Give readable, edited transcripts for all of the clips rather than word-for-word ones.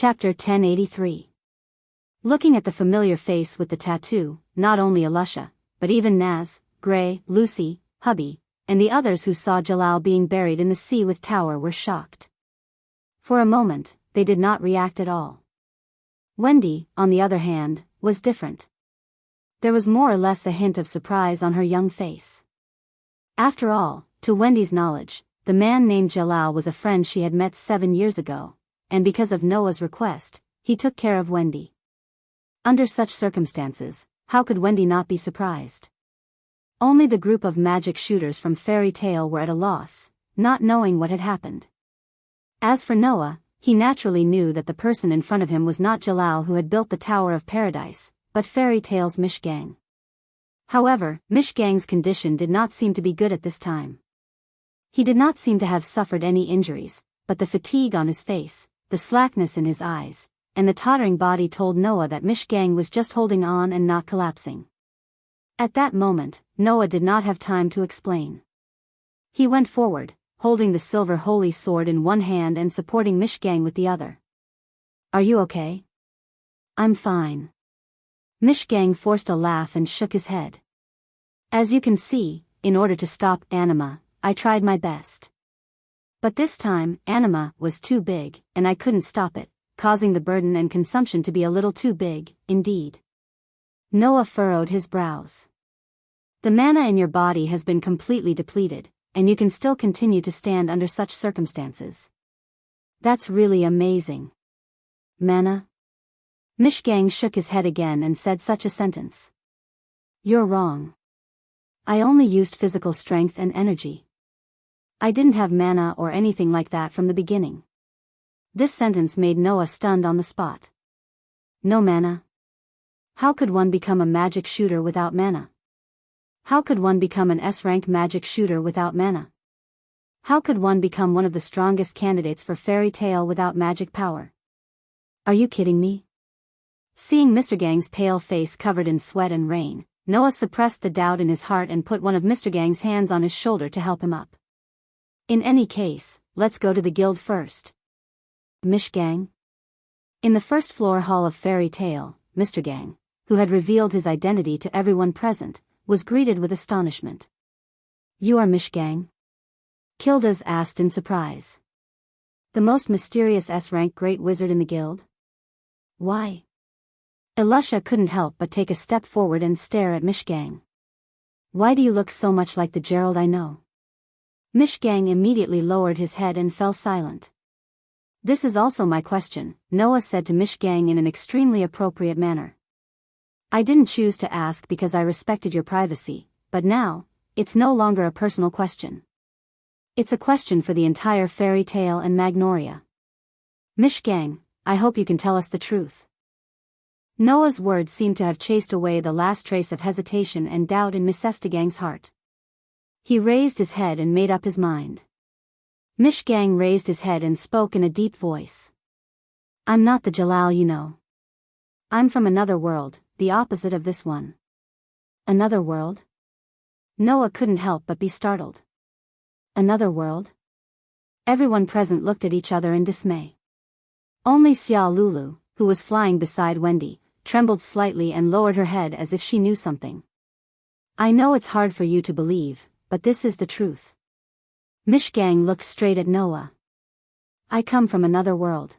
Chapter 1083. Looking at the familiar face with the tattoo, not only Alusha, but even Naz, Gray, Lucy, Hubby, and the others who saw Jalal being buried in the sea with Tower were shocked. For a moment, they did not react at all. Wendy, on the other hand, was different. There was more or less a hint of surprise on her young face. After all, to Wendy's knowledge, the man named Jalal was a friend she had met 7 years ago, and because of Noah's request, he took care of Wendy. Under such circumstances, how could Wendy not be surprised? Only the group of magic shooters from Fairy Tale were at a loss, not knowing what had happened. As for Noah, he naturally knew that the person in front of him was not Jalal who had built the Tower of Paradise, but Fairy Tale's Mishgang. However, Mishgang's condition did not seem to be good at this time. He did not seem to have suffered any injuries, but the fatigue on his face, the slackness in his eyes, and the tottering body told Noah that Mishgang was just holding on and not collapsing. At that moment, Noah did not have time to explain. He went forward, holding the silver holy sword in one hand and supporting Mishgang with the other. "Are you okay?" "I'm fine." Mishgang forced a laugh and shook his head. "As you can see, in order to stop Anima, I tried my best. But this time, Anima was too big, and I couldn't stop it, causing the burden and consumption to be a little too big, indeed." Noah furrowed his brows. "The mana in your body has been completely depleted, and you can still continue to stand under such circumstances. That's really amazing." "Mana?" Mishgang shook his head again and said such a sentence. "You're wrong. I only used physical strength and energy. I didn't have mana or anything like that from the beginning." This sentence made Noah stunned on the spot. "No mana? How could one become a magic shooter without mana? How could one become an S-rank magic shooter without mana? How could one become one of the strongest candidates for Fairy Tale without magic power? Are you kidding me?" Seeing Mr. Gang's pale face covered in sweat and rain, Noah suppressed the doubt in his heart and put one of Mr. Gang's hands on his shoulder to help him up. "In any case, let's go to the guild first." "Mishgang?" In the first floor hall of Fairy Tale, Mr. Gang, who had revealed his identity to everyone present, was greeted with astonishment. "You are Mishgang?" Kildas asked in surprise. "The most mysterious S-rank great wizard in the guild?" "Why?" Alusha couldn't help but take a step forward and stare at Mishgang. "Why do you look so much like the Gerald I know?" Mishgang immediately lowered his head and fell silent. "This is also my question," Noah said to Mishgang in an extremely appropriate manner. "I didn't choose to ask because I respected your privacy, but now, it's no longer a personal question. It's a question for the entire Fairy Tale and Magnoria. Mishgang, I hope you can tell us the truth." Noah's words seemed to have chased away the last trace of hesitation and doubt in Mishgang's heart. He raised his head and made up his mind. Mishgang raised his head and spoke in a deep voice. "I'm not the Jalal you know. I'm from another world, the opposite of this one." "Another world?" Noah couldn't help but be startled. "Another world?" Everyone present looked at each other in dismay. Only Xia Lulu, who was flying beside Wendy, trembled slightly and lowered her head as if she knew something. "I know it's hard for you to believe, but this is the truth." Mishgang looked straight at Noah. "I come from another world.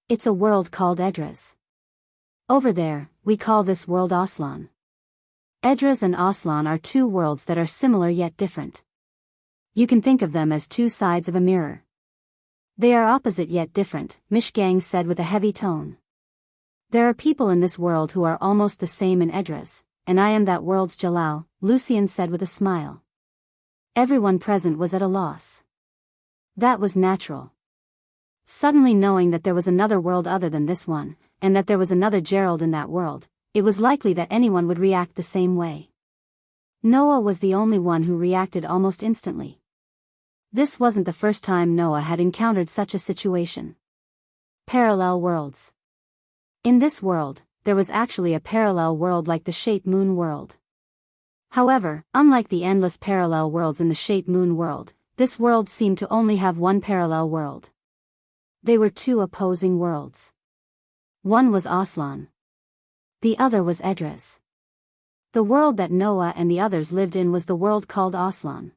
It's a world called Edras. Over there, we call this world Aslan. Edras and Aslan are two worlds that are similar yet different. You can think of them as two sides of a mirror. They are opposite yet different," Mishgang said with a heavy tone. "There are people in this world who are almost the same in Edras, and I am that world's Jalal," Lucian said with a smile. Everyone present was at a loss. That was natural. Suddenly knowing that there was another world other than this one, and that there was another Gerald in that world, it was likely that anyone would react the same way. Noah was the only one who reacted almost instantly. This wasn't the first time Noah had encountered such a situation. Parallel worlds. In this world, there was actually a parallel world like the Shape Moon world. However, unlike the endless parallel worlds in the Shape Moon world, this world seemed to only have one parallel world. They were two opposing worlds. One was Aslan. The other was Edras. The world that Noah and the others lived in was the world called Aslan.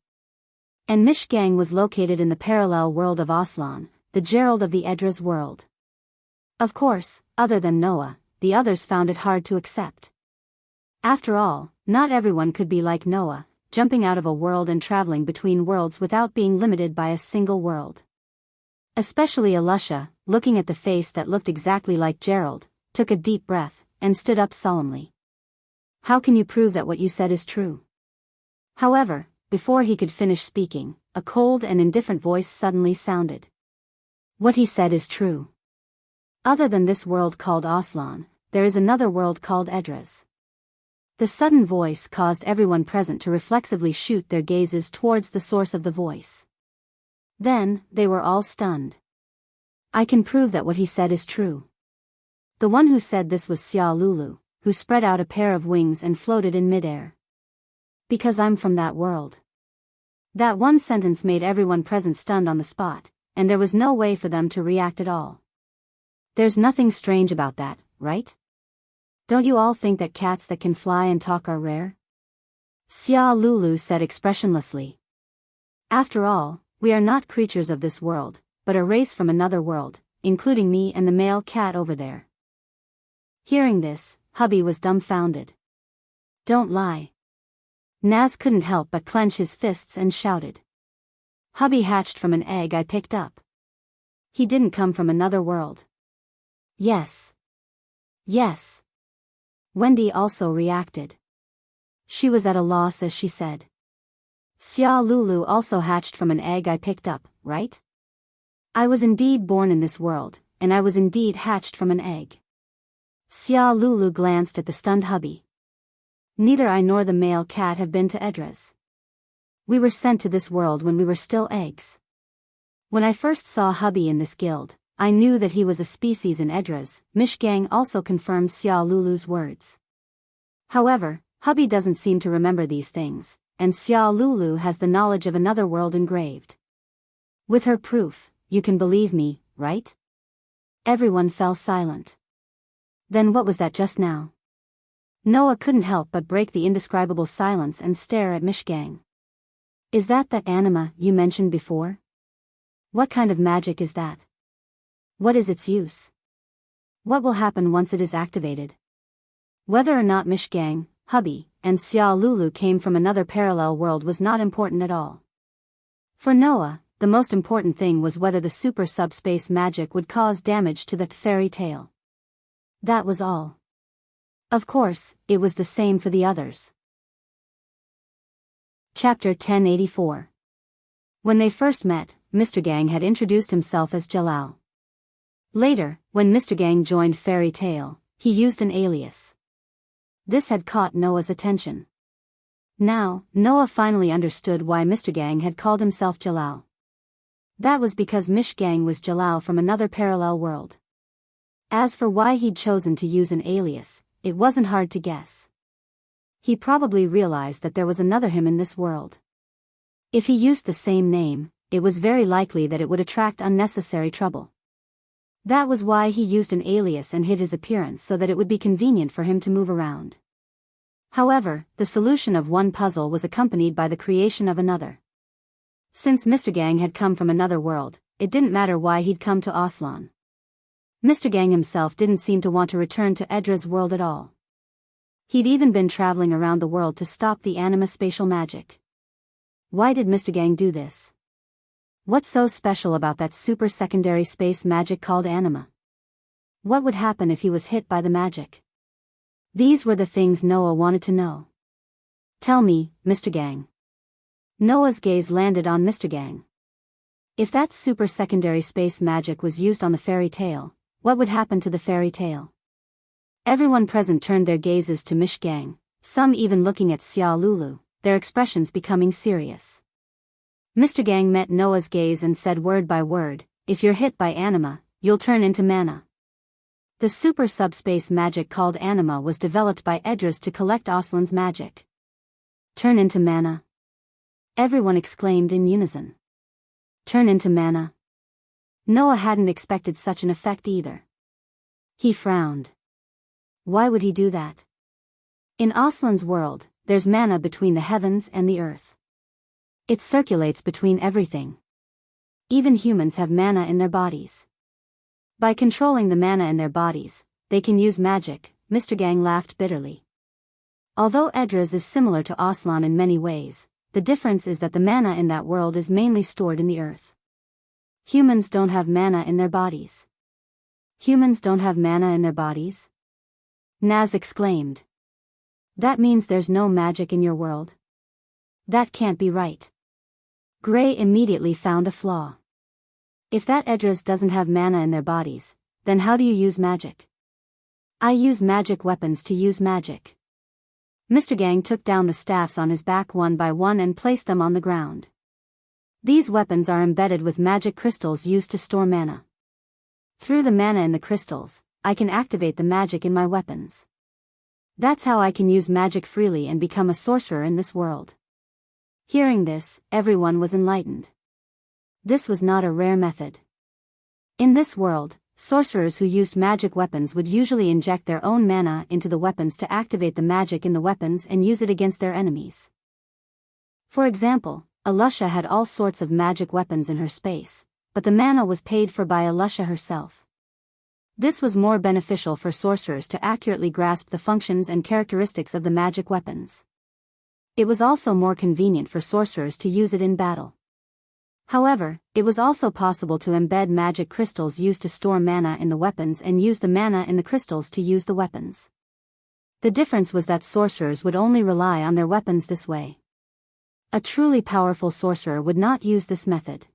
And Mishgang was located in the parallel world of Aslan, the Gerald of the Edras world. Of course, other than Noah, the others found it hard to accept. After all, not everyone could be like Noah, jumping out of a world and traveling between worlds without being limited by a single world. Especially Alusha, looking at the face that looked exactly like Gerald, took a deep breath, and stood up solemnly. How can you prove that what you said is true? However, before he could finish speaking, a cold and indifferent voice suddenly sounded. What he said is true. Other than this world called Aslan, there is another world called Edras. The sudden voice caused everyone present to reflexively shoot their gazes towards the source of the voice. Then, they were all stunned. I can prove that what he said is true. The one who said this was Xia Lulu, who spread out a pair of wings and floated in midair. Because I'm from that world. That one sentence made everyone present stunned on the spot, and there was no way for them to react at all. There's nothing strange about that, right? Don't you all think that cats that can fly and talk are rare? Xia Lulu said expressionlessly. After all, we are not creatures of this world, but a race from another world, including me and the male cat over there. Hearing this, Hubby was dumbfounded. Don't lie. Naz couldn't help but clench his fists and shouted. Hubby hatched from an egg I picked up. He didn't come from another world. Yes. Yes. Wendy also reacted. She was at a loss as she said. Xia Lulu also hatched from an egg I picked up, right? I was indeed born in this world, and I was indeed hatched from an egg. Xia Lulu glanced at the stunned hubby. Neither I nor the male cat have been to Edras. We were sent to this world when we were still eggs. When I first saw hubby in this guild, I knew that he was a species in Edras. Mishgang also confirmed Xia Lulu's words. However, hubby doesn't seem to remember these things, and Xia Lulu has the knowledge of another world engraved. With her proof, you can believe me, right? Everyone fell silent. Then what was that just now? Noah couldn't help but break the indescribable silence and stare at Mishgang. Is that anima you mentioned before? What kind of magic is that? What is its use? What will happen once it is activated? Whether or not Mishgang, hubby, and Xia Lulu came from another parallel world was not important at all. For Noah, the most important thing was whether the super subspace magic would cause damage to the fairy tale. That was all. Of course, it was the same for the others. Chapter 1084. When they first met, Mr. Gang had introduced himself as Jalal. Later, when Mr. Gang joined Fairy Tale, he used an alias. This had caught Noah's attention. Now, Noah finally understood why Mr. Gang had called himself Jalal. That was because Mishgang was Jalal from another parallel world. As for why he'd chosen to use an alias, it wasn't hard to guess. He probably realized that there was another him in this world. If he used the same name, it was very likely that it would attract unnecessary trouble. That was why he used an alias and hid his appearance so that it would be convenient for him to move around. However, the solution of one puzzle was accompanied by the creation of another. Since Mr. Gang had come from another world, it didn't matter why he'd come to Aslan. Mr. Gang himself didn't seem to want to return to Edras' world at all. He'd even been traveling around the world to stop the anima spatial magic. Why did Mr. Gang do this? What's so special about that super secondary space magic called anima? What would happen if he was hit by the magic? These were the things Noah wanted to know. Tell me, Mr. Gang. Noah's gaze landed on Mr. Gang. If that super secondary space magic was used on the fairy tale, what would happen to the fairy tale? Everyone present turned their gazes to Mishgang, some even looking at Xia Lulu, their expressions becoming serious. Mr. Gang met Noah's gaze and said word by word, if you're hit by anima, you'll turn into mana. The super subspace magic called anima was developed by Edras to collect Aslan's magic. Turn into mana. Everyone exclaimed in unison. Turn into mana. Noah hadn't expected such an effect either. He frowned. Why would he do that? In Aslan's world, there's mana between the heavens and the earth. It circulates between everything. Even humans have mana in their bodies. By controlling the mana in their bodies, they can use magic. Mr. Gang laughed bitterly. Although Edras is similar to Aslan in many ways, the difference is that the mana in that world is mainly stored in the earth. Humans don't have mana in their bodies. Humans don't have mana in their bodies? Naz exclaimed. That means there's no magic in your world? That can't be right. Gray immediately found a flaw. If that Edras doesn't have mana in their bodies, then how do you use magic? I use magic weapons to use magic. Mr. Gang took down the staffs on his back one by one and placed them on the ground. These weapons are embedded with magic crystals used to store mana. Through the mana in the crystals, I can activate the magic in my weapons. That's how I can use magic freely and become a sorcerer in this world. Hearing this, everyone was enlightened. This was not a rare method. In this world, sorcerers who used magic weapons would usually inject their own mana into the weapons to activate the magic in the weapons and use it against their enemies. For example, Alusha had all sorts of magic weapons in her space, but the mana was paid for by Alusha herself. This was more beneficial for sorcerers to accurately grasp the functions and characteristics of the magic weapons. It was also more convenient for sorcerers to use it in battle. However, it was also possible to embed magic crystals used to store mana in the weapons and use the mana in the crystals to use the weapons. The difference was that sorcerers would only rely on their weapons this way. A truly powerful sorcerer would not use this method.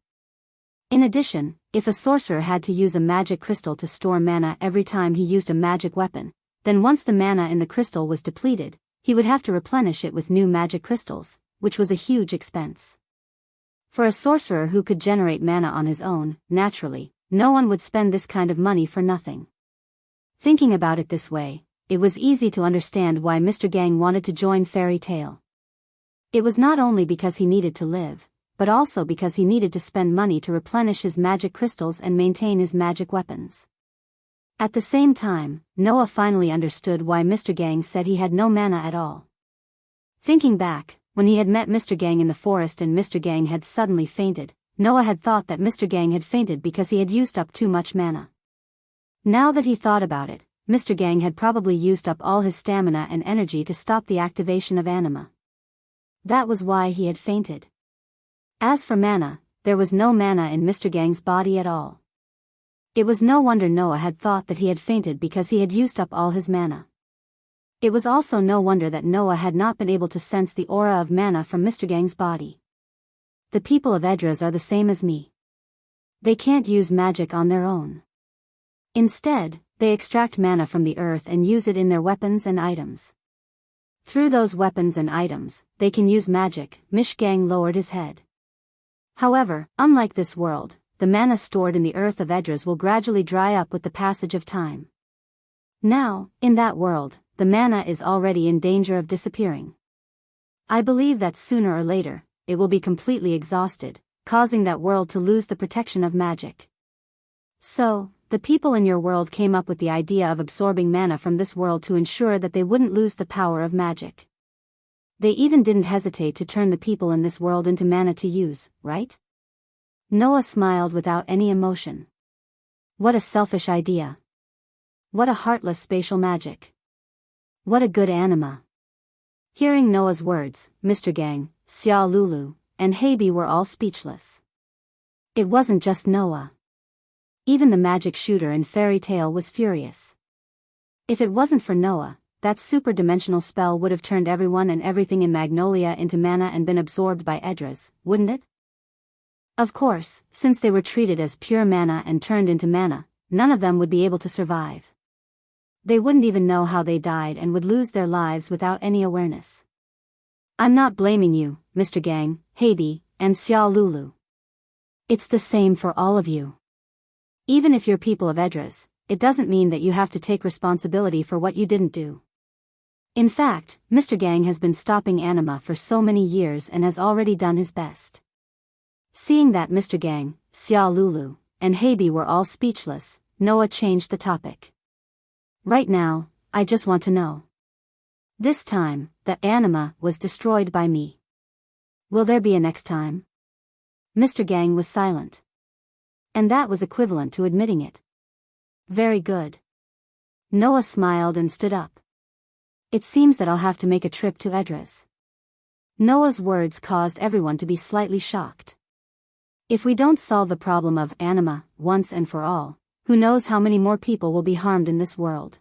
In addition, if a sorcerer had to use a magic crystal to store mana every time he used a magic weapon, then once the mana in the crystal was depleted, he would have to replenish it with new magic crystals, which was a huge expense. For a sorcerer who could generate mana on his own, naturally, no one would spend this kind of money for nothing. Thinking about it this way, it was easy to understand why Mr. Gang wanted to join Fairy Tail. It was not only because he needed to live, but also because he needed to spend money to replenish his magic crystals and maintain his magic weapons. At the same time, Noah finally understood why Mr. Gang said he had no mana at all. Thinking back, when he had met Mr. Gang in the forest and Mr. Gang had suddenly fainted, Noah had thought that Mr. Gang had fainted because he had used up too much mana. Now that he thought about it, Mr. Gang had probably used up all his stamina and energy to stop the activation of anima. That was why he had fainted. As for mana, there was no mana in Mr. Gang's body at all. It was no wonder Noah had thought that he had fainted because he had used up all his mana. It was also no wonder that Noah had not been able to sense the aura of mana from Mr. Gang's body. The people of Edras are the same as me. They can't use magic on their own. Instead, they extract mana from the earth and use it in their weapons and items. Through those weapons and items, they can use magic. Mr. Gang lowered his head. However, unlike this world, the mana stored in the earth of Edras will gradually dry up with the passage of time. Now, in that world, the mana is already in danger of disappearing. I believe that sooner or later, it will be completely exhausted, causing that world to lose the protection of magic. So, the people in your world came up with the idea of absorbing mana from this world to ensure that they wouldn't lose the power of magic. They even didn't hesitate to turn the people in this world into mana to use, right? Noah smiled without any emotion. What a selfish idea. What a heartless spatial magic. What a good anima. Hearing Noah's words, Mr. Gang, Xia Lulu, and Heibi were all speechless. It wasn't just Noah. Even the magic shooter in Fairy Tail was furious. If it wasn't for Noah, that super-dimensional spell would have turned everyone and everything in Magnolia into mana and been absorbed by Edras, wouldn't it? Of course, since they were treated as pure mana and turned into mana, none of them would be able to survive. They wouldn't even know how they died and would lose their lives without any awareness. I'm not blaming you, Mr. Gang, Heibi, and Xia Lulu. It's the same for all of you. Even if you're people of Edras, it doesn't mean that you have to take responsibility for what you didn't do. In fact, Mr. Gang has been stopping anima for so many years and has already done his best. Seeing that Mr. Gang, Xia Lulu, and Habi were all speechless, Noah changed the topic. Right now, I just want to know. This time, the anima was destroyed by me. Will there be a next time? Mr. Gang was silent. And that was equivalent to admitting it. Very good. Noah smiled and stood up. It seems that I'll have to make a trip to Edras. Noah's words caused everyone to be slightly shocked. If we don't solve the problem of anima once and for all, who knows how many more people will be harmed in this world?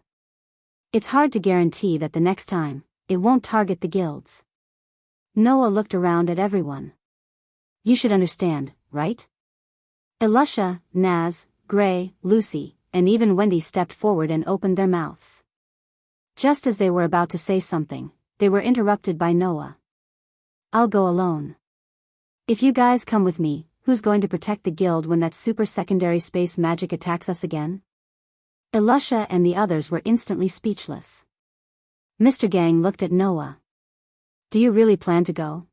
It's hard to guarantee that the next time, it won't target the guilds. Noah looked around at everyone. You should understand, right? Elusha, Naz, Gray, Lucy, and even Wendy stepped forward and opened their mouths. Just as they were about to say something, they were interrupted by Noah. I'll go alone. If you guys come with me, who's going to protect the guild when that super secondary space magic attacks us again? Elusha and the others were instantly speechless. Mr. Gang looked at Noah. Do you really plan to go?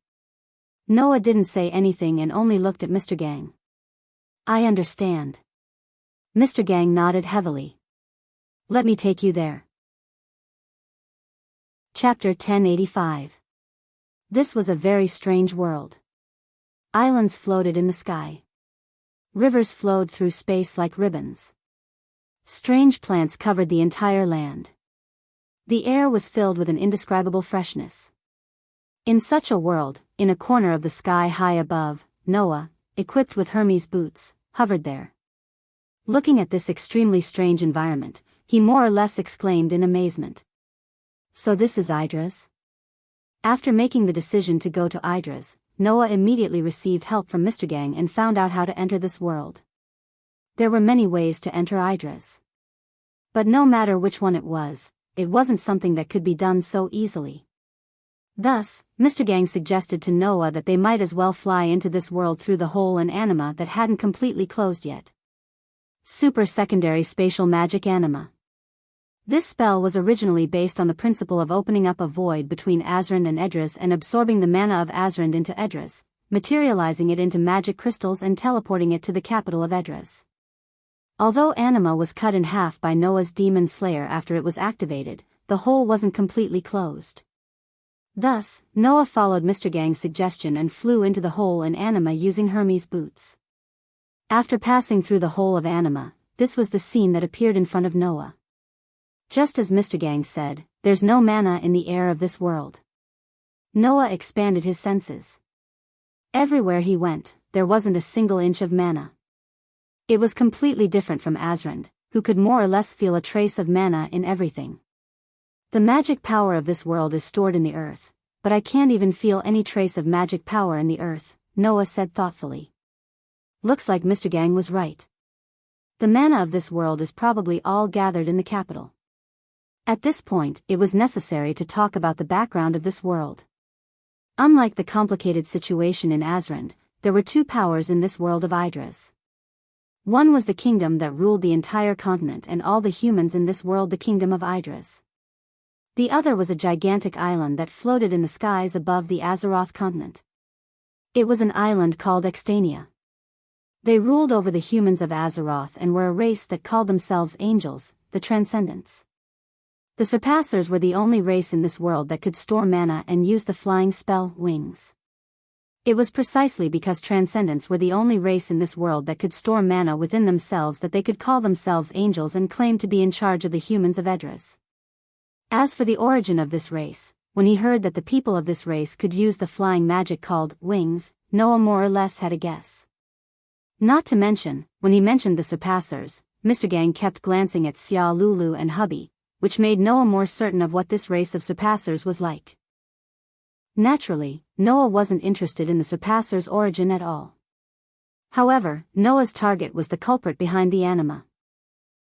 Noah didn't say anything and only looked at Mr. Gang. I understand. Mr. Gang nodded heavily. Let me take you there. Chapter 1085. This was a very strange world. Islands floated in the sky. Rivers flowed through space like ribbons. Strange plants covered the entire land. The air was filled with an indescribable freshness. In such a world, in a corner of the sky high above, Noah, equipped with Hermes boots, hovered there. Looking at this extremely strange environment, he more or less exclaimed in amazement. So this is Idris? After making the decision to go to Idris, Noah immediately received help from Mr. Gang and found out how to enter this world. There were many ways to enter Idris. But no matter which one it wasn't something that could be done so easily. Thus, Mr. Gang suggested to Noah that they might as well fly into this world through the hole in anima that hadn't completely closed yet. Super Secondary Spatial Magic Anima. This spell was originally based on the principle of opening up a void between Azrand and Edras and absorbing the mana of Azrand into Edras, materializing it into magic crystals and teleporting it to the capital of Edras. Although anima was cut in half by Noah's demon slayer after it was activated, the hole wasn't completely closed. Thus, Noah followed Mr. Gang's suggestion and flew into the hole in anima using Hermes boots. After passing through the hole of anima, this was the scene that appeared in front of Noah. Just as Mr. Gang said, there's no mana in the air of this world. Noah expanded his senses. Everywhere he went, there wasn't a single inch of mana. It was completely different from Azrand, who could more or less feel a trace of mana in everything. The magic power of this world is stored in the earth, but I can't even feel any trace of magic power in the earth, Noah said thoughtfully. Looks like Mr. Gang was right. The mana of this world is probably all gathered in the capital. At this point, it was necessary to talk about the background of this world. Unlike the complicated situation in Azrand, there were two powers in this world of Idris. One was the kingdom that ruled the entire continent and all the humans in this world, the kingdom of Idris. The other was a gigantic island that floated in the skies above the Azeroth continent. It was an island called Extania. They ruled over the humans of Azeroth and were a race that called themselves angels, the Transcendents. The Surpassers were the only race in this world that could store mana and use the flying spell, Wings. It was precisely because Transcendents were the only race in this world that could store mana within themselves that they could call themselves angels and claim to be in charge of the humans of Edras. As for the origin of this race, when he heard that the people of this race could use the flying magic called Wings, Noah more or less had a guess. Not to mention, when he mentioned the Surpassers, Mr. Gang kept glancing at Xia Lulu and Hubby, which made Noah more certain of what this race of Surpassers was like. Naturally, Noah wasn't interested in the Surpassers' origin at all. However, Noah's target was the culprit behind the anima.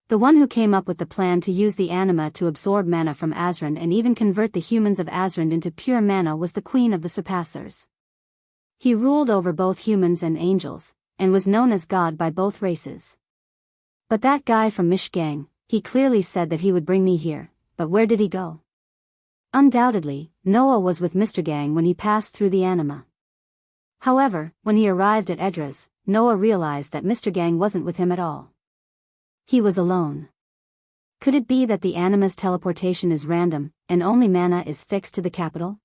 The one who came up with the plan to use the anima to absorb mana from Azrand and even convert the humans of Azrand into pure mana was the queen of the Surpassers. He ruled over both humans and angels, and was known as God by both races. But that guy from Mishgang, he clearly said that he would bring me here, but where did he go? Undoubtedly, Noah was with Mr. Gang when he passed through the anima. However, when he arrived at Edras, Noah realized that Mr. Gang wasn't with him at all. He was alone. Could it be that the anima's teleportation is random, and only mana is fixed to the capital?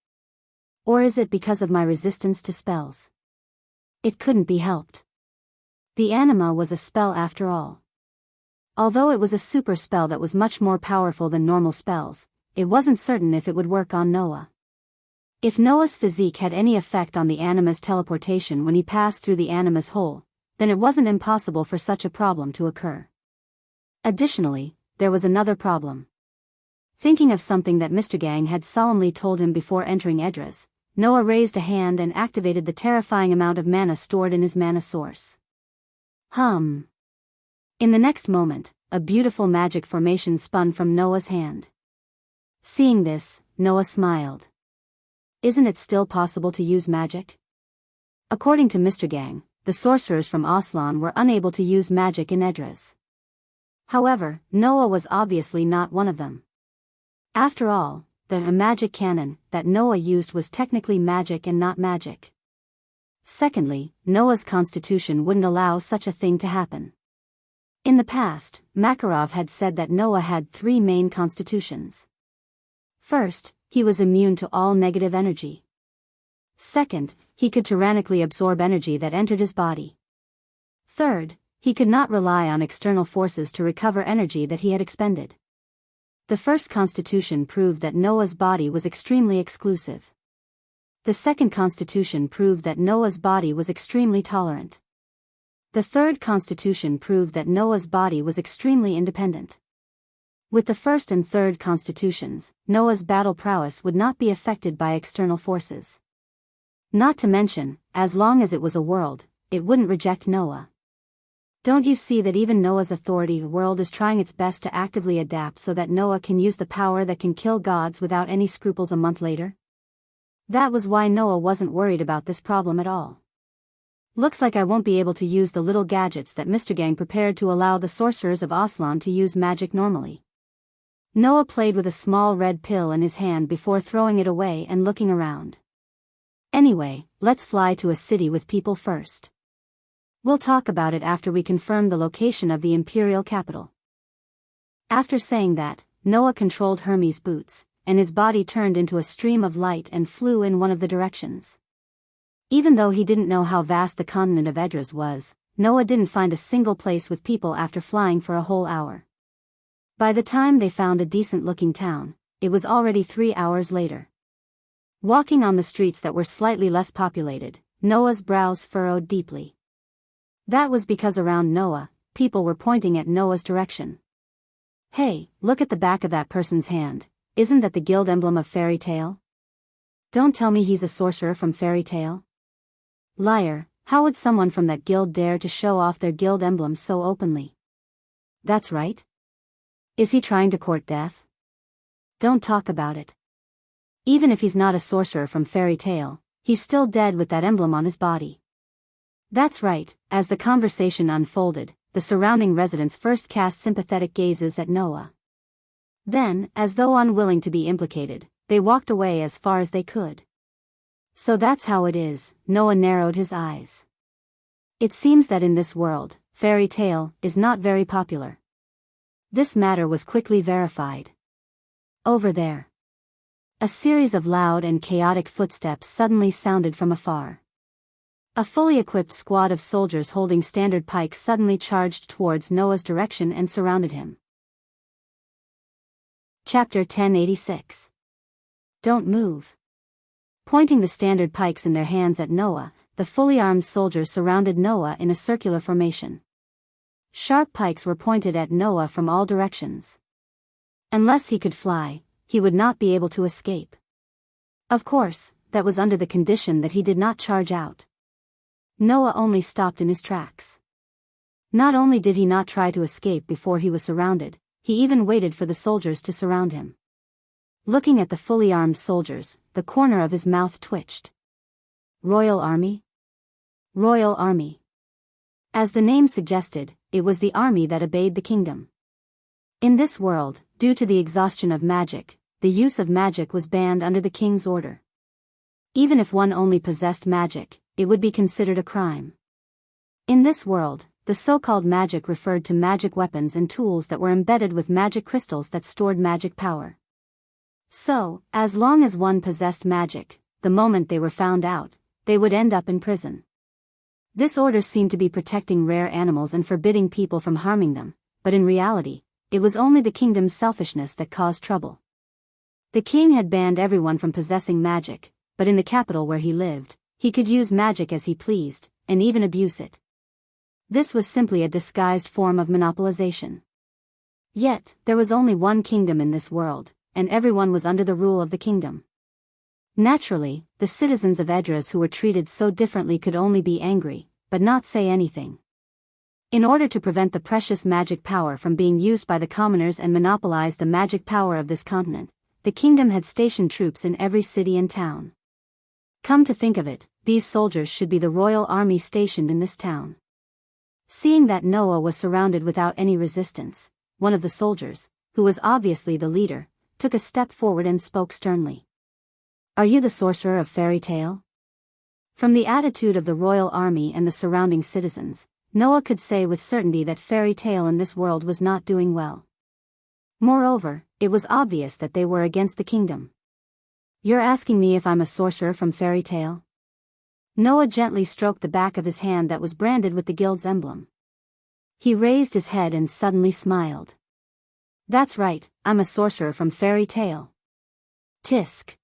Or is it because of my resistance to spells? It couldn't be helped. The anima was a spell after all. Although it was a super spell that was much more powerful than normal spells, it wasn't certain if it would work on Noah. If Noah's physique had any effect on the anima's teleportation when he passed through the anima's hole, then it wasn't impossible for such a problem to occur. Additionally, there was another problem. Thinking of something that Mr. Gang had solemnly told him before entering Edras, Noah raised a hand and activated the terrifying amount of mana stored in his mana source. In the next moment, a beautiful magic formation spun from Noah's hand. Seeing this, Noah smiled. Isn't it still possible to use magic? According to Mr. Gang, the sorcerers from Aslan were unable to use magic in Edras. However, Noah was obviously not one of them. After all, the magic cannon that Noah used was technically magic and not magic. Secondly, Noah's constitution wouldn't allow such a thing to happen. In the past, Makarov had said that Noah had 3 main constitutions. First, he was immune to all negative energy. Second, he could tyrannically absorb energy that entered his body. Third, he could not rely on external forces to recover energy that he had expended. The first constitution proved that Noah's body was extremely exclusive. The second constitution proved that Noah's body was extremely tolerant. The third constitution proved that Noah's body was extremely independent. With the first and third constitutions, Noah's battle prowess would not be affected by external forces. Not to mention, as long as it was a world, it wouldn't reject Noah. Don't you see that even Noah's authority world is trying its best to actively adapt so that Noah can use the power that can kill gods without any scruples a month later? That was why Noah wasn't worried about this problem at all. Looks like I won't be able to use the little gadgets that Mr. Gang prepared to allow the sorcerers of Aslan to use magic normally. Noah played with a small red pill in his hand before throwing it away and looking around. Anyway, let's fly to a city with people first. We'll talk about it after we confirm the location of the imperial capital. After saying that, Noah controlled Hermes' boots, and his body turned into a stream of light and flew in one of the directions. Even though he didn't know how vast the continent of Edras was, Noah didn't find a single place with people after flying for a whole hour. By the time they found a decent-looking town, it was already 3 hours later. Walking on the streets that were slightly less populated, Noah's brows furrowed deeply. That was because around Noah, people were pointing at Noah's direction. Hey, look at the back of that person's hand. Isn't that the guild emblem of Fairy Tale? Don't tell me he's a sorcerer from Fairy Tale. Liar, how would someone from that guild dare to show off their guild emblem so openly? That's right. Is he trying to court death? Don't talk about it. Even if he's not a sorcerer from Fairy Tale, he's still dead with that emblem on his body. That's right. As the conversation unfolded, the surrounding residents first cast sympathetic gazes at Noah. Then, as though unwilling to be implicated, they walked away as far as they could. So that's how it is, Noah narrowed his eyes. It seems that in this world, Fairy Tale is not very popular. This matter was quickly verified. Over there. A series of loud and chaotic footsteps suddenly sounded from afar. A fully equipped squad of soldiers holding standard pikes suddenly charged towards Noah's direction and surrounded him. Chapter 1086. Don't move. Pointing the standard pikes in their hands at Noah, the fully armed soldiers surrounded Noah in a circular formation. Sharp pikes were pointed at Noah from all directions. Unless he could fly, he would not be able to escape. Of course, that was under the condition that he did not charge out. Noah only stopped in his tracks. Not only did he not try to escape before he was surrounded, he even waited for the soldiers to surround him. Looking at the fully armed soldiers, the corner of his mouth twitched. Royal Army? Royal Army. As the name suggested, it was the army that obeyed the kingdom. In this world, due to the exhaustion of magic, the use of magic was banned under the king's order. Even if one only possessed magic, it would be considered a crime. In this world, the so-called magic referred to magic weapons and tools that were embedded with magic crystals that stored magic power. So, as long as one possessed magic, the moment they were found out, they would end up in prison. This order seemed to be protecting rare animals and forbidding people from harming them, but in reality, it was only the kingdom's selfishness that caused trouble. The king had banned everyone from possessing magic, but in the capital where he lived, he could use magic as he pleased, and even abuse it. This was simply a disguised form of monopolization. Yet, there was only one kingdom in this world, and everyone was under the rule of the kingdom. Naturally, the citizens of Edras who were treated so differently could only be angry, but not say anything. In order to prevent the precious magic power from being used by the commoners and monopolize the magic power of this continent, the kingdom had stationed troops in every city and town. Come to think of it, these soldiers should be the royal army stationed in this town. Seeing that Noah was surrounded without any resistance, one of the soldiers, who was obviously the leader, took a step forward and spoke sternly. "Are you the sorcerer of Fairy Tale?" From the attitude of the royal army and the surrounding citizens, Noah could say with certainty that Fairy Tale in this world was not doing well. Moreover, it was obvious that they were against the kingdom. "You're asking me if I'm a sorcerer from Fairy Tale?" Noah gently stroked the back of his hand that was branded with the guild's emblem. He raised his head and suddenly smiled. "That's right, I'm a sorcerer from Fairy Tale." Tisk.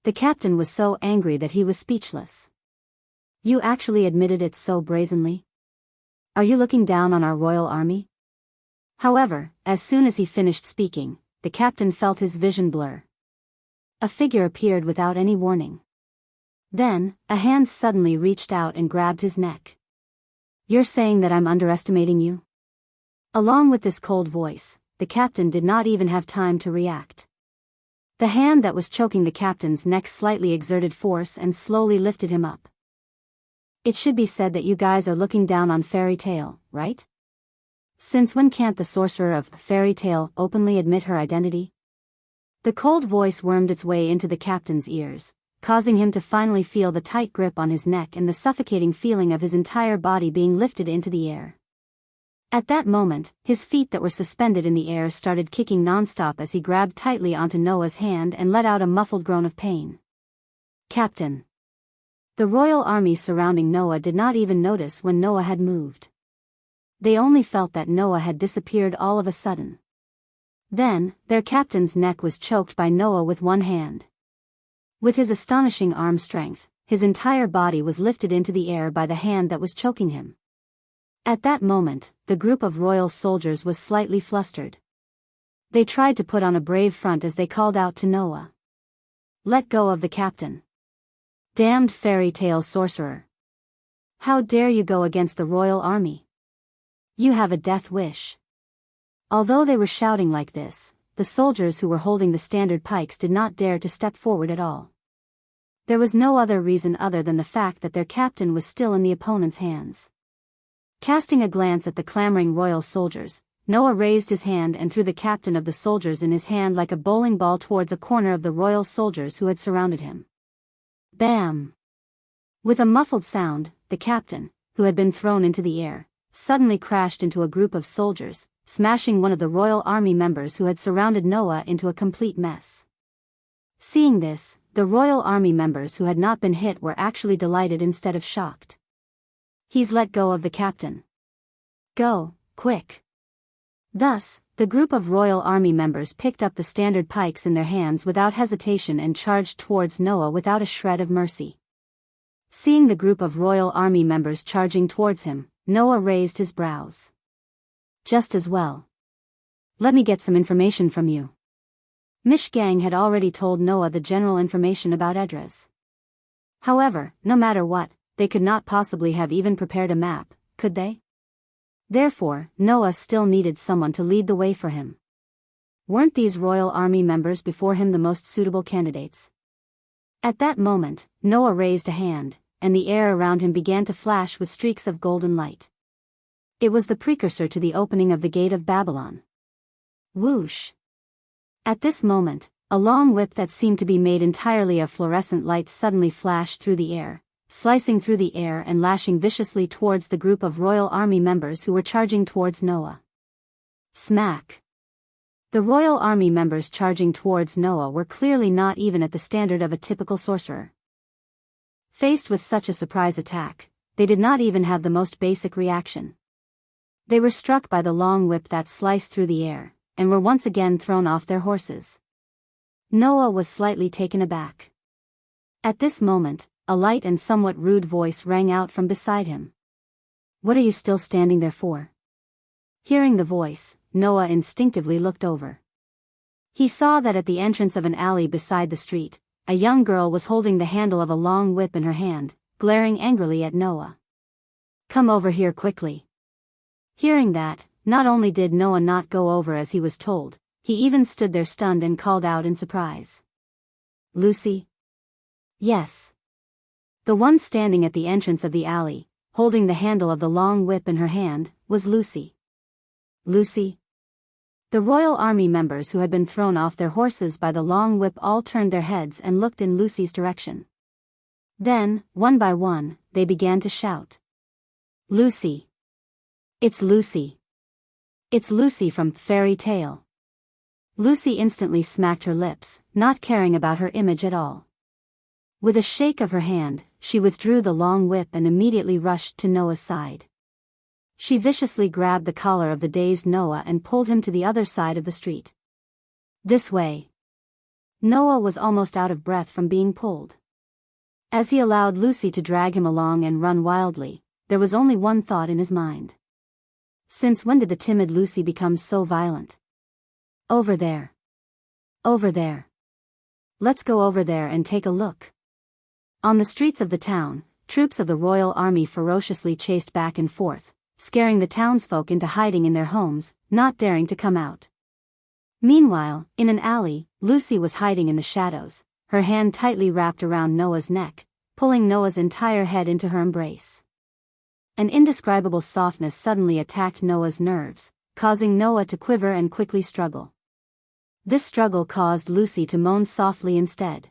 The captain was so angry that he was speechless. "You actually admitted it so brazenly? Are you looking down on our royal army?" However, as soon as he finished speaking, the captain felt his vision blur. A figure appeared without any warning. Then, a hand suddenly reached out and grabbed his neck. "You're saying that I'm underestimating you?" Along with this cold voice, the captain did not even have time to react. The hand that was choking the captain's neck slightly exerted force and slowly lifted him up. "It should be said that you guys are looking down on Fairy Tale, right? Since when can't the sorcerer of Fairy Tale openly admit her identity?" The cold voice wormed its way into the captain's ears, causing him to finally feel the tight grip on his neck and the suffocating feeling of his entire body being lifted into the air. At that moment, his feet that were suspended in the air started kicking non-stop as he grabbed tightly onto Noah's hand and let out a muffled groan of pain. "Captain." The royal army surrounding Noah did not even notice when Noah had moved. They only felt that Noah had disappeared all of a sudden. Then, their captain's neck was choked by Noah with one hand. With his astonishing arm strength, his entire body was lifted into the air by the hand that was choking him. At that moment, the group of royal soldiers was slightly flustered. They tried to put on a brave front as they called out to Noah. "Let go of the captain. Damned Fairy Tale sorcerer. How dare you go against the royal army? You have a death wish." Although they were shouting like this, the soldiers who were holding the standard pikes did not dare to step forward at all. There was no other reason other than the fact that their captain was still in the opponent's hands. Casting a glance at the clamoring royal soldiers, Noah raised his hand and threw the captain of the soldiers in his hand like a bowling ball towards a corner of the royal soldiers who had surrounded him. Bam! With a muffled sound, the captain, who had been thrown into the air, suddenly crashed into a group of soldiers, smashing one of the royal army members who had surrounded Noah into a complete mess. Seeing this, the royal army members who had not been hit were actually delighted instead of shocked. "He's let go of the captain. Go, quick." Thus, the group of royal army members picked up the standard pikes in their hands without hesitation and charged towards Noah without a shred of mercy. Seeing the group of royal army members charging towards him, Noah raised his brows. "Just as well. Let me get some information from you." Mishgang had already told Noah the general information about Edras. However, no matter what, they could not possibly have even prepared a map, could they? Therefore, Noah still needed someone to lead the way for him. Weren't these royal army members before him the most suitable candidates? At that moment, Noah raised a hand, and the air around him began to flash with streaks of golden light. It was the precursor to the opening of the gate of Babylon. Whoosh! At this moment, a long whip that seemed to be made entirely of fluorescent light suddenly flashed through the air, slicing through the air and lashing viciously towards the group of Royal Army members who were charging towards Noah. Smack! The Royal Army members charging towards Noah were clearly not even at the standard of a typical sorcerer. Faced with such a surprise attack, they did not even have the most basic reaction. They were struck by the long whip that sliced through the air, and were once again thrown off their horses. Noah was slightly taken aback. At this moment, a light and somewhat rude voice rang out from beside him. "What are you still standing there for?" Hearing the voice, Noah instinctively looked over. He saw that at the entrance of an alley beside the street, a young girl was holding the handle of a long whip in her hand, glaring angrily at Noah. "Come over here quickly." Hearing that, not only did Noah not go over as he was told, he even stood there stunned and called out in surprise. "Lucy?" "Yes." The one standing at the entrance of the alley, holding the handle of the long whip in her hand, was Lucy. "Lucy?" The Royal Army members who had been thrown off their horses by the long whip all turned their heads and looked in Lucy's direction. Then, one by one, they began to shout. "Lucy! It's Lucy! It's Lucy from Fairy Tale!" Lucy instantly smacked her lips, not caring about her image at all. With a shake of her hand, she withdrew the long whip and immediately rushed to Noah's side. She viciously grabbed the collar of the dazed Noah and pulled him to the other side of the street. "This way!" Noah was almost out of breath from being pulled. As he allowed Lucy to drag him along and run wildly, there was only one thought in his mind. Since when did the timid Lucy become so violent? "Over there. Over there. Let's go over there and take a look." On the streets of the town, troops of the Royal Army ferociously chased back and forth, scaring the townsfolk into hiding in their homes, not daring to come out. Meanwhile, in an alley, Lucy was hiding in the shadows, her hand tightly wrapped around Noah's neck, pulling Noah's entire head into her embrace. An indescribable softness suddenly attacked Noah's nerves, causing Noah to quiver and quickly struggle. This struggle caused Lucy to moan softly instead.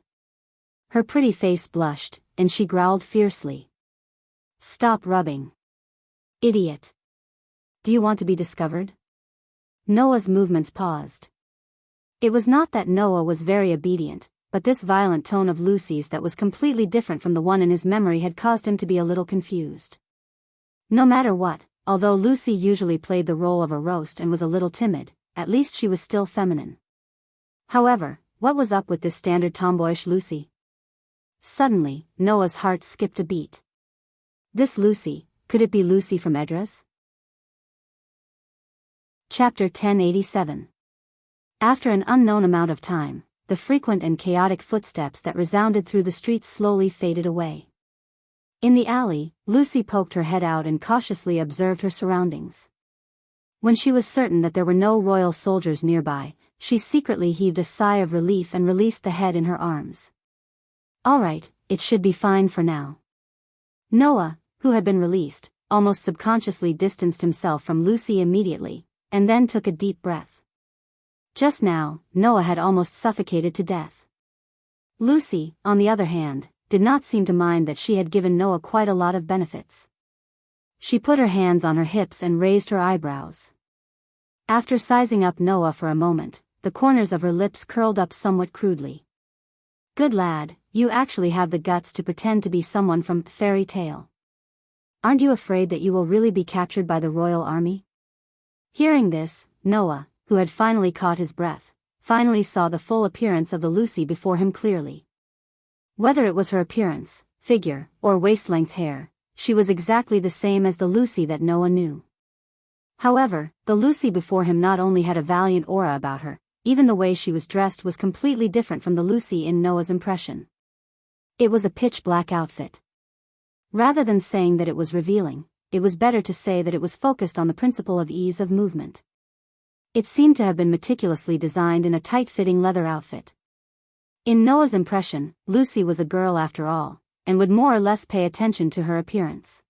Her pretty face blushed, and she growled fiercely. "Stop rubbing. Idiot. Do you want to be discovered?" Noah's movements paused. It was not that Noah was very obedient, but this violent tone of Lucy's that was completely different from the one in his memory had caused him to be a little confused. No matter what, although Lucy usually played the role of a roast and was a little timid, at least she was still feminine. However, what was up with this standard tomboyish Lucy? Suddenly, Noah's heart skipped a beat. This Lucy, could it be Lucy from Idris? Chapter 1087. After an unknown amount of time, the frequent and chaotic footsteps that resounded through the streets slowly faded away. In the alley, Lucy poked her head out and cautiously observed her surroundings. When she was certain that there were no royal soldiers nearby, she secretly heaved a sigh of relief and released the head in her arms. "All right, it should be fine for now." Noah, who had been released, almost subconsciously distanced himself from Lucy immediately, and then took a deep breath. Just now, Noah had almost suffocated to death. Lucy, on the other hand, did not seem to mind that she had given Noah quite a lot of benefits. She put her hands on her hips and raised her eyebrows. After sizing up Noah for a moment, the corners of her lips curled up somewhat crudely. "Good lad, you actually have the guts to pretend to be someone from Fairy Tale. Aren't you afraid that you will really be captured by the Royal Army?" Hearing this, Noah, who had finally caught his breath, finally saw the full appearance of the Lucy before him clearly. Whether it was her appearance, figure, or waist-length hair, she was exactly the same as the Lucy that Noah knew. However, the Lucy before him not only had a valiant aura about her, even the way she was dressed was completely different from the Lucy in Noah's impression. It was a pitch-black outfit. Rather than saying that it was revealing, it was better to say that it was focused on the principle of ease of movement. It seemed to have been meticulously designed in a tight-fitting leather outfit. In Noah's impression, Lucy was a girl after all, and would more or less pay attention to her appearance.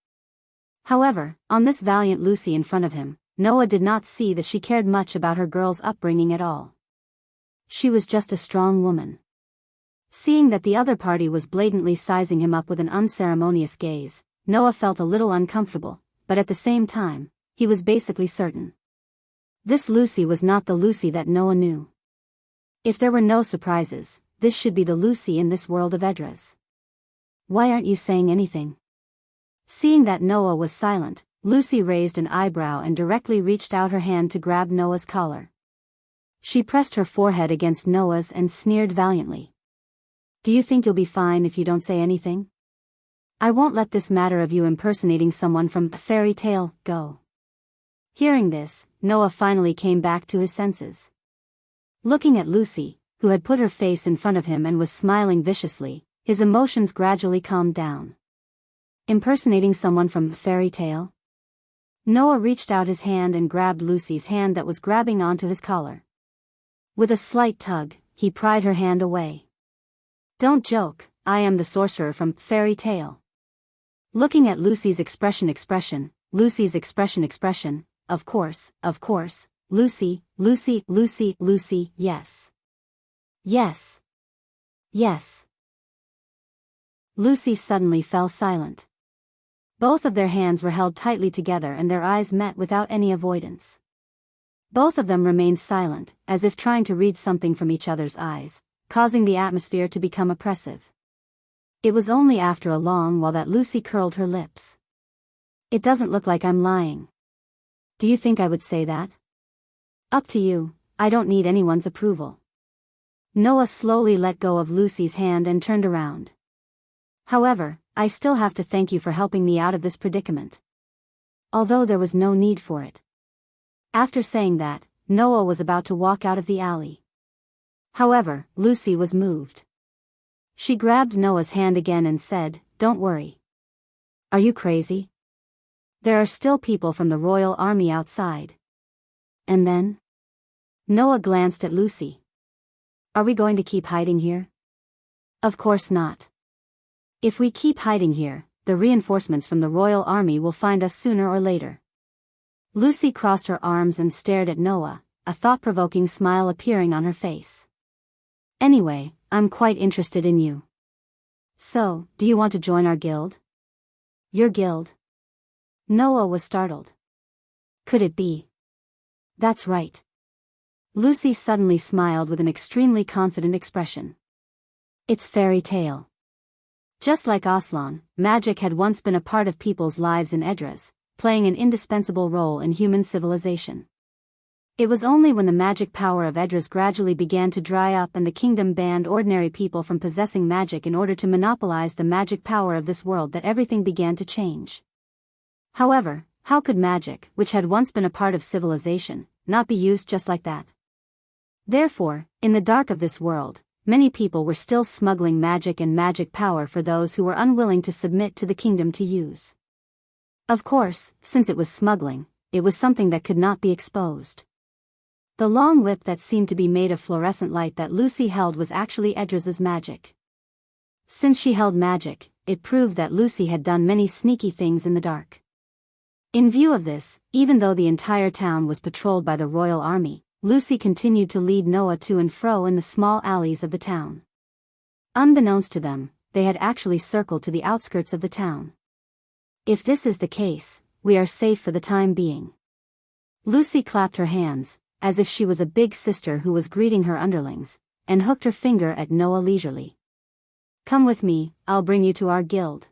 However, on this valiant Lucy in front of him, Noah did not see that she cared much about her girl's upbringing at all. She was just a strong woman. Seeing that the other party was blatantly sizing him up with an unceremonious gaze, Noah felt a little uncomfortable, but at the same time, he was basically certain. This Lucy was not the Lucy that Noah knew. If there were no surprises, this should be the Lucy in this world of Edras. Why aren't you saying anything? Seeing that Noah was silent, Lucy raised an eyebrow and directly reached out her hand to grab Noah's collar. She pressed her forehead against Noah's and sneered valiantly. Do you think you'll be fine if you don't say anything? I won't let this matter of you impersonating someone from a fairy tale go. Hearing this, Noah finally came back to his senses. Looking at Lucy, who had put her face in front of him and was smiling viciously, his emotions gradually calmed down. Impersonating someone from a fairy tale? Noah reached out his hand and grabbed Lucy's hand that was grabbing onto his collar. With a slight tug, he pried her hand away. Don't joke, I am the sorcerer from fairy tale. Looking at Lucy's expression, of course, Lucy, yes. Yes. Yes. Lucy suddenly fell silent. Both of their hands were held tightly together and their eyes met without any avoidance. Both of them remained silent, as if trying to read something from each other's eyes, causing the atmosphere to become oppressive. It was only after a long while that Lucy curled her lips. It doesn't look like I'm lying. Do you think I would say that? Up to you, I don't need anyone's approval. Noah slowly let go of Lucy's hand and turned around. However, I still have to thank you for helping me out of this predicament. Although there was no need for it. After saying that, Noah was about to walk out of the alley. However, Lucy was moved. She grabbed Noah's hand again and said, "Don't worry. Are you crazy? There are still people from the royal army outside." And then? Noah glanced at Lucy. Are we going to keep hiding here? Of course not. If we keep hiding here, the reinforcements from the royal army will find us sooner or later. Lucy crossed her arms and stared at Noah, a thought-provoking smile appearing on her face. Anyway, I'm quite interested in you. So, do you want to join our guild? Your guild? Noah was startled. Could it be? That's right. Lucy suddenly smiled with an extremely confident expression. It's fairy tale. Just like Aslan, magic had once been a part of people's lives in Edras, playing an indispensable role in human civilization. It was only when the magic power of Edras gradually began to dry up and the kingdom banned ordinary people from possessing magic in order to monopolize the magic power of this world that everything began to change. However, how could magic, which had once been a part of civilization, not be used just like that? Therefore, in the dark of this world, many people were still smuggling magic and magic power for those who were unwilling to submit to the kingdom to use. Of course, since it was smuggling, it was something that could not be exposed. The long whip that seemed to be made of fluorescent light that Lucy held was actually Edras's magic. Since she held magic, it proved that Lucy had done many sneaky things in the dark. In view of this, even though the entire town was patrolled by the royal army, Lucy continued to lead Noah to and fro in the small alleys of the town. Unbeknownst to them, they had actually circled to the outskirts of the town. If this is the case, we are safe for the time being. Lucy clapped her hands, as if she was a big sister who was greeting her underlings, and hooked her finger at Noah leisurely. Come with me, I'll bring you to our guild.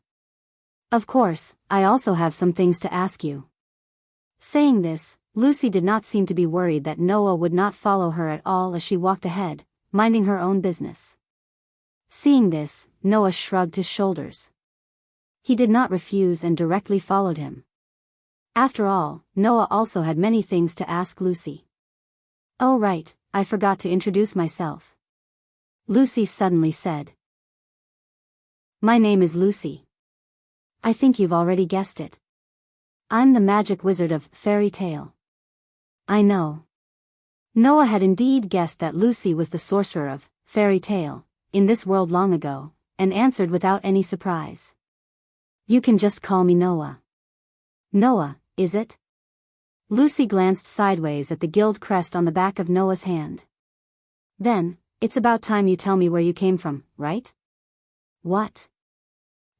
Of course, I also have some things to ask you. Saying this, Lucy did not seem to be worried that Noah would not follow her at all as she walked ahead, minding her own business. Seeing this, Noah shrugged his shoulders. He did not refuse and directly followed him. After all, Noah also had many things to ask Lucy. Oh right, I forgot to introduce myself. Lucy suddenly said. My name is Lucy. I think you've already guessed it. I'm the magic wizard of fairy tale. I know. Noah had indeed guessed that Lucy was the sorcerer of fairy tale, in this world long ago, and answered without any surprise. You can just call me Noah. Noah, is it? Lucy glanced sideways at the guild crest on the back of Noah's hand. Then, It's about time you tell me where you came from, right? What?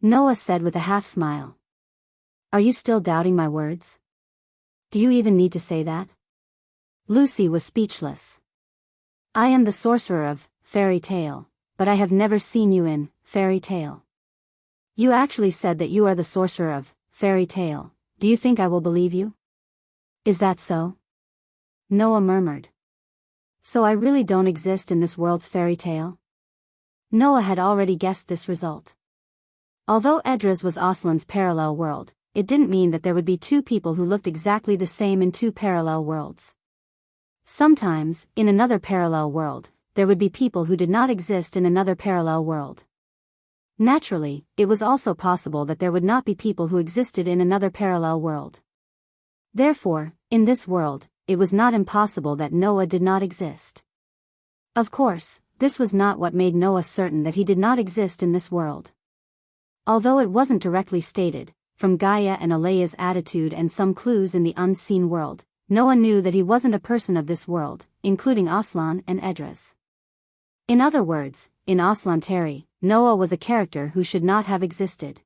Noah said with a half-smile. Are you still doubting my words? Do you even need to say that? Lucy was speechless. I am the sorcerer of fairy tale, but I have never seen you in fairy tale. You actually said that you are the sorcerer of fairy tale. Do you think I will believe you? Is that so? Noah murmured. So I really don't exist in this world's fairy tale? Noah had already guessed this result. Although Edras was Aslan's parallel world, it didn't mean that there would be two people who looked exactly the same in two parallel worlds. Sometimes, in another parallel world, there would be people who did not exist in another parallel world. Naturally, it was also possible that there would not be people who existed in another parallel world. Therefore, in this world, it was not impossible that Noah did not exist. Of course, this was not what made Noah certain that he did not exist in this world. Although it wasn't directly stated, from Gaia and Alea's attitude and some clues in the unseen world, Noah knew that he wasn't a person of this world, including Aslan and Edras. In other words, in Aslan Terry, Noah was a character who should not have existed.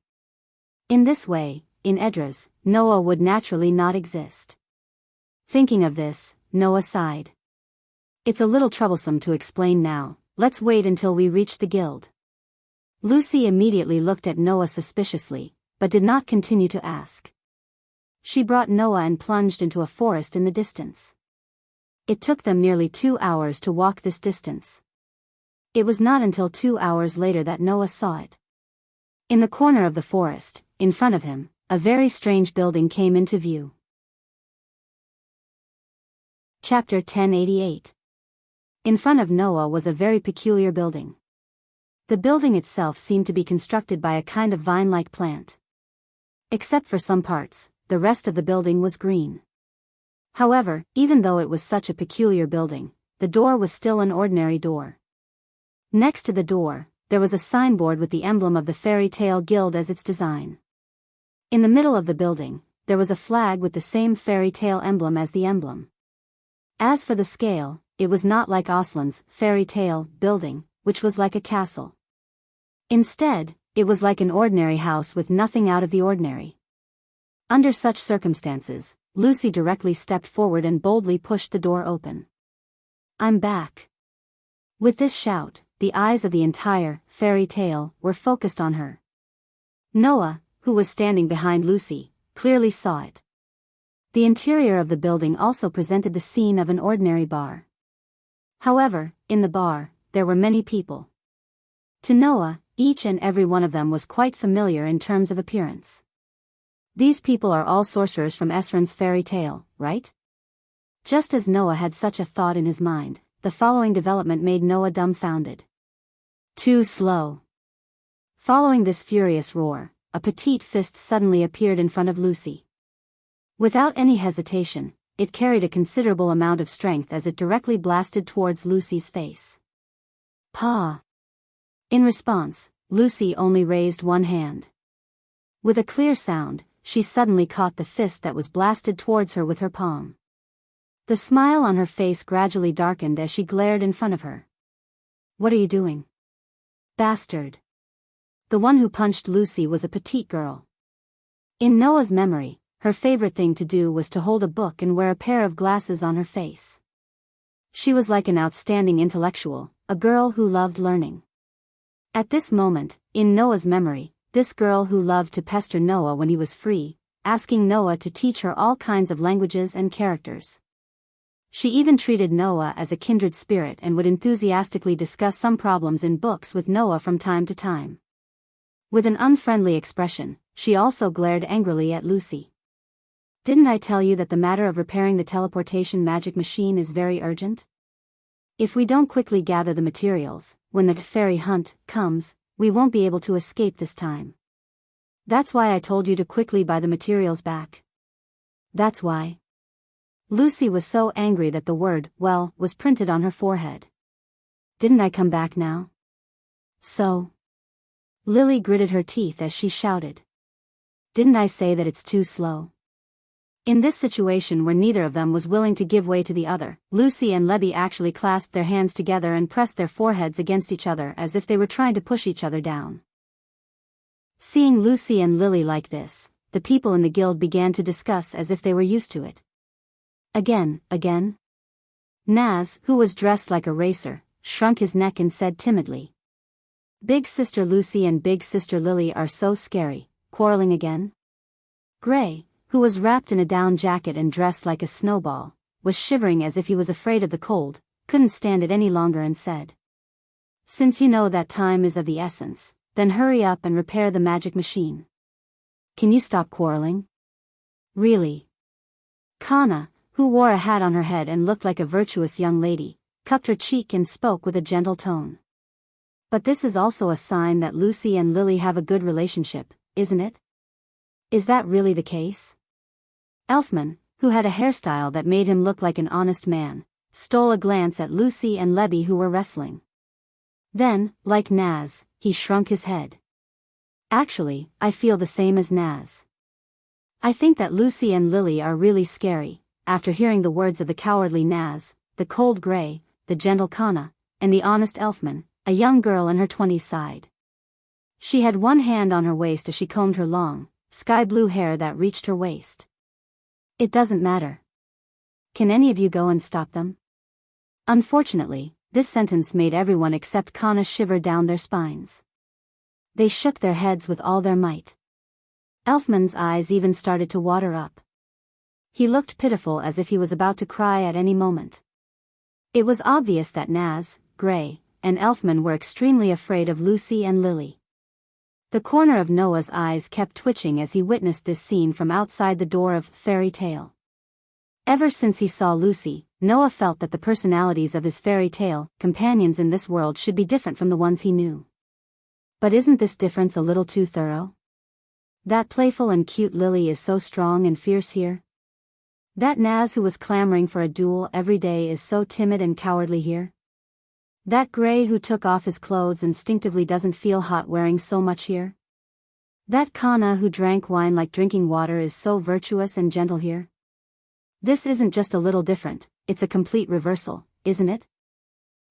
In this way, in Edras, Noah would naturally not exist. Thinking of this, Noah sighed. It's a little troublesome to explain now, let's wait until we reach the guild. Lucy immediately looked at Noah suspiciously, but did not continue to ask. She brought Noah and plunged into a forest in the distance. It took them nearly 2 hours to walk this distance. It was not until 2 hours later that Noah saw it. In the corner of the forest, in front of him, a very strange building came into view. Chapter 1088. In front of Noah was a very peculiar building. The building itself seemed to be constructed by a kind of vine-like plant. Except for some parts, the rest of the building was green. However, even though it was such a peculiar building, the door was still an ordinary door. Next to the door, there was a signboard with the emblem of the Fairy Tale Guild as its design. In the middle of the building, there was a flag with the same fairy tale emblem as the emblem. As for the scale, it was not like Aslan's fairy tale building, which was like a castle. Instead, it was like an ordinary house with nothing out of the ordinary. Under such circumstances, Lucy directly stepped forward and boldly pushed the door open. I'm back. With this shout, the eyes of the entire fairy tale were focused on her. Noah, who was standing behind Lucy, clearly saw it. The interior of the building also presented the scene of an ordinary bar. However, in the bar, there were many people. To Noah, each and every one of them was quite familiar in terms of appearance. These people are all sorcerers from Esran's fairy tale, right? Just as Noah had such a thought in his mind, the following development made Noah dumbfounded. Too slow. Following this furious roar, a petite fist suddenly appeared in front of Lucy. Without any hesitation, it carried a considerable amount of strength as it directly blasted towards Lucy's face. Pa! In response, Lucy only raised one hand. With a clear sound, she suddenly caught the fist that was blasted towards her with her palm. The smile on her face gradually darkened as she glared in front of her. What are you doing? Bastard! The one who punched Lucy was a petite girl. In Noah's memory, her favorite thing to do was to hold a book and wear a pair of glasses on her face. She was like an outstanding intellectual, a girl who loved learning. At this moment, in Noah's memory, this girl who loved to pester Noah when he was free, asking Noah to teach her all kinds of languages and characters. She even treated Noah as a kindred spirit and would enthusiastically discuss some problems in books with Noah from time to time. With an unfriendly expression, she also glared angrily at Lucy. Didn't I tell you that the matter of repairing the teleportation magic machine is very urgent? If we don't quickly gather the materials, when the fairy hunt comes, we won't be able to escape this time. That's why I told you to quickly buy the materials back. That's why. Lucy was so angry that the word, well, was printed on her forehead. Didn't I come back now? So? Lily gritted her teeth as she shouted. Didn't I say that it's too slow? In this situation where neither of them was willing to give way to the other, Lucy and Lebby actually clasped their hands together and pressed their foreheads against each other as if they were trying to push each other down. Seeing Lucy and Lily like this, the people in the guild began to discuss as if they were used to it. Again. Naz, who was dressed like a racer, shrunk his neck and said timidly, "Big Sister Lucy and Big Sister Lily are so scary, quarreling again?" Gray, who was wrapped in a down jacket and dressed like a snowball, was shivering as if he was afraid of the cold, couldn't stand it any longer and said, "Since you know that time is of the essence, then hurry up and repair the magic machine. Can you stop quarreling? Really?" Kana, who wore a hat on her head and looked like a virtuous young lady, cupped her cheek and spoke with a gentle tone. "But this is also a sign that Lucy and Lily have a good relationship, isn't it? Is that really the case?" Elfman, who had a hairstyle that made him look like an honest man, stole a glance at Lucy and Lebby who were wrestling. Then, like Naz, he shrunk his head. "Actually, I feel the same as Naz. I think that Lucy and Lily are really scary." After hearing the words of the cowardly Naz, the cold Gray, the gentle Kana, and the honest Elfman, a young girl in her 20s sighed. She had one hand on her waist as she combed her long, sky-blue hair that reached her waist. "It doesn't matter. Can any of you go and stop them?" Unfortunately, this sentence made everyone except Kana shiver down their spines. They shook their heads with all their might. Elfman's eyes even started to water up. He looked pitiful as if he was about to cry at any moment. It was obvious that Naz, Gray, and Elfman were extremely afraid of Lucy and Lily. The corner of Noah's eyes kept twitching as he witnessed this scene from outside the door of Fairy Tale. Ever since he saw Lucy, Noah felt that the personalities of his fairy tale companions in this world should be different from the ones he knew. But isn't this difference a little too thorough? That playful and cute Lily is so strong and fierce here. That Naz who was clamoring for a duel every day is so timid and cowardly here. That Gray who took off his clothes instinctively doesn't feel hot wearing so much here. That Kana who drank wine like drinking water is so virtuous and gentle here. This isn't just a little different, it's a complete reversal, isn't it?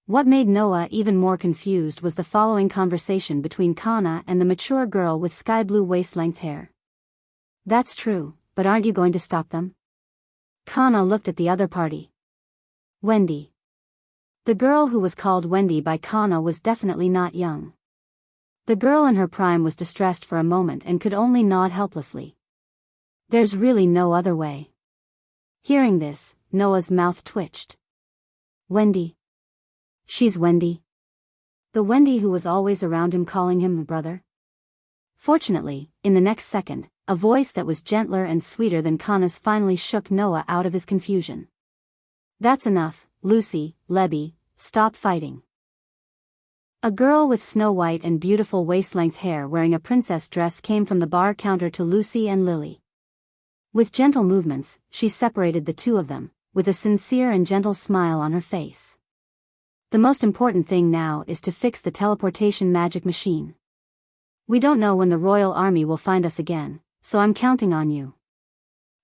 What made Noah even more confused was the following conversation between Kana and the mature girl with sky-blue waist-length hair. "That's true, but aren't you going to stop them?" Kana looked at the other party. Wendy. The girl who was called Wendy by Kana was definitely not young. The girl in her prime was distressed for a moment and could only nod helplessly. "There's really no other way." Hearing this, Noah's mouth twitched. "Wendy? She's Wendy? The Wendy who was always around him calling him brother?" Fortunately, in the next second, a voice that was gentler and sweeter than Kana's finally shook Noah out of his confusion. "That's enough, Lucy, Lebby, stop fighting." A girl with snow-white and beautiful waist-length hair wearing a princess dress came from the bar counter to Lucy and Lily. With gentle movements, she separated the two of them, with a sincere and gentle smile on her face. "The most important thing now is to fix the teleportation magic machine. We don't know when the royal army will find us again, so I'm counting on you."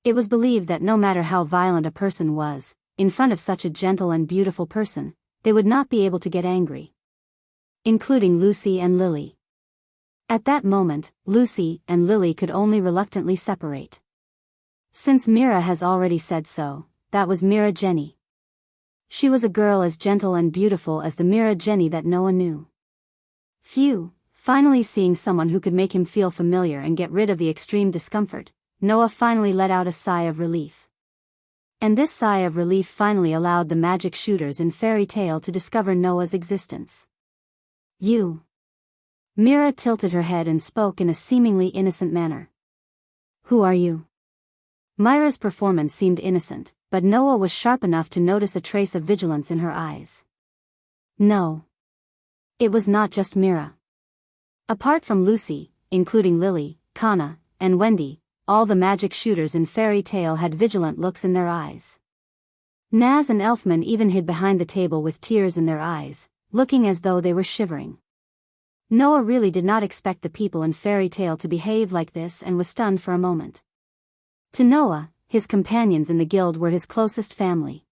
It was believed that no matter how violent a person was, in front of such a gentle and beautiful person, they would not be able to get angry. Including Lucy and Lily. At that moment, Lucy and Lily could only reluctantly separate. Since Mira has already said so, that was Mira Jenny. She was a girl as gentle and beautiful as the Mira Jenny that Noah knew. Phew, finally seeing someone who could make him feel familiar and get rid of the extreme discomfort, Noah finally let out a sigh of relief. And this sigh of relief finally allowed the magic shooters in Fairy Tale to discover Noah's existence. "You." Mira tilted her head and spoke in a seemingly innocent manner. "Who are you?" Myra's performance seemed innocent, but Noah was sharp enough to notice a trace of vigilance in her eyes. No. It was not just Mira. Apart from Lucy, including Lily, Kana, and Wendy, all the magic shooters in Fairy Tale had vigilant looks in their eyes. Naz and Elfman even hid behind the table with tears in their eyes, looking as though they were shivering. Noah really did not expect the people in Fairy Tale to behave like this and was stunned for a moment. To Noah, his companions in the guild were his closest family.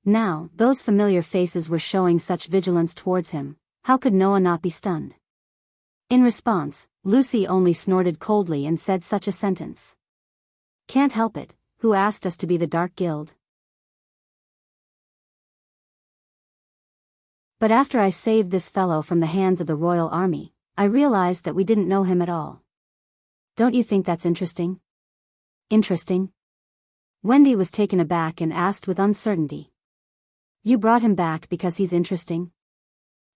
Now, those familiar faces were showing such vigilance towards him. How could Noah not be stunned? In response, Lucy only snorted coldly and said such a sentence. Can't help it, who asked us to be the Dark Guild? But after I saved this fellow from the hands of the royal army, I realized that we didn't know him at all. Don't you think that's interesting? Interesting? Wendy was taken aback and asked with uncertainty. You brought him back because he's interesting?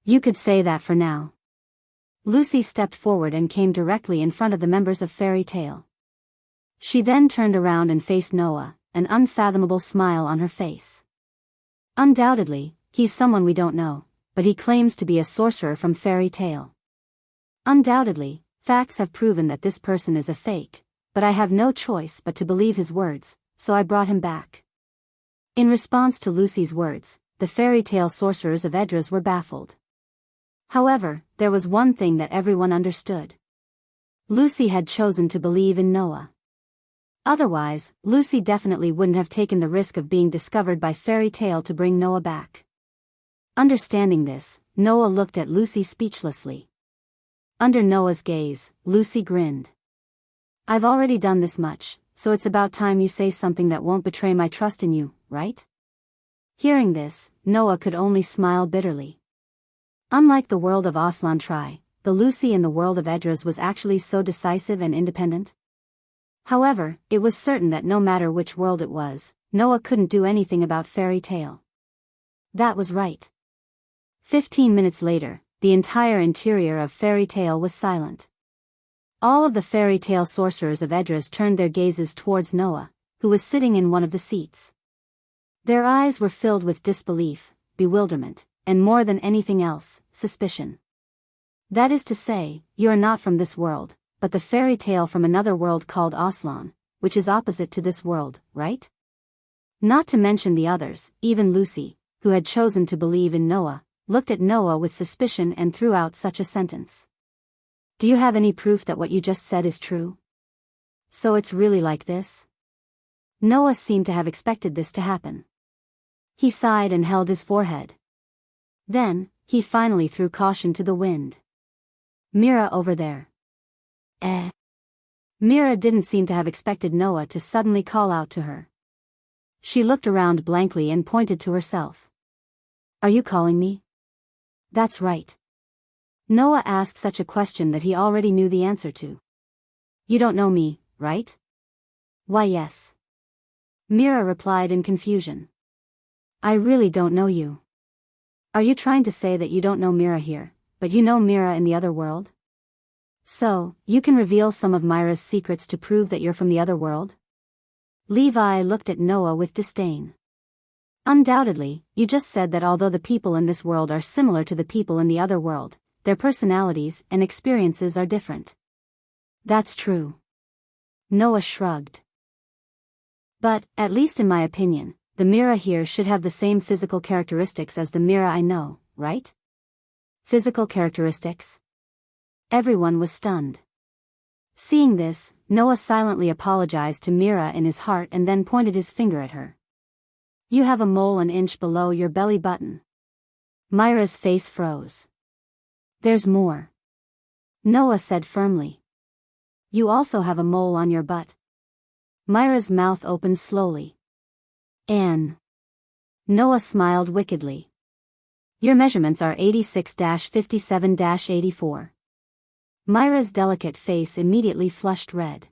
You could say that for now. Lucy stepped forward and came directly in front of the members of Fairy Tale. She then turned around and faced Noah, an unfathomable smile on her face. Undoubtedly, he's someone we don't know, but he claims to be a sorcerer from Fairy Tale. Undoubtedly, facts have proven that this person is a fake, but I have no choice but to believe his words, so I brought him back. In response to Lucy's words, the Fairy Tale sorcerers of Edras were baffled. However, there was one thing that everyone understood. Lucy had chosen to believe in Noah. Otherwise, Lucy definitely wouldn't have taken the risk of being discovered by Fairy Tale to bring Noah back. Understanding this, Noah looked at Lucy speechlessly. Under Noah's gaze, Lucy grinned. I've already done this much, so it's about time you say something that won't betray my trust in you, right? Hearing this, Noah could only smile bitterly. Unlike the world of Aslan Tri, the Lucy in the world of Edras was actually so decisive and independent. However, it was certain that no matter which world it was, Noah couldn't do anything about Fairy Tale. That was right. 15 minutes later, the entire interior of Fairy Tale was silent. All of the Fairy Tale sorcerers of Edras turned their gazes towards Noah, who was sitting in one of the seats. Their eyes were filled with disbelief, bewilderment, and more than anything else, suspicion. That is to say, you are not from this world, but the Fairy Tale from another world called Aslan, which is opposite to this world, right? Not to mention the others, even Lucy, who had chosen to believe in Noah, looked at Noah with suspicion and threw out such a sentence. Do you have any proof that what you just said is true? So it's really like this? Noah seemed to have expected this to happen. He sighed and held his forehead. Then, he finally threw caution to the wind. Mira over there. Mira didn't seem to have expected Noah to suddenly call out to her. She looked around blankly and pointed to herself. Are you calling me? That's right. Noah asked such a question that he already knew the answer to. You don't know me, right? Why yes. Mira replied in confusion. I really don't know you. Are you trying to say that you don't know Mira here, but you know Mira in the other world? So, you can reveal some of Mira's secrets to prove that you're from the other world? Levi looked at Noah with disdain. Undoubtedly, you just said that although the people in this world are similar to the people in the other world, their personalities and experiences are different. That's true. Noah shrugged. But, at least in my opinion, the Mira here should have the same physical characteristics as the Mira I know, right? Physical characteristics? Everyone was stunned. Seeing this, Noah silently apologized to Mira in his heart and then pointed his finger at her. You have a mole an inch below your belly button. Mira's face froze. There's more. Noah said firmly. You also have a mole on your butt. Mira's mouth opened slowly. Anne. Noah smiled wickedly. Your measurements are 86-57-84. Mira's delicate face immediately flushed red.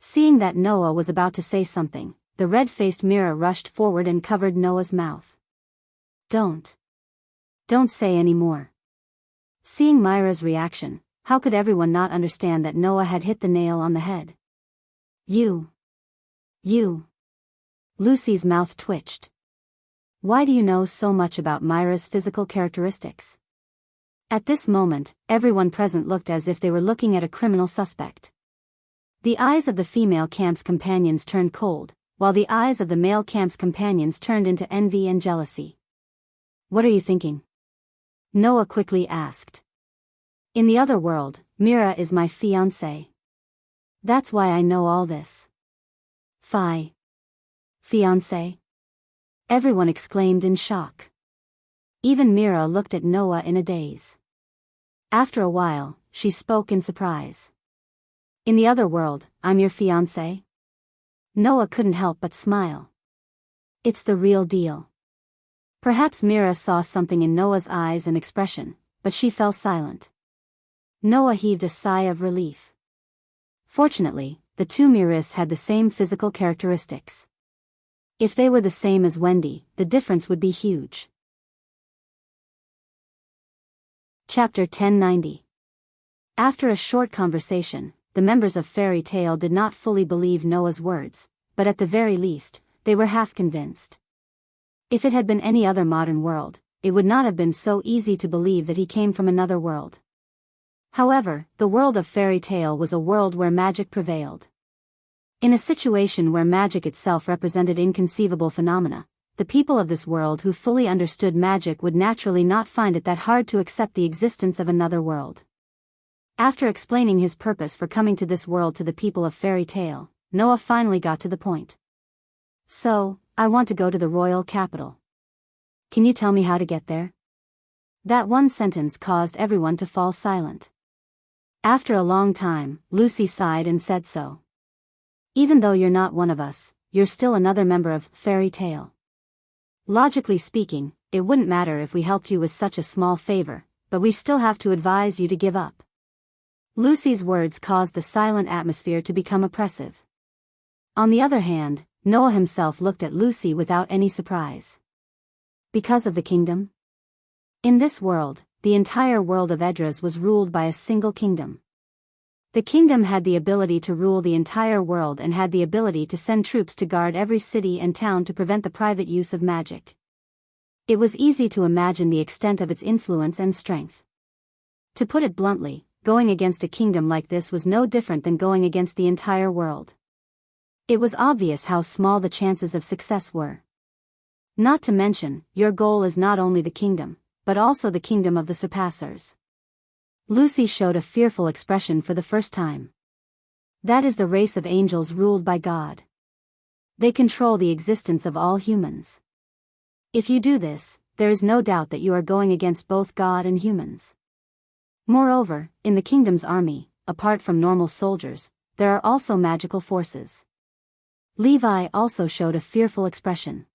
Seeing that Noah was about to say something, the red-faced Mira rushed forward and covered Noah's mouth. Don't say any more. Seeing Mira's reaction, how could everyone not understand that Noah had hit the nail on the head? You. Lucy's mouth twitched. Why do you know so much about Mira's physical characteristics? At this moment, everyone present looked as if they were looking at a criminal suspect. The eyes of the female camp's companions turned cold, while the eyes of the male camp's companions turned into envy and jealousy. What are you thinking? Noah quickly asked. In the other world, Mira is my fiancée. That's why I know all this. Fi. Fiancé? Everyone exclaimed in shock. Even Mira looked at Noah in a daze. After a while, she spoke in surprise. In the other world, I'm your fiancé? Noah couldn't help but smile. It's the real deal. Perhaps Mira saw something in Noah's eyes and expression, but she fell silent. Noah heaved a sigh of relief. Fortunately, the two Miras had the same physical characteristics. If they were the same as Wendy, the difference would be huge. Chapter 1090. After a short conversation, the members of Fairy Tale did not fully believe Noah's words, but at the very least, they were half convinced. If it had been any other modern world, it would not have been so easy to believe that he came from another world. However, the world of Fairy Tale was a world where magic prevailed. In a situation where magic itself represented inconceivable phenomena, the people of this world who fully understood magic would naturally not find it that hard to accept the existence of another world. After explaining his purpose for coming to this world to the people of Fairy Tale, Noah finally got to the point. So, I want to go to the royal capital. Can you tell me how to get there? That one sentence caused everyone to fall silent. After a long time, Lucy sighed and said so. Even though you're not one of us, you're still another member of Fairy Tale. Logically speaking, it wouldn't matter if we helped you with such a small favor, but we still have to advise you to give up. Lucy's words caused the silent atmosphere to become oppressive. On the other hand, Noah himself looked at Lucy without any surprise. Because of the kingdom? In this world, the entire world of Edras was ruled by a single kingdom. The kingdom had the ability to rule the entire world and had the ability to send troops to guard every city and town to prevent the private use of magic. It was easy to imagine the extent of its influence and strength. To put it bluntly, going against a kingdom like this was no different than going against the entire world. It was obvious how small the chances of success were. Not to mention, your goal is not only the kingdom, but also the kingdom of the Surpassers. Lucy showed a fearful expression for the first time. That is the race of angels ruled by God. They control the existence of all humans. If you do this, there is no doubt that you are going against both God and humans. Moreover, in the kingdom's army, apart from normal soldiers, there are also magical forces. Levi also showed a fearful expression.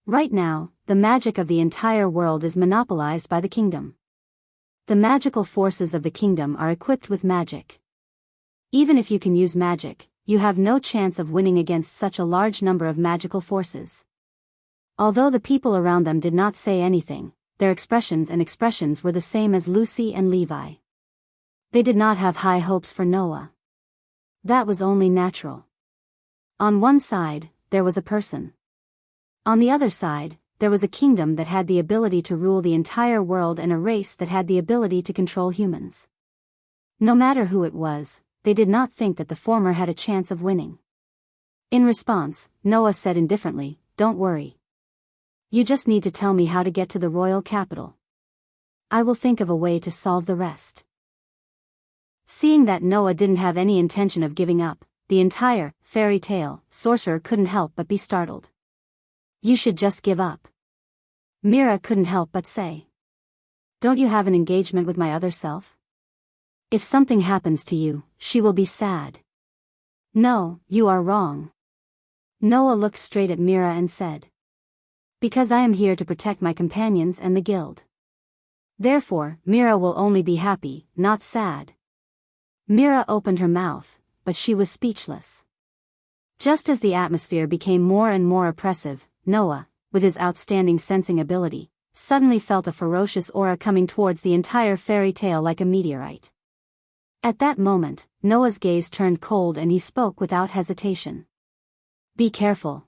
Right now, the magic of the entire world is monopolized by the kingdom. The magical forces of the kingdom are equipped with magic. Even if you can use magic, you have no chance of winning against such a large number of magical forces. Although the people around them did not say anything, their expressions were the same as Lucy and Levi. They did not have high hopes for Noah. That was only natural. On one side, there was a person. On the other side, there was a kingdom that had the ability to rule the entire world and a race that had the ability to control humans. No matter who it was, they did not think that the former had a chance of winning. In response, Noah said indifferently, "Don't worry. You just need to tell me how to get to the royal capital. I will think of a way to solve the rest." Seeing that Noah didn't have any intention of giving up, the entire Fairy Tale sorcerer couldn't help but be startled. "You should just give up." Mira couldn't help but say. "Don't you have an engagement with my other self? If something happens to you, she will be sad." "No, you are wrong." Noah looked straight at Mira and said. "Because I am here to protect my companions and the guild. Therefore, Mira will only be happy, not sad." Mira opened her mouth, but she was speechless. Just as the atmosphere became more and more oppressive, Noah, with his outstanding sensing ability, suddenly felt a ferocious aura coming towards the entire Fairy Tale like a meteorite. At that moment, Noah's gaze turned cold and he spoke without hesitation. "Be careful."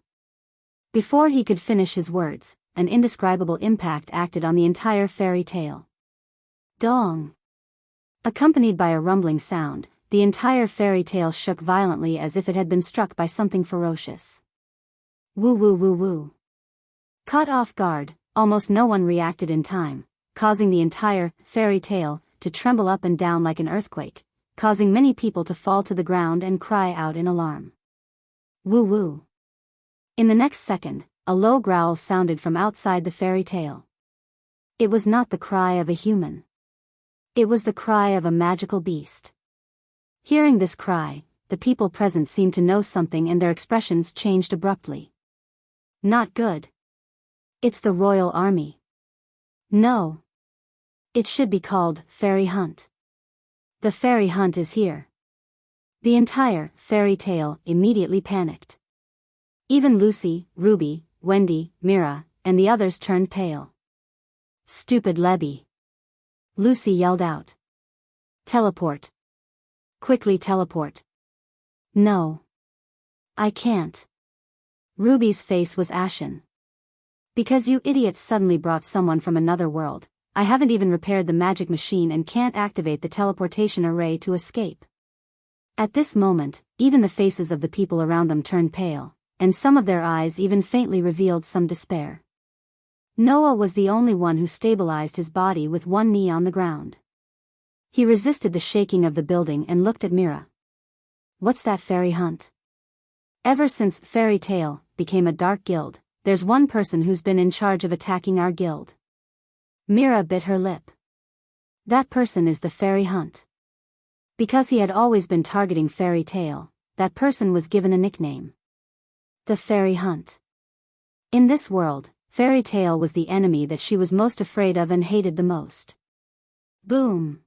Before he could finish his words, an indescribable impact acted on the entire Fairy Tale. Dong! Accompanied by a rumbling sound, the entire Fairy Tale shook violently as if it had been struck by something ferocious. Woo woo woo woo. Caught off guard, almost no one reacted in time, causing the entire Fairy Tale to tremble up and down like an earthquake, causing many people to fall to the ground and cry out in alarm. Woo woo. In the next second, a low growl sounded from outside the fairy tale. It was not the cry of a human. It was the cry of a magical beast. Hearing this cry, the people present seemed to know something and their expressions changed abruptly. Not good. It's the royal army. No. It should be called Fairy Hunt. The fairy hunt is here. The entire fairy tale immediately panicked. Even Lucy, Ruby, Wendy, Mira, and the others turned pale. Stupid Lebby. Lucy yelled out. Teleport. Quickly teleport. No. I can't. Ruby's face was ashen. Because you idiots suddenly brought someone from another world, I haven't even repaired the magic machine and can't activate the teleportation array to escape. At this moment, even the faces of the people around them turned pale, and some of their eyes even faintly revealed some despair. Noah was the only one who stabilized his body with one knee on the ground. He resisted the shaking of the building and looked at Mira. What's that fairy hunt? Ever since Fairy Tale became a dark guild, there's one person who's been in charge of attacking our guild. Mira bit her lip. That person is the Fairy Hunt. Because he had always been targeting Fairy Tale, that person was given a nickname. The Fairy Hunt. In this world, Fairy Tale was the enemy that she was most afraid of and hated the most. Boom!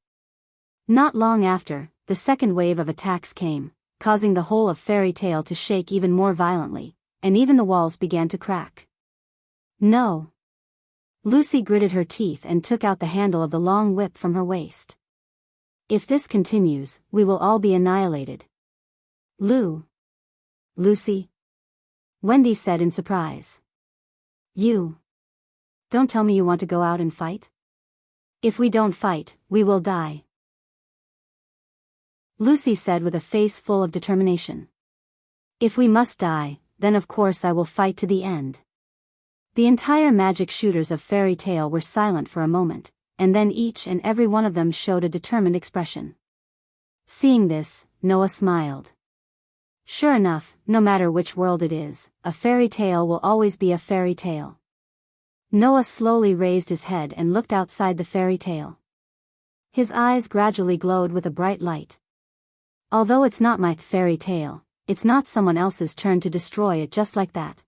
Not long after, the second wave of attacks came, causing the whole of Fairy Tale to shake even more violently, and even the walls began to crack. No! Lucy gritted her teeth and took out the handle of the long whip from her waist. If this continues, we will all be annihilated. Lucy? Wendy said in surprise. You. Don't tell me you want to go out and fight? If we don't fight, we will die. Lucy said with a face full of determination. If we must die, then of course I will fight to the end. The entire magic shooters of Fairy Tale were silent for a moment, and then each and every one of them showed a determined expression. Seeing this, Noah smiled. Sure enough, no matter which world it is, a fairy tale will always be a fairy tale. Noah slowly raised his head and looked outside the fairy tale. His eyes gradually glowed with a bright light. Although it's not my fairy tale, it's not someone else's turn to destroy it just like that.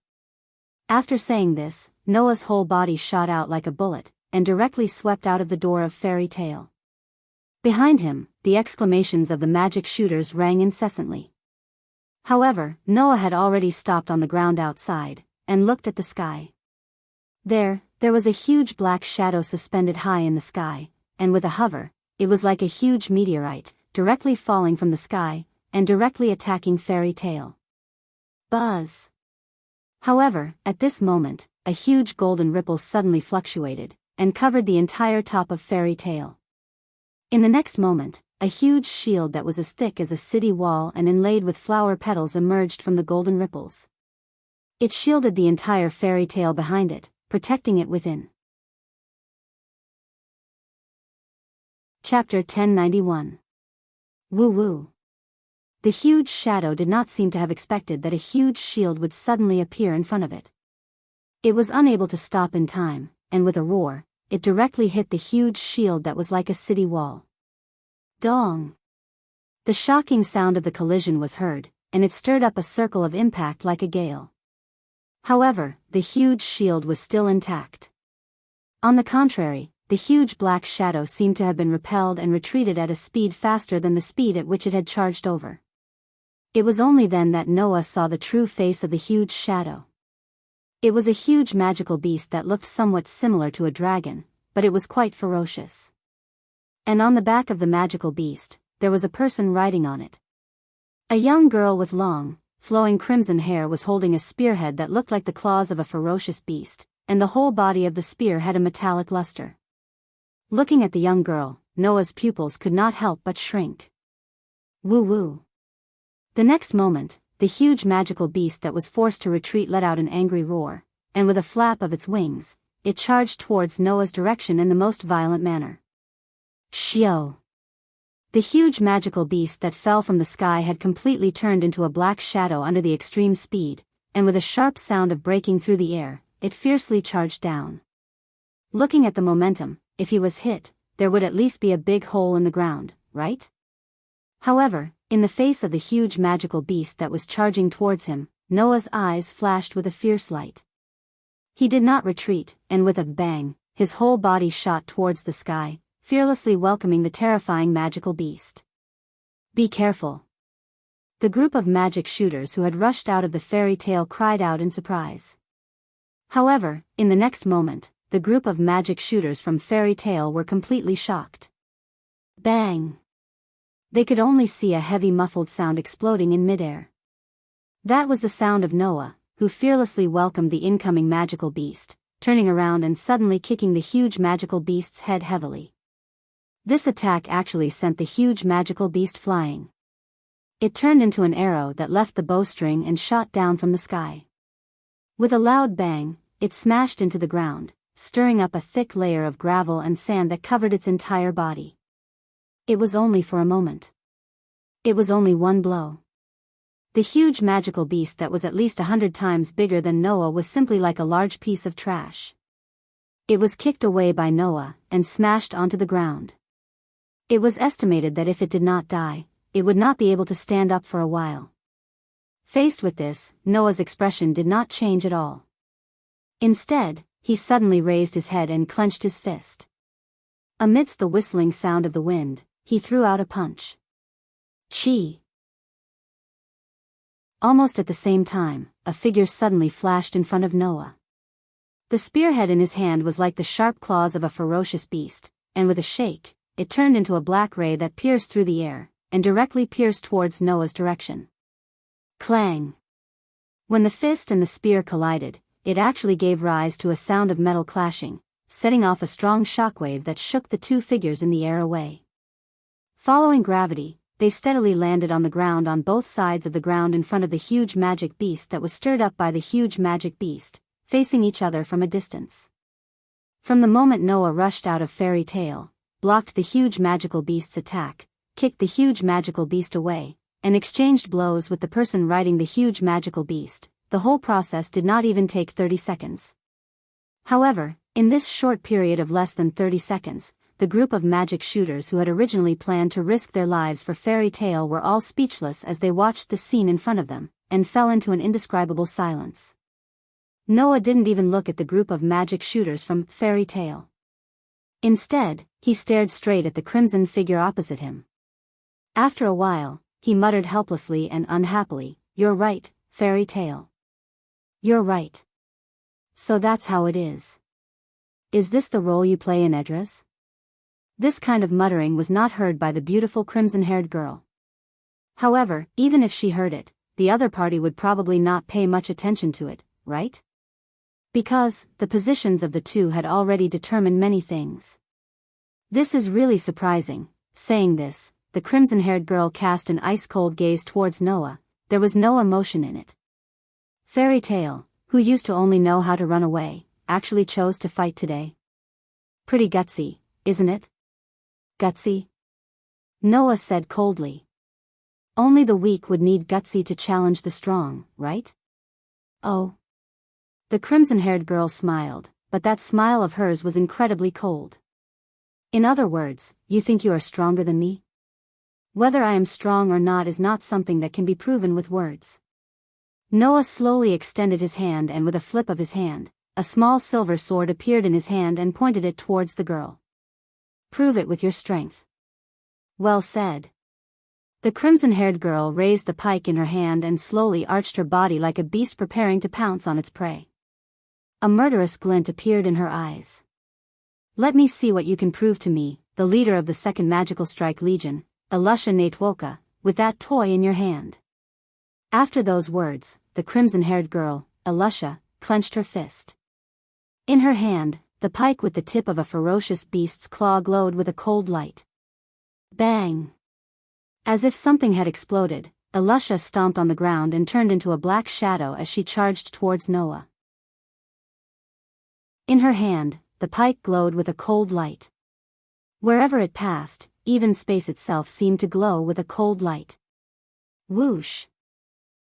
After saying this, Noah's whole body shot out like a bullet, and directly swept out of the door of Fairy Tale. Behind him, the exclamations of the magic shooters rang incessantly. However, Noah had already stopped on the ground outside, and looked at the sky. There was a huge black shadow suspended high in the sky, and with a hover, it was like a huge meteorite, directly falling from the sky, and directly attacking Fairy Tale. Buzz! However, at this moment, a huge golden ripple suddenly fluctuated, and covered the entire top of Fairy Tale. In the next moment, a huge shield that was as thick as a city wall and inlaid with flower petals emerged from the golden ripples. It shielded the entire Fairy Tale behind it, protecting it within. Chapter 1091. Woo woo. The huge shadow did not seem to have expected that a huge shield would suddenly appear in front of it. It was unable to stop in time, and with a roar, it directly hit the huge shield that was like a city wall. Dong! The shocking sound of the collision was heard, and it stirred up a circle of impact like a gale. However, the huge shield was still intact. On the contrary, the huge black shadow seemed to have been repelled and retreated at a speed faster than the speed at which it had charged over. It was only then that Noah saw the true face of the huge shadow. It was a huge magical beast that looked somewhat similar to a dragon, but it was quite ferocious. And on the back of the magical beast, there was a person riding on it. A young girl with long, flowing crimson hair was holding a spearhead that looked like the claws of a ferocious beast, and the whole body of the spear had a metallic luster. Looking at the young girl, Noah's pupils could not help but shrink. Woo woo. The next moment, the huge magical beast that was forced to retreat let out an angry roar, and with a flap of its wings, it charged towards Noah's direction in the most violent manner. Shio! The The huge magical beast that fell from the sky had completely turned into a black shadow under the extreme speed, and with a sharp sound of breaking through the air, it fiercely charged down. Looking at the momentum, if he was hit, there would at least be a big hole in the ground, right? However, in the face of the huge magical beast that was charging towards him, Noah's eyes flashed with a fierce light. He did not retreat, and with a bang, his whole body shot towards the sky, fearlessly welcoming the terrifying magical beast. "Be careful!" The group of magic shooters who had rushed out of the fairy tale cried out in surprise. However, in the next moment, the group of magic shooters from fairy tale were completely shocked. Bang! They could only see a heavy muffled sound exploding in midair. That was the sound of Noah, who fearlessly welcomed the incoming magical beast, turning around and suddenly kicking the huge magical beast's head heavily. This attack actually sent the huge magical beast flying. It turned into an arrow that left the bowstring and shot down from the sky. With a loud bang, it smashed into the ground, stirring up a thick layer of gravel and sand that covered its entire body. It was only for a moment. It was only one blow. The huge magical beast that was at least 100 times bigger than Noah was simply like a large piece of trash. It was kicked away by Noah and smashed onto the ground. It was estimated that if it did not die, it would not be able to stand up for a while. Faced with this, Noah's expression did not change at all. Instead, he suddenly raised his head and clenched his fist. Amidst the whistling sound of the wind, he threw out a punch. Chi! Almost at the same time, a figure suddenly flashed in front of Noah. The spearhead in his hand was like the sharp claws of a ferocious beast, and with a shake, it turned into a black ray that pierced through the air, and directly pierced towards Noah's direction. Clang! When the fist and the spear collided, it actually gave rise to a sound of metal clashing, setting off a strong shockwave that shook the two figures in the air away. Following gravity, they steadily landed on the ground on both sides of the ground in front of the huge magic beast that was stirred up by the huge magic beast, facing each other from a distance. From the moment Noah rushed out of fairy tale, blocked the huge magical beast's attack, kicked the huge magical beast away, and exchanged blows with the person riding the huge magical beast, the whole process did not even take 30 seconds. However, in this short period of less than 30 seconds, the group of magic shooters who had originally planned to risk their lives for fairy tale were all speechless as they watched the scene in front of them, and fell into an indescribable silence. Noah didn't even look at the group of magic shooters from fairy tale. Instead, he stared straight at the crimson figure opposite him. After a while, he muttered helplessly and unhappily, "You're right, fairy tale. You're right. So that's how it is. Is this the role you play in Edras?" This kind of muttering was not heard by the beautiful crimson-haired girl. However, even if she heard it, the other party would probably not pay much attention to it, right? Because the positions of the two had already determined many things. "This is really surprising." Saying this, the crimson-haired girl cast an ice-cold gaze towards Noah. There was no emotion in it. Fairy tale, who used to only know how to run away, actually chose to fight today. Pretty gutsy, isn't it? Gutsy? Noah said coldly. Only the weak would need gutsy to challenge the strong, right? Oh. The crimson-haired girl smiled, but that smile of hers was incredibly cold. In other words, you think you are stronger than me? Whether I am strong or not is not something that can be proven with words. Noah slowly extended his hand, and with a flip of his hand, a small silver sword appeared in his hand and pointed it towards the girl. "Prove it with your strength." "Well said." The crimson-haired girl raised the pike in her hand and slowly arched her body like a beast preparing to pounce on its prey. A murderous glint appeared in her eyes. "Let me see what you can prove to me, the leader of the Second Magical Strike Legion, Elusha Natwoka, with that toy in your hand." After those words, the crimson-haired girl, Elusha, clenched her fist. In her hand, the pike with the tip of a ferocious beast's claw glowed with a cold light. Bang! As if something had exploded, Elusha stomped on the ground and turned into a black shadow as she charged towards Noah. In her hand, the pike glowed with a cold light. Wherever it passed, even space itself seemed to glow with a cold light. Whoosh!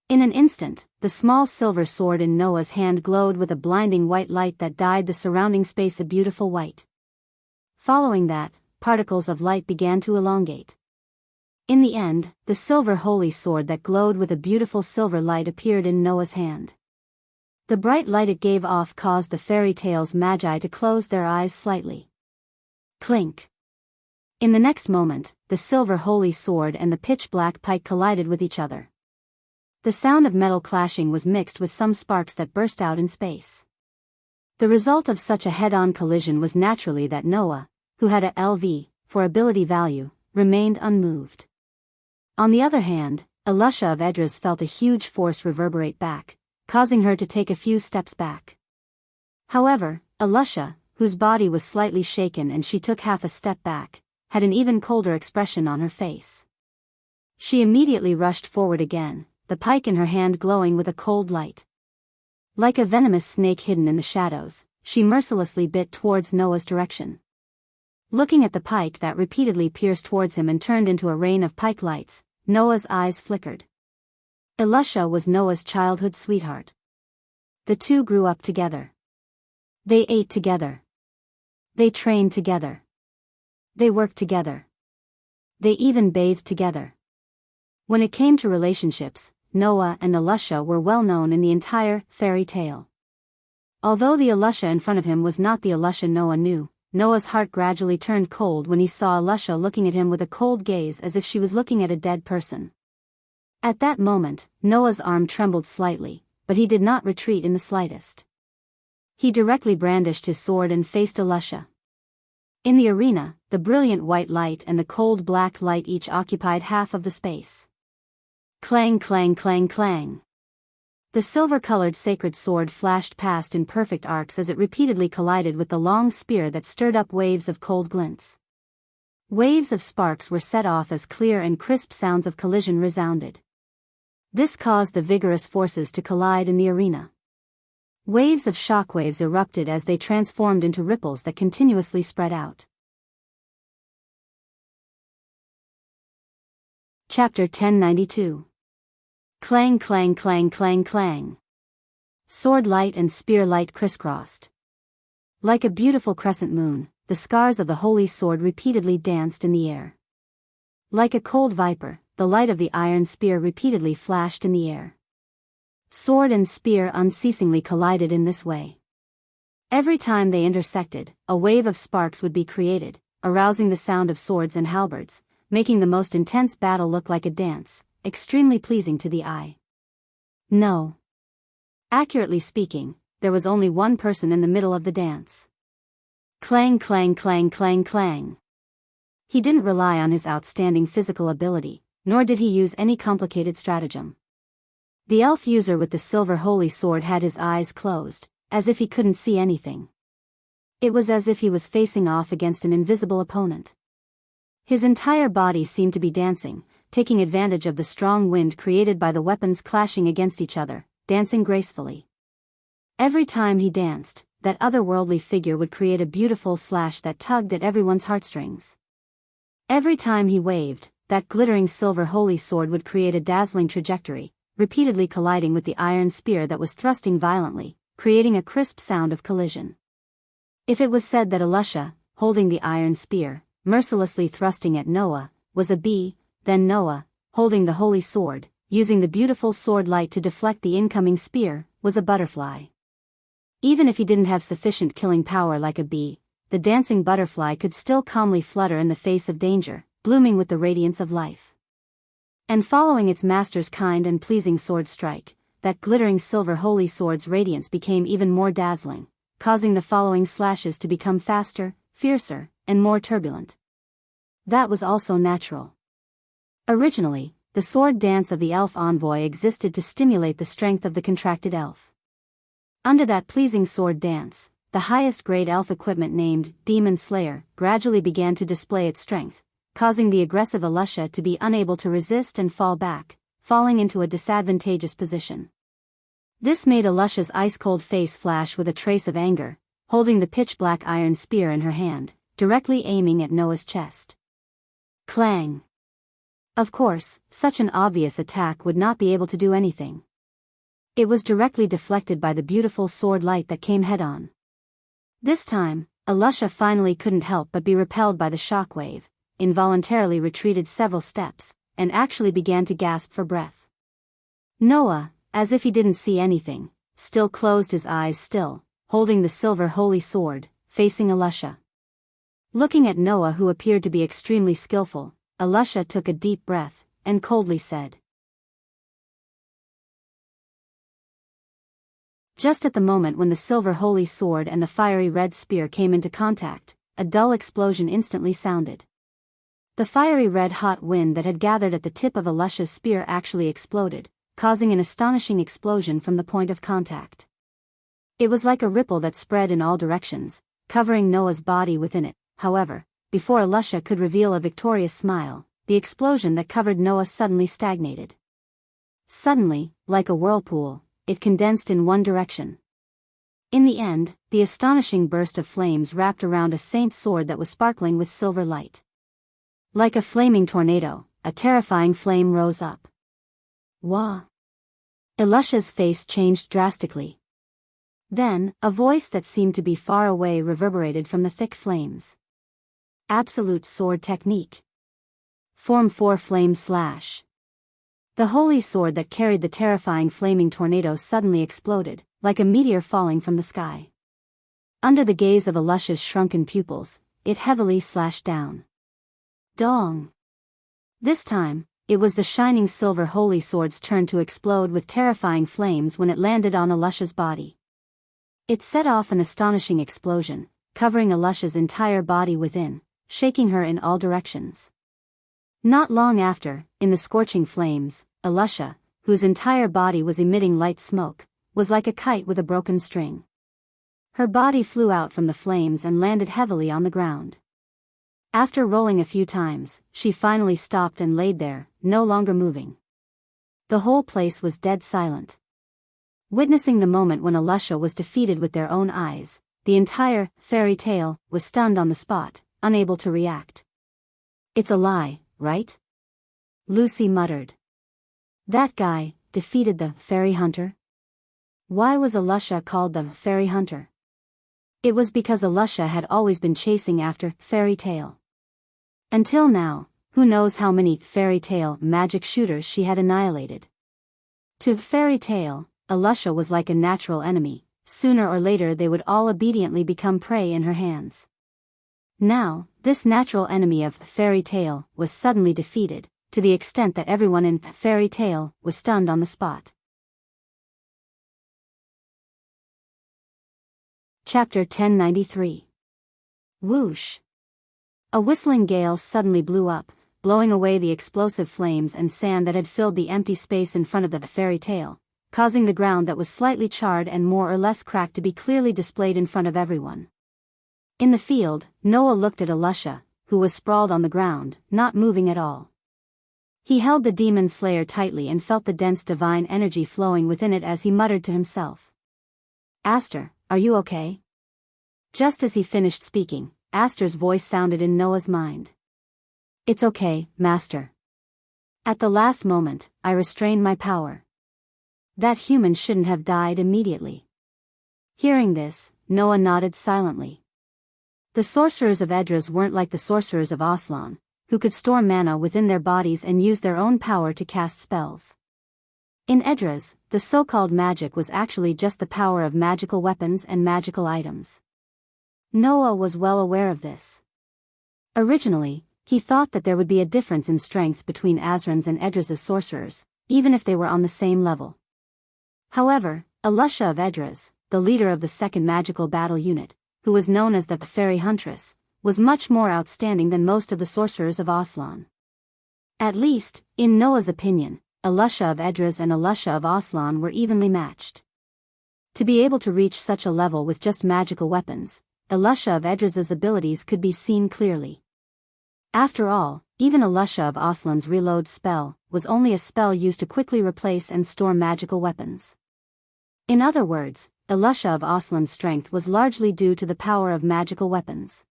In an instant, the small silver sword in Noah's hand glowed with a blinding white light that dyed the surrounding space a beautiful white. Following that, particles of light began to elongate. In the end, the silver holy sword that glowed with a beautiful silver light appeared in Noah's hand. The bright light it gave off caused the fairy tale's magi to close their eyes slightly. Clink! In the next moment, the silver holy sword and the pitch-black pike collided with each other. The sound of metal clashing was mixed with some sparks that burst out in space. The result of such a head-on collision was naturally that Noah, who had a LV, for ability value, remained unmoved. On the other hand, Elusha of Edras felt a huge force reverberate back, causing her to take a few steps back. However, Elusha, whose body was slightly shaken and she took half a step back, had an even colder expression on her face. She immediately rushed forward again, the pike in her hand glowing with a cold light. Like a venomous snake hidden in the shadows, she mercilessly bit towards Noah's direction. Looking at the pike that repeatedly pierced towards him and turned into a rain of pike lights, Noah's eyes flickered. Elusha was Noah's childhood sweetheart. The two grew up together. They ate together. They trained together. They worked together. They even bathed together. When it came to relationships, Noah and Elusha were well known in the entire fairy tale. Although the Elusha in front of him was not the Elusha Noah knew, Noah's heart gradually turned cold when he saw Elusha looking at him with a cold gaze as if she was looking at a dead person. At that moment, Noah's arm trembled slightly, but he did not retreat in the slightest. He directly brandished his sword and faced Elusha. In the arena, the brilliant white light and the cold black light each occupied half of the space. Clang, clang, clang, clang. The silver-colored sacred sword flashed past in perfect arcs as it repeatedly collided with the long spear that stirred up waves of cold glints. Waves of sparks were set off as clear and crisp sounds of collision resounded. This caused the vigorous forces to collide in the arena. Waves of shockwaves erupted as they transformed into ripples that continuously spread out. Chapter 1092. Clang, clang, clang, clang, clang. Sword light and spear light crisscrossed. Like a beautiful crescent moon, the scars of the holy sword repeatedly danced in the air. Like a cold viper, the light of the iron spear repeatedly flashed in the air. Sword and spear unceasingly collided in this way. Every time they intersected, a wave of sparks would be created, arousing the sound of swords and halberds, making the most intense battle look like a dance, extremely pleasing to the eye. No. Accurately speaking, there was only one person in the middle of the dance. Clang, clang, clang, clang, clang. He didn't rely on his outstanding physical ability, nor did he use any complicated stratagem. The elf user with the silver holy sword had his eyes closed, as if he couldn't see anything. It was as if he was facing off against an invisible opponent. His entire body seemed to be dancing, taking advantage of the strong wind created by the weapons clashing against each other, dancing gracefully. Every time he danced, that otherworldly figure would create a beautiful slash that tugged at everyone's heartstrings. Every time he waved, that glittering silver holy sword would create a dazzling trajectory, repeatedly colliding with the iron spear that was thrusting violently, creating a crisp sound of collision. If it was said that Elusha, holding the iron spear, mercilessly thrusting at Noah, was a bee, then Noah, holding the holy sword, using the beautiful sword light to deflect the incoming spear, was a butterfly. Even if he didn't have sufficient killing power like a bee, the dancing butterfly could still calmly flutter in the face of danger, blooming with the radiance of life. And following its master's kind and pleasing sword strike, that glittering silver holy sword's radiance became even more dazzling, causing the following slashes to become faster, fiercer, and more turbulent. That was also natural. Originally, the sword dance of the elf envoy existed to stimulate the strength of the contracted elf. Under that pleasing sword dance, the highest grade elf equipment named Demon Slayer gradually began to display its strength, causing the aggressive Elusha to be unable to resist and fall back, falling into a disadvantageous position. This made Elusha's ice-cold face flash with a trace of anger, holding the pitch-black iron spear in her hand, directly aiming at Noah's chest. Clang. Of course, such an obvious attack would not be able to do anything. It was directly deflected by the beautiful sword light that came head-on. This time, Alusha finally couldn't help but be repelled by the shockwave, involuntarily retreated several steps, and actually began to gasp for breath. Noah, as if he didn't see anything, still closed his eyes still, holding the silver holy sword, facing Alusha. Looking at Noah, who appeared to be extremely skillful, Alusha took a deep breath, and coldly said. Just at the moment when the silver holy sword and the fiery red spear came into contact, a dull explosion instantly sounded. The fiery red-hot wind that had gathered at the tip of Alusha's spear actually exploded, causing an astonishing explosion from the point of contact. It was like a ripple that spread in all directions, covering Noah's body within it. However, before Alusha could reveal a victorious smile, the explosion that covered Noah suddenly stagnated. Suddenly, like a whirlpool, it condensed in one direction. In the end, the astonishing burst of flames wrapped around a saint's sword that was sparkling with silver light. Like a flaming tornado, a terrifying flame rose up. Wah! Alusha's face changed drastically. Then, a voice that seemed to be far away reverberated from the thick flames. Absolute sword technique. Form 4 flame slash. The holy sword that carried the terrifying flaming tornado suddenly exploded, like a meteor falling from the sky. Under the gaze of Alusha's shrunken pupils, it heavily slashed down. Dong! This time, it was the shining silver holy sword's turn to explode with terrifying flames when it landed on Alusha's body. It set off an astonishing explosion, covering Alusha's entire body within, shaking her in all directions. Not long after, in the scorching flames, Alusha, whose entire body was emitting light smoke, was like a kite with a broken string. Her body flew out from the flames and landed heavily on the ground. After rolling a few times, she finally stopped and laid there, no longer moving. The whole place was dead silent. Witnessing the moment when Alusha was defeated with their own eyes, the entire fairy tale was stunned on the spot, unable to react. It's a lie, right? Lucy muttered. That guy defeated the fairy hunter? Why was Alusha called the fairy hunter? It was because Alusha had always been chasing after fairy tale. Until now, who knows how many fairy tale magic shooters she had annihilated. To fairy tale, Alusha was like a natural enemy. Sooner or later they would all obediently become prey in her hands. Now, this natural enemy of fairy tale was suddenly defeated, to the extent that everyone in fairy tale was stunned on the spot. Chapter 1093. Whoosh! A whistling gale suddenly blew up, blowing away the explosive flames and sand that had filled the empty space in front of the fairy tale, causing the ground that was slightly charred and more or less cracked to be clearly displayed in front of everyone. In the field, Noah looked at Alusha, who was sprawled on the ground, not moving at all. He held the demon slayer tightly and felt the dense divine energy flowing within it as he muttered to himself. Aster, are you okay? Just as he finished speaking, Aster's voice sounded in Noah's mind. It's okay, Master. At the last moment, I restrained my power. That human shouldn't have died immediately. Hearing this, Noah nodded silently. The sorcerers of Edras weren't like the sorcerers of Aslan, who could store mana within their bodies and use their own power to cast spells. In Edras, the so-called magic was actually just the power of magical weapons and magical items. Noah was well aware of this. Originally, he thought that there would be a difference in strength between Asran's and Edras's sorcerers, even if they were on the same level. However, Alusha of Edras, the leader of the second magical battle unit, who was known as the Fairy Huntress, was much more outstanding than most of the sorcerers of Aslan. At least, in Noah's opinion, Alusha of Edras and Alusha of Aslan were evenly matched. To be able to reach such a level with just magical weapons, Alusha of Edras's abilities could be seen clearly. After all, even Alusha of Aslan's reload spell was only a spell used to quickly replace and store magical weapons. In other words, Alusha of Aslan's strength was largely due to the power of magical weapons.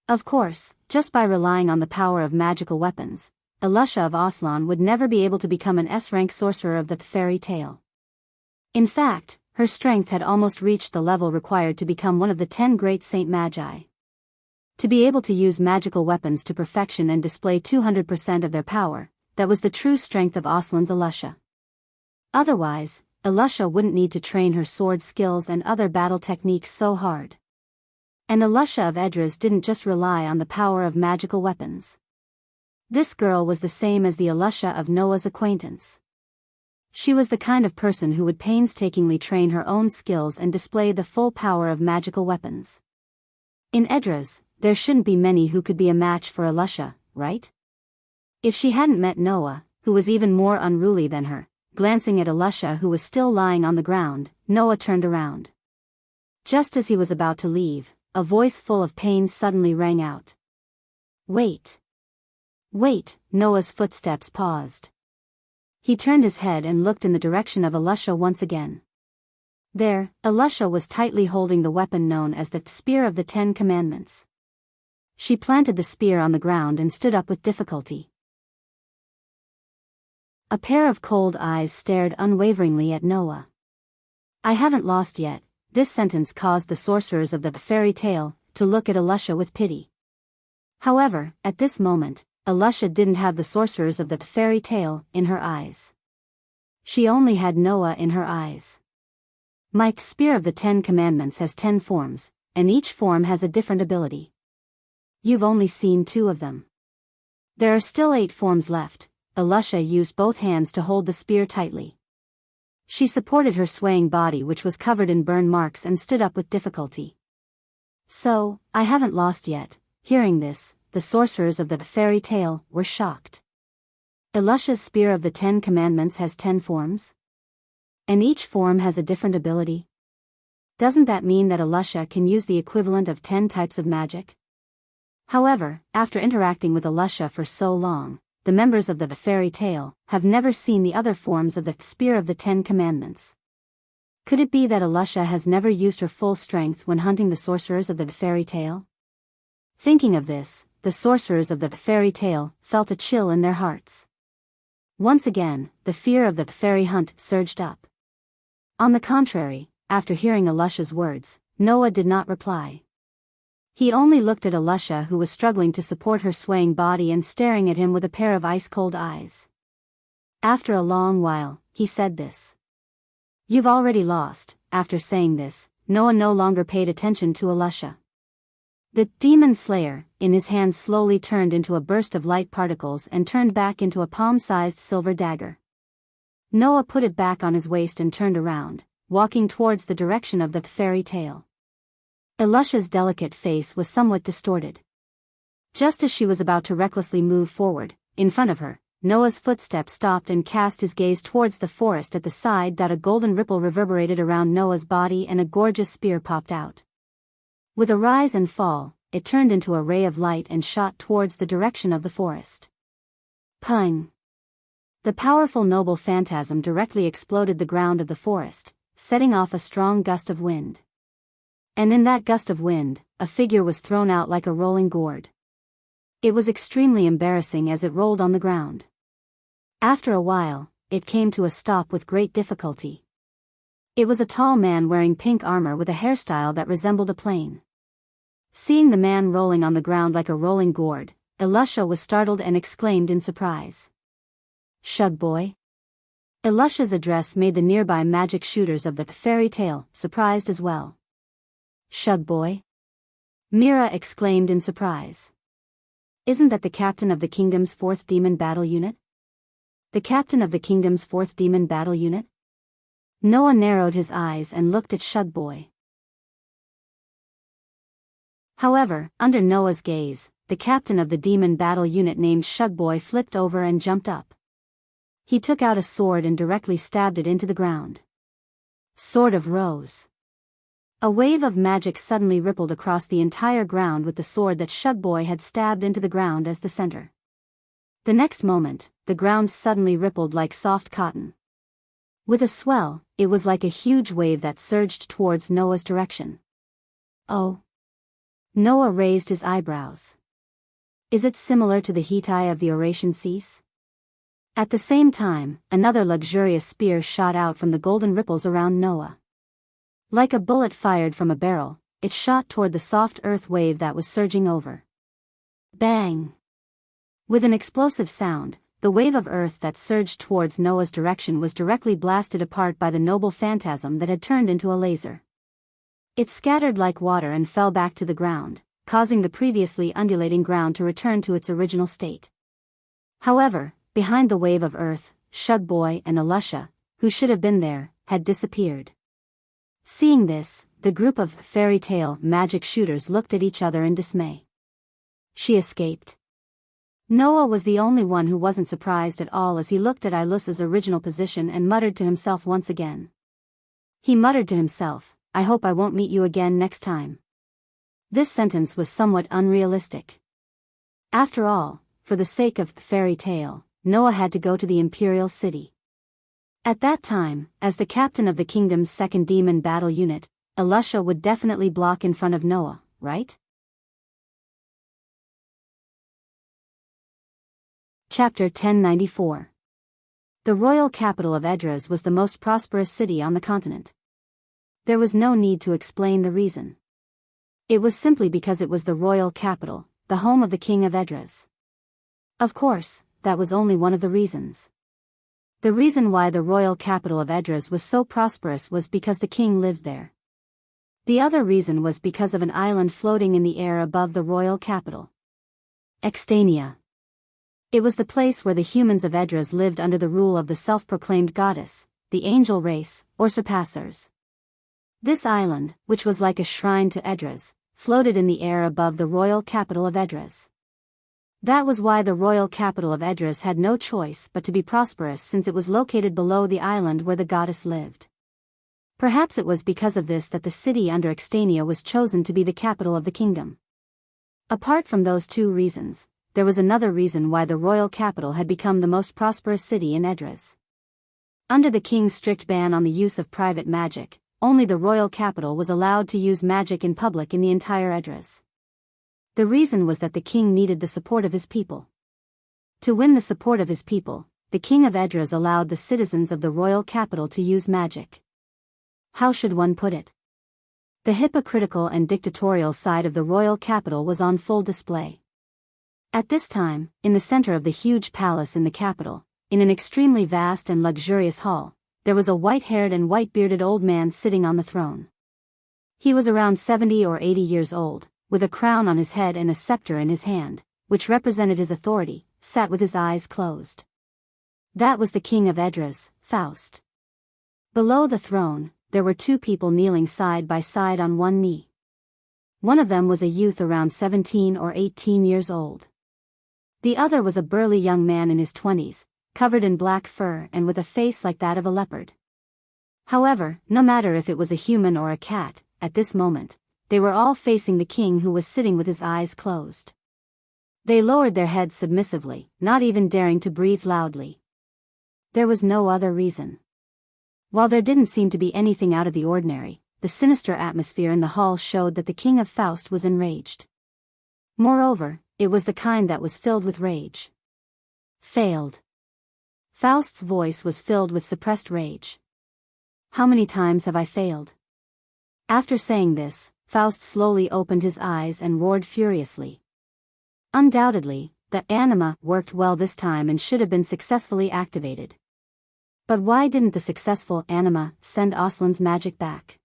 Of course, just by relying on the power of magical weapons, Elusha of Aslan would never be able to become an S-rank sorcerer of the fairy tale. In fact, her strength had almost reached the level required to become one of the 10 great Saint Magi. To be able to use magical weapons to perfection and display 200% of their power, that was the true strength of Aslan's Elusha. Otherwise, Elusha wouldn't need to train her sword skills and other battle techniques so hard. And Elusha of Edras didn't just rely on the power of magical weapons. This girl was the same as the Elusha of Noah's acquaintance. She was the kind of person who would painstakingly train her own skills and display the full power of magical weapons. In Edras, there shouldn't be many who could be a match for Elusha, right? If she hadn't met Noah, who was even more unruly than her, glancing at Elusha who was still lying on the ground, Noah turned around. Just as he was about to leave, a voice full of pain suddenly rang out. Wait! Wait! Noah's footsteps paused. He turned his head and looked in the direction of Elusha once again. There, Elusha was tightly holding the weapon known as the Spear of the 10 Commandments. She planted the spear on the ground and stood up with difficulty. A pair of cold eyes stared unwaveringly at Noah. I haven't lost yet. This sentence caused the sorcerers of the fairy tale to look at Elusha with pity. However, at this moment, Elusha didn't have the sorcerers of the fairy tale in her eyes. She only had Noah in her eyes. My Spear of the 10 Commandments has 10 forms, and each form has a different ability. You've only seen 2 of them. There are still 8 forms left. Elusha used both hands to hold the spear tightly. She supported her swaying body, which was covered in burn marks, and stood up with difficulty. So, I haven't lost yet. Hearing this, the sorcerers of the fairy tale were shocked. Elusha's Spear of the 10 Commandments has 10 forms? And each form has a different ability? Doesn't that mean that Elusha can use the equivalent of 10 types of magic? However, after interacting with Elusha for so long, the members of the fairy tale have never seen the other forms of the Spear of the 10 Commandments. Could it be that Elusha has never used her full strength when hunting the sorcerers of the fairy tale? Thinking of this, the sorcerers of the fairy tale felt a chill in their hearts. Once again, the fear of the fairy hunt surged up. On the contrary, after hearing Elusha's words, Noah did not reply. He only looked at Elusha, who was struggling to support her swaying body and staring at him with a pair of ice-cold eyes. After a long while, he said this. You've already lost. After saying this, Noah no longer paid attention to Elusha. The demon slayer, in his hand, slowly turned into a burst of light particles and turned back into a palm-sized silver dagger. Noah put it back on his waist and turned around, walking towards the direction of the fairy tale. Elusha's delicate face was somewhat distorted. Just as she was about to recklessly move forward, in front of her, Noah's footsteps stopped and cast his gaze towards the forest at the side. A golden ripple reverberated around Noah's body and a gorgeous spear popped out. With a rise and fall, it turned into a ray of light and shot towards the direction of the forest. Pung! The powerful noble phantasm directly exploded the ground of the forest, setting off a strong gust of wind. And in that gust of wind, a figure was thrown out like a rolling gourd. It was extremely embarrassing as it rolled on the ground. After a while, it came to a stop with great difficulty. It was a tall man wearing pink armor with a hairstyle that resembled a plane. Seeing the man rolling on the ground like a rolling gourd, Elusha was startled and exclaimed in surprise. Shug boy? Elusha's address made the nearby magic shooters of the fairy tale surprised as well. Shug boy? Mira exclaimed in surprise. Isn't that the captain of the kingdom's 4th demon battle unit? The captain of the kingdom's 4th demon battle unit? Noah narrowed his eyes and looked at Shug boy. However, under Noah's gaze, the captain of the demon battle unit named Shugboy flipped over and jumped up. He took out a sword and directly stabbed it into the ground. Sword of Rose. A wave of magic suddenly rippled across the entire ground with the sword that Shugboy had stabbed into the ground as the center. The next moment, the ground suddenly rippled like soft cotton. With a swell, it was like a huge wave that surged towards Noah's direction. Oh! Noah raised his eyebrows. Is it similar to the Hittite of the Oration Cease? At the same time, another luxurious spear shot out from the golden ripples around Noah. Like a bullet fired from a barrel, it shot toward the soft earth wave that was surging over. Bang! With an explosive sound, the wave of earth that surged towards Noah's direction was directly blasted apart by the noble phantasm that had turned into a laser. It scattered like water and fell back to the ground, causing the previously undulating ground to return to its original state. However, behind the wave of earth, Shugboy and Alusha, who should have been there, had disappeared. Seeing this, the group of fairy tale magic shooters looked at each other in dismay. She escaped. Noah was the only one who wasn't surprised at all as he looked at Ilusha's original position and muttered to himself once again. He muttered to himself, "I hope I won't meet you again next time." This sentence was somewhat unrealistic. After all, for the sake of fairy tale, Noah had to go to the imperial city. At that time, as the captain of the kingdom's second demon battle unit, Alusha would definitely block in front of Noah, right? Chapter 1094. The royal capital of Edras was the most prosperous city on the continent. There was no need to explain the reason. It was simply because it was the royal capital, the home of the king of Edras. Of course, that was only one of the reasons. The reason why the royal capital of Edras was so prosperous was because the king lived there. The other reason was because of an island floating in the air above the royal capital. Extania. It was the place where the humans of Edras lived under the rule of the self-proclaimed goddess, the angel race, or surpassers. This island, which was like a shrine to Edras, floated in the air above the royal capital of Edras. That was why the royal capital of Edras had no choice but to be prosperous since it was located below the island where the goddess lived. Perhaps it was because of this that the city under Extania was chosen to be the capital of the kingdom. Apart from those two reasons, there was another reason why the royal capital had become the most prosperous city in Edras. Under the king's strict ban on the use of private magic, only the royal capital was allowed to use magic in public in the entire Edras. The reason was that the king needed the support of his people. To win the support of his people, the king of Edras allowed the citizens of the royal capital to use magic. How should one put it? The hypocritical and dictatorial side of the royal capital was on full display. At this time, in the center of the huge palace in the capital, in an extremely vast and luxurious hall, there was a white-haired and white-bearded old man sitting on the throne. He was around 70 or 80 years old, with a crown on his head and a scepter in his hand, which represented his authority, sat with his eyes closed. That was the king of Edras, Faust. Below the throne, there were two people kneeling side by side on one knee. One of them was a youth around 17 or 18 years old. The other was a burly young man in his 20s, covered in black fur and with a face like that of a leopard. However, no matter if it was a human or a cat, at this moment, they were all facing the king who was sitting with his eyes closed. They lowered their heads submissively, not even daring to breathe loudly. There was no other reason. While there didn't seem to be anything out of the ordinary, the sinister atmosphere in the hall showed that the king of Faust was enraged. Moreover, it was the kind that was filled with rage. Failed. Faust's voice was filled with suppressed rage. How many times have I failed? After saying this, Faust slowly opened his eyes and roared furiously. Undoubtedly, the anima worked well this time and should have been successfully activated. But why didn't the successful anima send Aslan's magic back?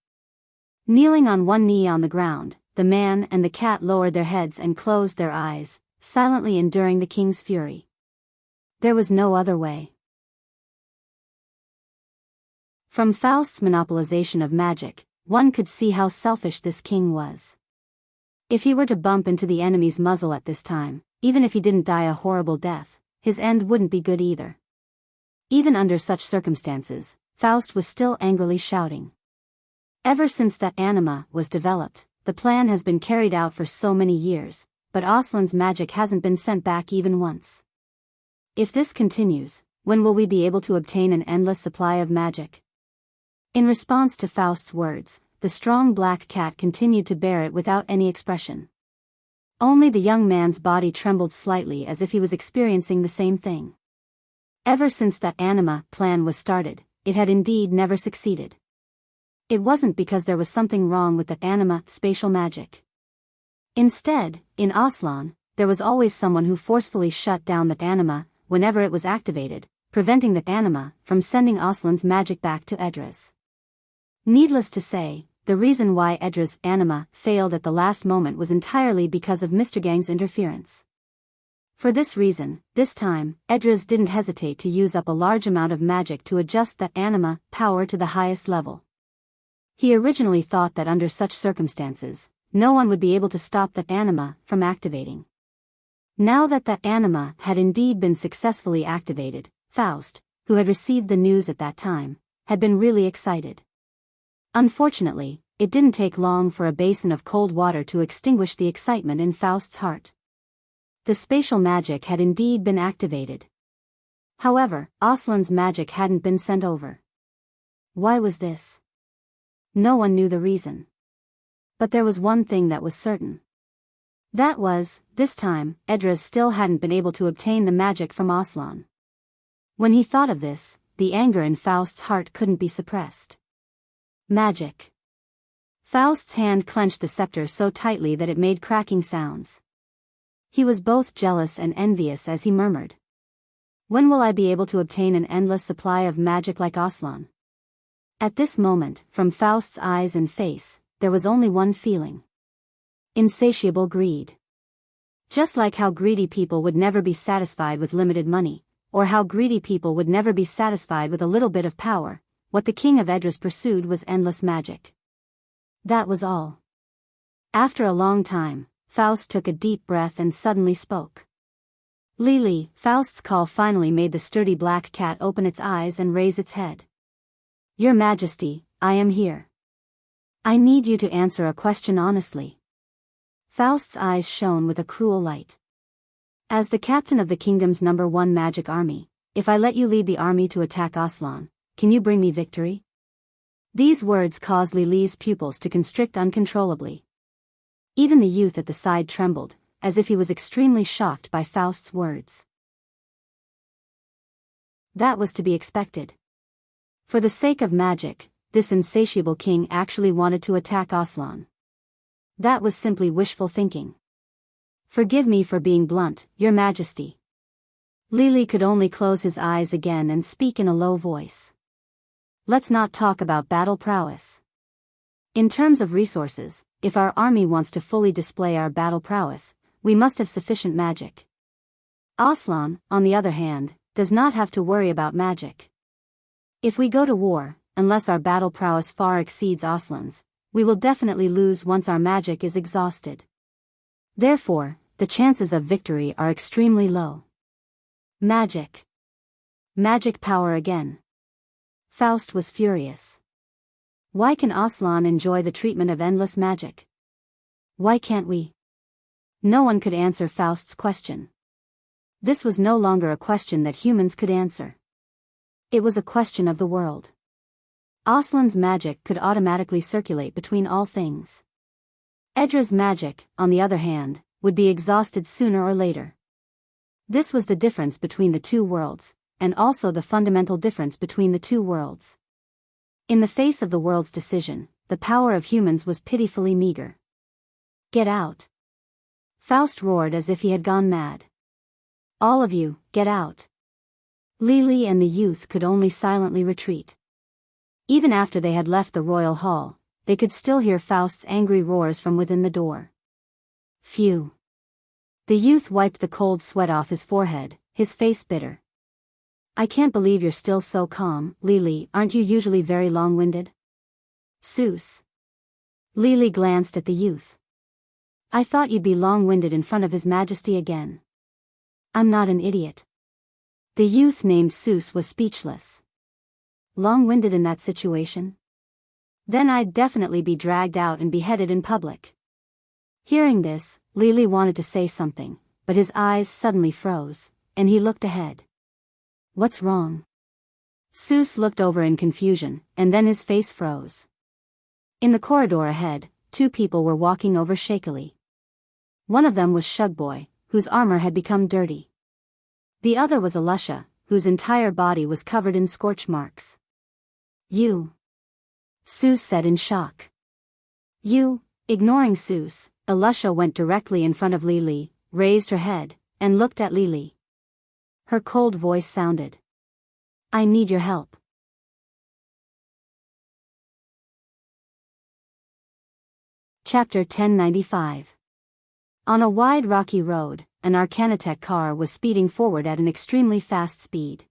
Kneeling on one knee on the ground, the man and the cat lowered their heads and closed their eyes, silently enduring the king's fury. There was no other way. From Faust's monopolization of magic, one could see how selfish this king was. If he were to bump into the enemy's muzzle at this time, even if he didn't die a horrible death, his end wouldn't be good either. Even under such circumstances, Faust was still angrily shouting. Ever since that anima was developed, the plan has been carried out for so many years, but Aslan's magic hasn't been sent back even once. If this continues, when will we be able to obtain an endless supply of magic? In response to Faust's words, the strong black cat continued to bear it without any expression. Only the young man's body trembled slightly as if he was experiencing the same thing. Ever since that anima plan was started, it had indeed never succeeded. It wasn't because there was something wrong with that anima spatial magic. Instead, in Aslan, there was always someone who forcefully shut down that anima whenever it was activated, preventing that anima from sending Aslan's magic back to Edra's. Needless to say, the reason why Edra's anima failed at the last moment was entirely because of Mr. Gang's interference. For this reason, this time, Edra's didn't hesitate to use up a large amount of magic to adjust that anima power to the highest level. He originally thought that under such circumstances, no one would be able to stop that anima from activating. Now that that anima had indeed been successfully activated, Faust, who had received the news at that time, had been really excited. Unfortunately, it didn't take long for a basin of cold water to extinguish the excitement in Faust's heart. The spatial magic had indeed been activated. However, Aslan's magic hadn't been sent over. Why was this? No one knew the reason. But there was one thing that was certain. That was, this time, Edras still hadn't been able to obtain the magic from Aslan. When he thought of this, the anger in Faust's heart couldn't be suppressed. Magic. Faust's hand clenched the scepter so tightly that it made cracking sounds. He was both jealous and envious as he murmured. When will I be able to obtain an endless supply of magic like Aslan? At this moment, from Faust's eyes and face, there was only one feeling. Insatiable greed. Just like how greedy people would never be satisfied with limited money, or how greedy people would never be satisfied with a little bit of power, what the king of Edras pursued was endless magic. That was all. After a long time, Faust took a deep breath and suddenly spoke. Lili, Faust's call finally made the sturdy black cat open its eyes and raise its head. Your Majesty, I am here. I need you to answer a question honestly. Faust's eyes shone with a cruel light. As the captain of the kingdom's #1 magic army, if I let you lead the army to attack Aslan, can you bring me victory? These words caused Lili's pupils to constrict uncontrollably. Even the youth at the side trembled, as if he was extremely shocked by Faust's words. That was to be expected. For the sake of magic, this insatiable king actually wanted to attack Aslan. That was simply wishful thinking. Forgive me for being blunt, Your Majesty. Lili could only close his eyes again and speak in a low voice. Let's not talk about battle prowess. In terms of resources, if our army wants to fully display our battle prowess, we must have sufficient magic. Aslan, on the other hand, does not have to worry about magic. If we go to war, unless our battle prowess far exceeds Aslan's, we will definitely lose once our magic is exhausted. Therefore, the chances of victory are extremely low. Magic. Magic power again. Faust was furious. Why can Aslan enjoy the treatment of endless magic? Why can't we? No one could answer Faust's question. This was no longer a question that humans could answer. It was a question of the world. Aslan's magic could automatically circulate between all things. Edra's magic, on the other hand, would be exhausted sooner or later. This was the difference between the two worlds, and also the fundamental difference between the two worlds. In the face of the world's decision, the power of humans was pitifully meager. Get out! Faust roared as if he had gone mad. All of you, get out! Lili and the youth could only silently retreat. Even after they had left the royal hall, they could still hear Faust's angry roars from within the door. Phew! The youth wiped the cold sweat off his forehead, his face bitter. I can't believe you're still so calm, Lili. Aren't you usually very long-winded? Seuss. Lili glanced at the youth. I thought you'd be long-winded in front of His Majesty again. I'm not an idiot. The youth named Seuss was speechless. Long-winded in that situation? Then I'd definitely be dragged out and beheaded in public. Hearing this, Lili wanted to say something, but his eyes suddenly froze, and he looked ahead. What's wrong? Seuss looked over in confusion, and then his face froze. In the corridor ahead, two people were walking over shakily. One of them was Shugboy, whose armor had become dirty. The other was Alusha, whose entire body was covered in scorch marks. "You," Seuss said in shock. "You." Ignoring Seuss, Alusha went directly in front of Lily, raised her head, and looked at Lily. Her cold voice sounded. "I need your help." Chapter 1095. On a wide rocky road, an Arcanatech car was speeding forward at an extremely fast speed.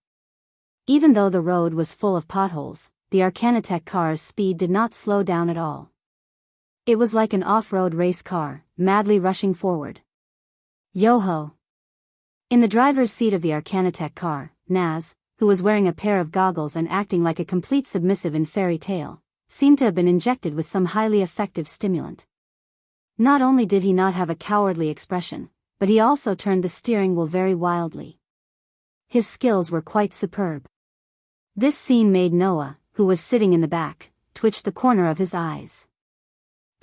Even though the road was full of potholes, the Arcanatech car's speed did not slow down at all. It was like an off-road race car, madly rushing forward. Yo-ho! In the driver's seat of the Arcanatech car, Naz, who was wearing a pair of goggles and acting like a complete submissive in Fairy Tale, seemed to have been injected with some highly effective stimulant. Not only did he not have a cowardly expression, but he also turned the steering wheel very wildly. His skills were quite superb. This scene made Noah, who was sitting in the back, twitch the corner of his eyes.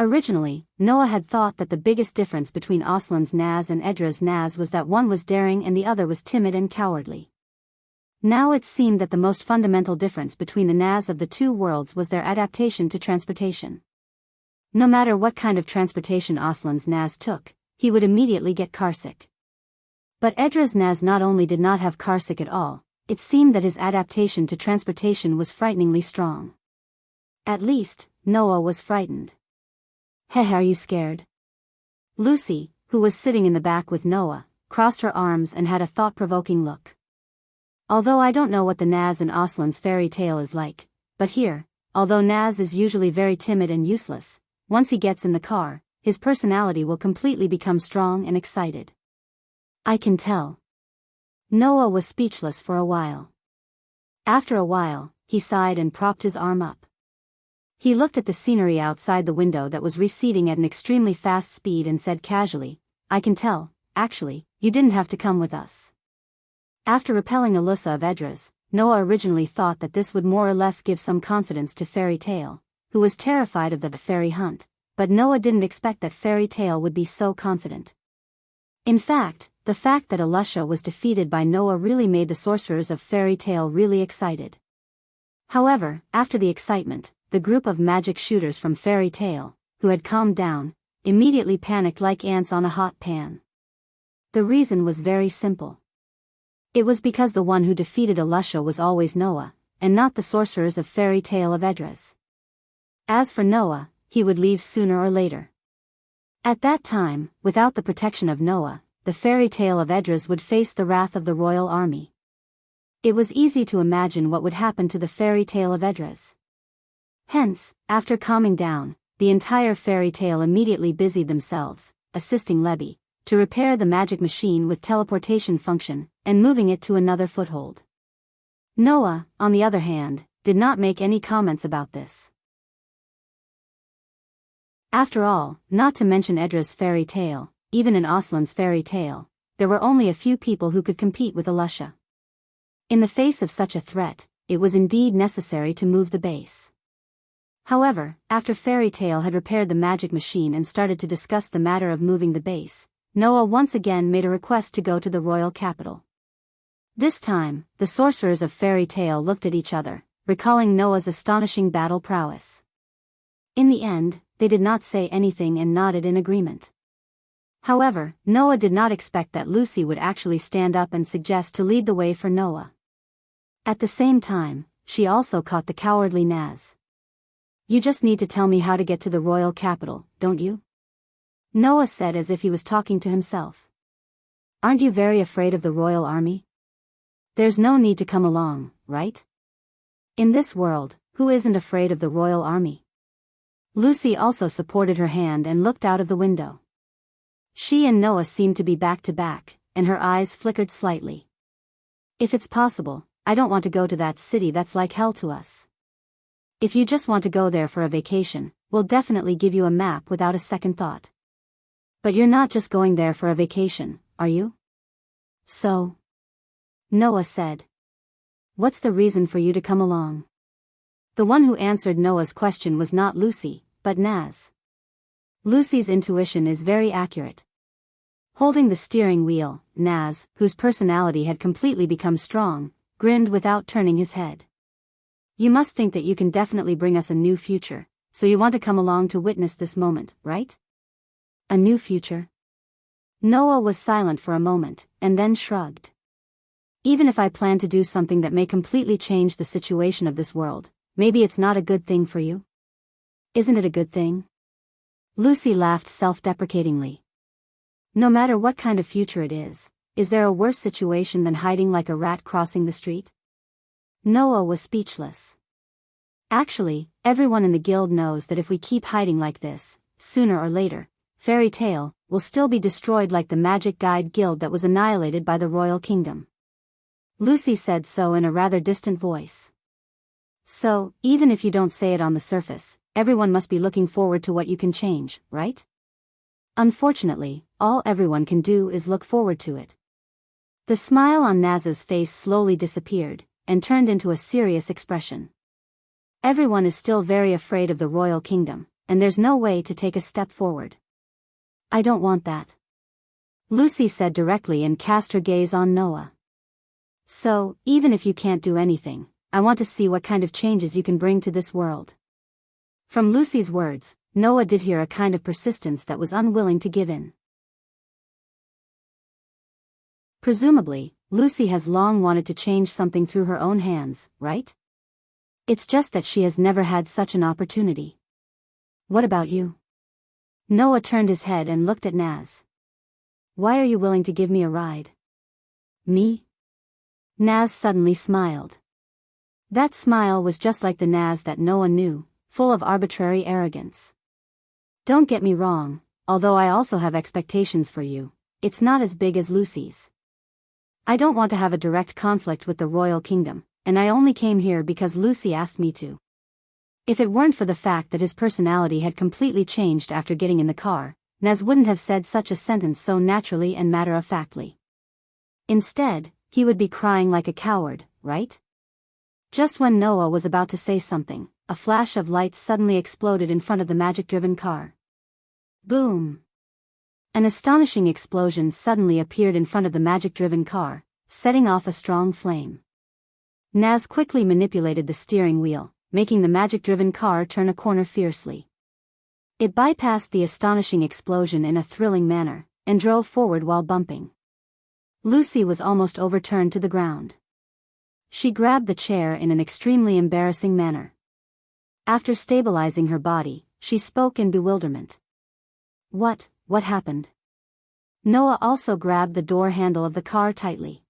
Originally, Noah had thought that the biggest difference between Aslan's Naz and Edra's Naz was that one was daring and the other was timid and cowardly. Now it seemed that the most fundamental difference between the Naz of the two worlds was their adaptation to transportation. No matter what kind of transportation Aslan's Naz took, he would immediately get carsick. But Edra's Naz not only did not have carsick at all, it seemed that his adaptation to transportation was frighteningly strong. At least, Noah was frightened. "Heh, are you scared?" Lucy, who was sitting in the back with Noah, crossed her arms and had a thought-provoking look. "Although I don't know what the Naz in Aslan's fairy tale is like, but here, although Naz is usually very timid and useless, once he gets in the car, his personality will completely become strong and excited." "I can tell." Noah was speechless for a while. After a while, he sighed and propped his arm up. He looked at the scenery outside the window that was receding at an extremely fast speed and said casually, "I can tell, actually, you didn't have to come with us." After repelling Alussa of Edra's, Noah originally thought that this would more or less give some confidence to Fairy Tale, who was terrified of the fairy hunt, but Noah didn't expect that Fairy Tale would be so confident. In fact, the fact that Alusha was defeated by Noah really made the sorcerers of Fairy Tale really excited. However, after the excitement, the group of magic shooters from Fairy Tale, who had calmed down, immediately panicked like ants on a hot pan. The reason was very simple. It was because the one who defeated Alusha was always Noah, and not the sorcerers of Fairy Tale of Edra's. As for Noah, he would leave sooner or later. At that time, without the protection of Noah, the Fairy Tale of Edra's would face the wrath of the royal army. It was easy to imagine what would happen to the Fairy Tale of Edra's. Hence, after calming down, the entire Fairy Tale immediately busied themselves, assisting Lebby, to repair the magic machine with teleportation function, and moving it to another foothold. Noah, on the other hand, did not make any comments about this. After all, not to mention Edra's fairy tale, even in Aslan's fairy tale, there were only a few people who could compete with Alusha. In the face of such a threat, it was indeed necessary to move the base. However, after Fairy Tale had repaired the magic machine and started to discuss the matter of moving the base, Noah once again made a request to go to the royal capital. This time, the sorcerers of Fairy Tale looked at each other, recalling Noah's astonishing battle prowess. In the end, they did not say anything and nodded in agreement. However, Noah did not expect that Lucy would actually stand up and suggest to lead the way for Noah. At the same time, she also caught the cowardly Naz. "You just need to tell me how to get to the royal capital, don't you?" Noah said as if he was talking to himself. "Aren't you very afraid of the royal army? There's no need to come along, right? In this world, who isn't afraid of the royal army?" Lucy also supported her hand and looked out of the window. She and Noah seemed to be back to back, and her eyes flickered slightly. "If it's possible, I don't want to go to that city, that's like hell to us. If you just want to go there for a vacation, we'll definitely give you a map without a second thought. But you're not just going there for a vacation, are you?" "So?" Noah said. "What's the reason for you to come along?" The one who answered Noah's question was not Lucy, but Naz. Lucy's intuition is very accurate. Holding the steering wheel, Naz, whose personality had completely become strong, grinned without turning his head. You must think that you can definitely bring us a new future, so you want to come along to witness this moment, right? A new future? Noah was silent for a moment, and then shrugged. Even if I plan to do something that may completely change the situation of this world, maybe it's not a good thing for you? Isn't it a good thing? Lucy laughed self-deprecatingly. No matter what kind of future it is there a worse situation than hiding like a rat crossing the street? Noah was speechless. Actually, everyone in the guild knows that if we keep hiding like this, sooner or later, Fairy Tale will still be destroyed like the Magic Guide Guild that was annihilated by the Royal Kingdom. Lucy said so in a rather distant voice. So, even if you don't say it on the surface, everyone must be looking forward to what you can change, right? Unfortunately, all everyone can do is look forward to it. The smile on Naz's face slowly disappeared, and turned into a serious expression. Everyone is still very afraid of the Royal Kingdom, and there's no way to take a step forward. I don't want that. Lucy said directly and cast her gaze on Noah. So, even if you can't do anything, I want to see what kind of changes you can bring to this world. From Lucy's words, Noah did hear a kind of persistence that was unwilling to give in. Presumably, Lucy has long wanted to change something through her own hands, right? It's just that she has never had such an opportunity. What about you? Noah turned his head and looked at Naz. Why are you willing to give me a ride? Me? Naz suddenly smiled. That smile was just like the Naz that Noah knew, full of arbitrary arrogance. Don't get me wrong, although I also have expectations for you, it's not as big as Lucy's. I don't want to have a direct conflict with the Royal Kingdom, and I only came here because Lucy asked me to. If it weren't for the fact that his personality had completely changed after getting in the car, Naz wouldn't have said such a sentence so naturally and matter-of-factly. Instead, he would be crying like a coward, right? Just when Noah was about to say something, a flash of light suddenly exploded in front of the magic-driven car. Boom! An astonishing explosion suddenly appeared in front of the magic-driven car, setting off a strong flame. Naz quickly manipulated the steering wheel, making the magic-driven car turn a corner fiercely. It bypassed the astonishing explosion in a thrilling manner, and drove forward while bumping. Lucy was almost overturned to the ground. She grabbed the chair in an extremely embarrassing manner. After stabilizing her body, she spoke in bewilderment. What happened? Noah also grabbed the door handle of the car tightly.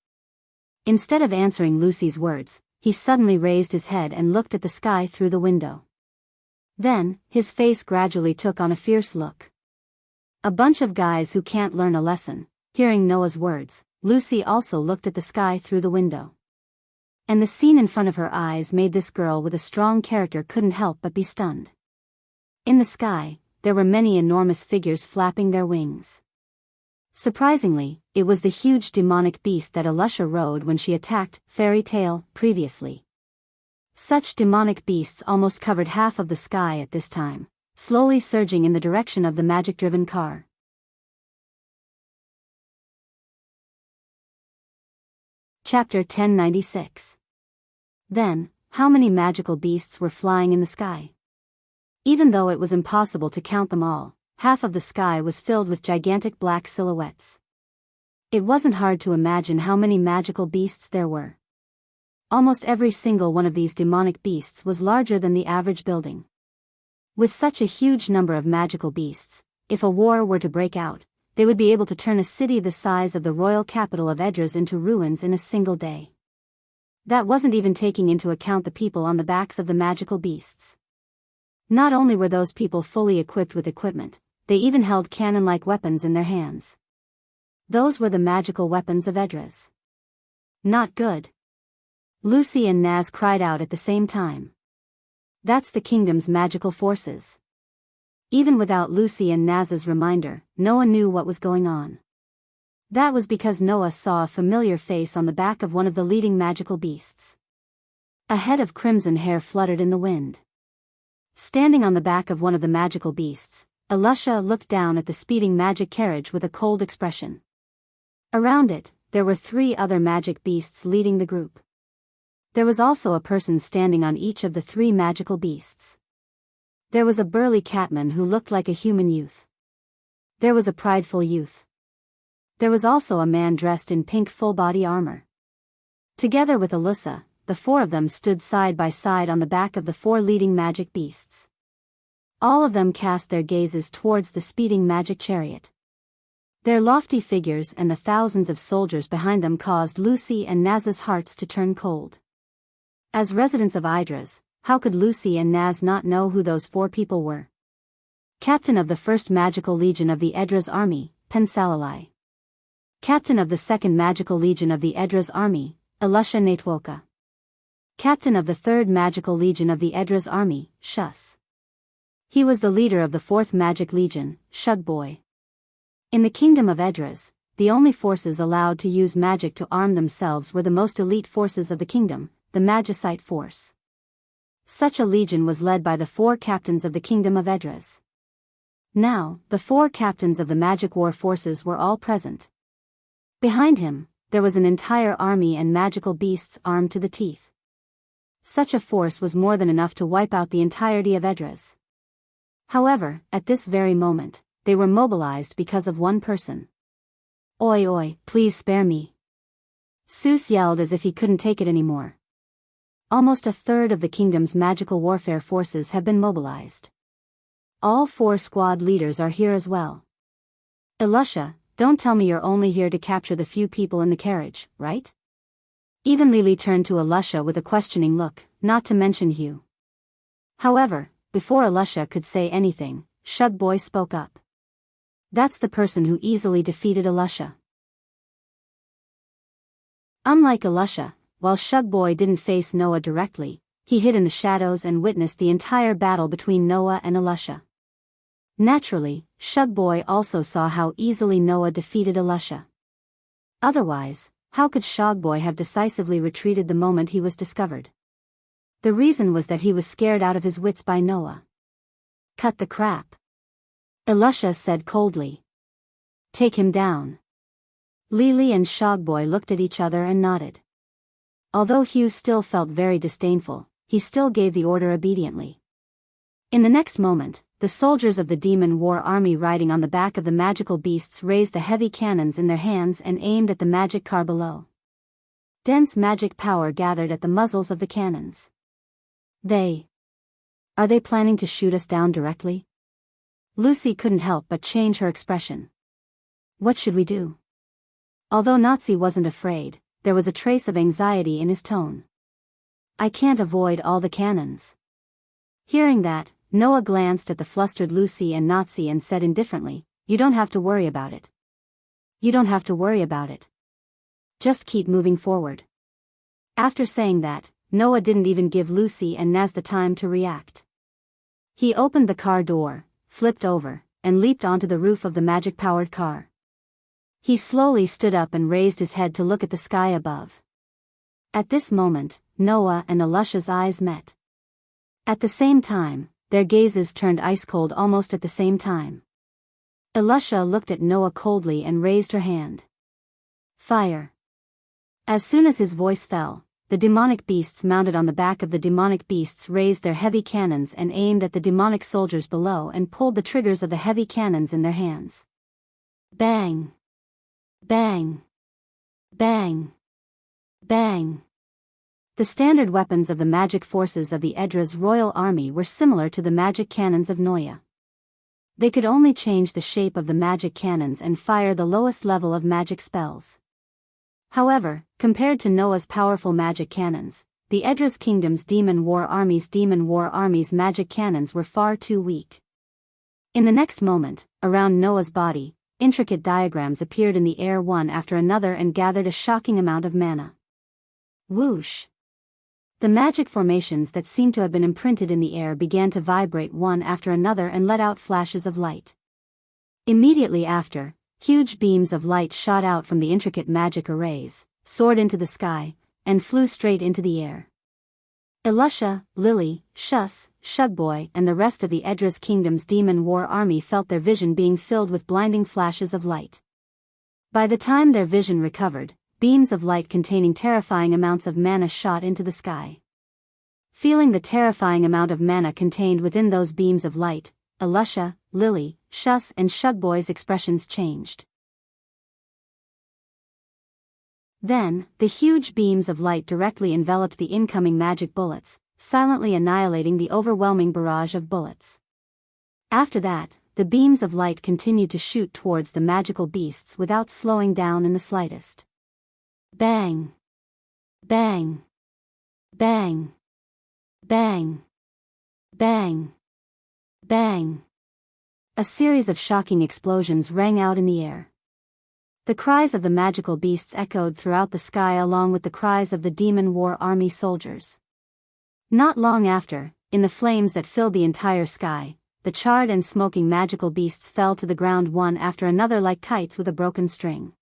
Instead of answering Lucy's words, he suddenly raised his head and looked at the sky through the window. Then, his face gradually took on a fierce look. A bunch of guys who can't learn a lesson. Hearing Noah's words, Lucy also looked at the sky through the window. And the scene in front of her eyes made this girl with a strong character couldn't help but be stunned. In the sky, there were many enormous figures flapping their wings. Surprisingly, it was the huge demonic beast that Alusha rode when she attacked Fairy Tale previously. Such demonic beasts almost covered half of the sky at this time, slowly surging in the direction of the magic-driven car. Chapter 1096. Then, how many magical beasts were flying in the sky? Even though it was impossible to count them all, half of the sky was filled with gigantic black silhouettes. It wasn't hard to imagine how many magical beasts there were. Almost every single one of these demonic beasts was larger than the average building. With such a huge number of magical beasts, if a war were to break out, they would be able to turn a city the size of the royal capital of Edras into ruins in a single day. That wasn't even taking into account the people on the backs of the magical beasts. Not only were those people fully equipped with equipment, they even held cannon-like weapons in their hands. Those were the magical weapons of Edras. Not good. Lucy and Naz cried out at the same time. That's the kingdom's magical forces. Even without Lucy and Naz's reminder, Noah knew what was going on. That was because Noah saw a familiar face on the back of one of the leading magical beasts. A head of crimson hair fluttered in the wind. Standing on the back of one of the magical beasts, Elusha looked down at the speeding magic carriage with a cold expression. Around it, there were 3 other magic beasts leading the group. There was also a person standing on each of the 3 magical beasts. There was a burly catman who looked like a human youth. There was a prideful youth. There was also a man dressed in pink full-body armor. Together with Elusha, the 4 of them stood side by side on the back of the 4 leading magic beasts. All of them cast their gazes towards the speeding magic chariot. Their lofty figures and the thousands of soldiers behind them caused Lucy and Naz's hearts to turn cold. As residents of Idris, how could Lucy and Naz not know who those 4 people were? Captain of the 1st Magical Legion of the Edras Army, Pensalalai. Captain of the 2nd Magical Legion of the Edras Army, Elusha Natwoka. Captain of the 3rd Magical Legion of the Edras Army, Shus. He was the leader of the 4th Magic Legion, Shugboy. In the Kingdom of Edras, the only forces allowed to use magic to arm themselves were the most elite forces of the kingdom, the Magicite Force. Such a legion was led by the 4 captains of the Kingdom of Edras. Now, the 4 captains of the magic war forces were all present. Behind him, there was an entire army and magical beasts armed to the teeth. Such a force was more than enough to wipe out the entirety of Edras. However, at this very moment, they were mobilized because of one person. "Oi oi, please spare me." Seuss yelled as if he couldn't take it anymore. Almost a third of the kingdom's magical warfare forces have been mobilized. All 4 squad leaders are here as well. Elusha, don't tell me you're only here to capture the few people in the carriage, right? Even Lily turned to Elusha with a questioning look, not to mention Hugh. However, before Elusha could say anything, Shugboy spoke up. That's the person who easily defeated Elusha. Unlike Elusha, while Shugboy didn't face Noah directly, he hid in the shadows and witnessed the entire battle between Noah and Elusha. Naturally, Shugboy also saw how easily Noah defeated Elusha. Otherwise, how could Shugboy have decisively retreated the moment he was discovered? The reason was that he was scared out of his wits by Noah. "Cut the crap," Elusha said coldly. "Take him down." Lily and Shugboy looked at each other and nodded. Although Hugh still felt very disdainful, he still gave the order obediently. In the next moment, the soldiers of the demon war army riding on the back of the magical beasts raised the heavy cannons in their hands and aimed at the magic car below. Dense magic power gathered at the muzzles of the cannons. Are they planning to shoot us down directly? Lucy couldn't help but change her expression. What should we do? Although Nazi wasn't afraid, there was a trace of anxiety in his tone. I can't avoid all the cannons. Hearing that, Noah glanced at the flustered Lucy and Nazi and said indifferently, "You don't have to worry about it. You don't have to worry about it. Just keep moving forward." After saying that, Noah didn't even give Lucy and Naz the time to react. He opened the car door, flipped over, and leaped onto the roof of the magic-powered car. He slowly stood up and raised his head to look at the sky above. At this moment, Noah and Elusha's eyes met. At the same time, their gazes turned ice-cold almost at the same time. Elusha looked at Noah coldly and raised her hand. "Fire." As soon as his voice fell, the demonic beasts mounted on the back of the demonic beasts raised their heavy cannons and aimed at the demonic soldiers below and pulled the triggers of the heavy cannons in their hands. Bang! Bang! Bang! Bang! The standard weapons of the magic forces of the Edras royal army were similar to the magic cannons of Noya. They could only change the shape of the magic cannons and fire the lowest level of magic spells. However, compared to Noah's powerful magic cannons, the Edras Kingdom's demon war army's magic cannons were far too weak. In the next moment, around Noah's body, intricate diagrams appeared in the air one after another and gathered a shocking amount of mana. Whoosh! The magic formations that seemed to have been imprinted in the air began to vibrate one after another and let out flashes of light. Immediately after, huge beams of light shot out from the intricate magic arrays, soared into the sky, and flew straight into the air. Elusha, Lily, Shus, Shugboy and the rest of the Edra's kingdom's demon war army felt their vision being filled with blinding flashes of light. By the time their vision recovered, beams of light containing terrifying amounts of mana shot into the sky. Feeling the terrifying amount of mana contained within those beams of light, Elusha, Lily, Shus and Shugboy's expressions changed. Then, the huge beams of light directly enveloped the incoming magic bullets, silently annihilating the overwhelming barrage of bullets. After that, the beams of light continued to shoot towards the magical beasts without slowing down in the slightest. Bang! Bang! Bang! Bang! Bang! Bang! A series of shocking explosions rang out in the air. The cries of the magical beasts echoed throughout the sky along with the cries of the demon war army soldiers. Not long after, in the flames that filled the entire sky, the charred and smoking magical beasts fell to the ground one after another like kites with a broken string.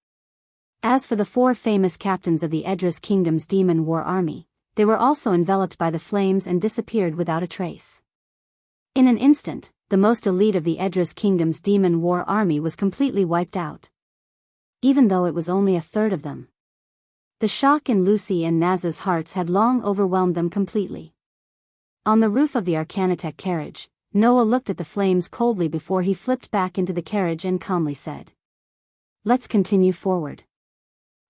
As for the 4 famous captains of the Edra's kingdom's demon war army, they were also enveloped by the flames and disappeared without a trace. In an instant, the most elite of the Edra's kingdom's demon war army was completely wiped out. Even though it was only a third of them. The shock in Lucy and Naz's hearts had long overwhelmed them completely. On the roof of the Arcanitech carriage, Noah looked at the flames coldly before he flipped back into the carriage and calmly said, "Let's continue forward."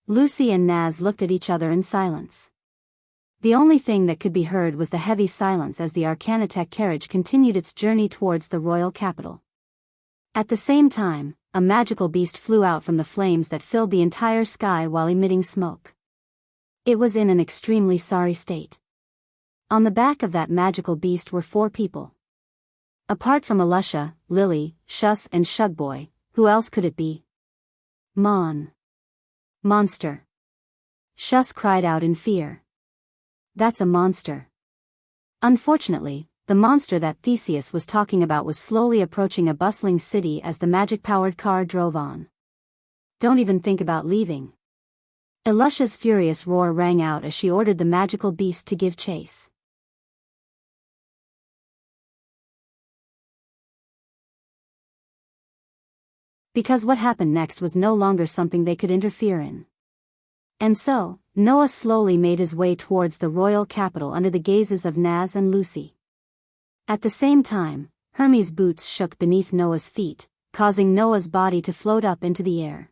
Lucy and Naz looked at each other in silence. The only thing that could be heard was the heavy silence as the Arcanitech carriage continued its journey towards the royal capital. At the same time, a magical beast flew out from the flames that filled the entire sky while emitting smoke. It was in an extremely sorry state. On the back of that magical beast were 4 people. Apart from Elusha, Lily, Shus and Shugboy, who else could it be? Monster. Shus cried out in fear. That's a monster. Unfortunately, the monster that Theseus was talking about was slowly approaching a bustling city as the magic-powered car drove on. Don't even think about leaving. Elusha's furious roar rang out as she ordered the magical beast to give chase. Because what happened next was no longer something they could interfere in. And so, Noah slowly made his way towards the royal capital under the gazes of Naz and Lucy. At the same time, Hermes' boots shook beneath Noah's feet, causing Noah's body to float up into the air.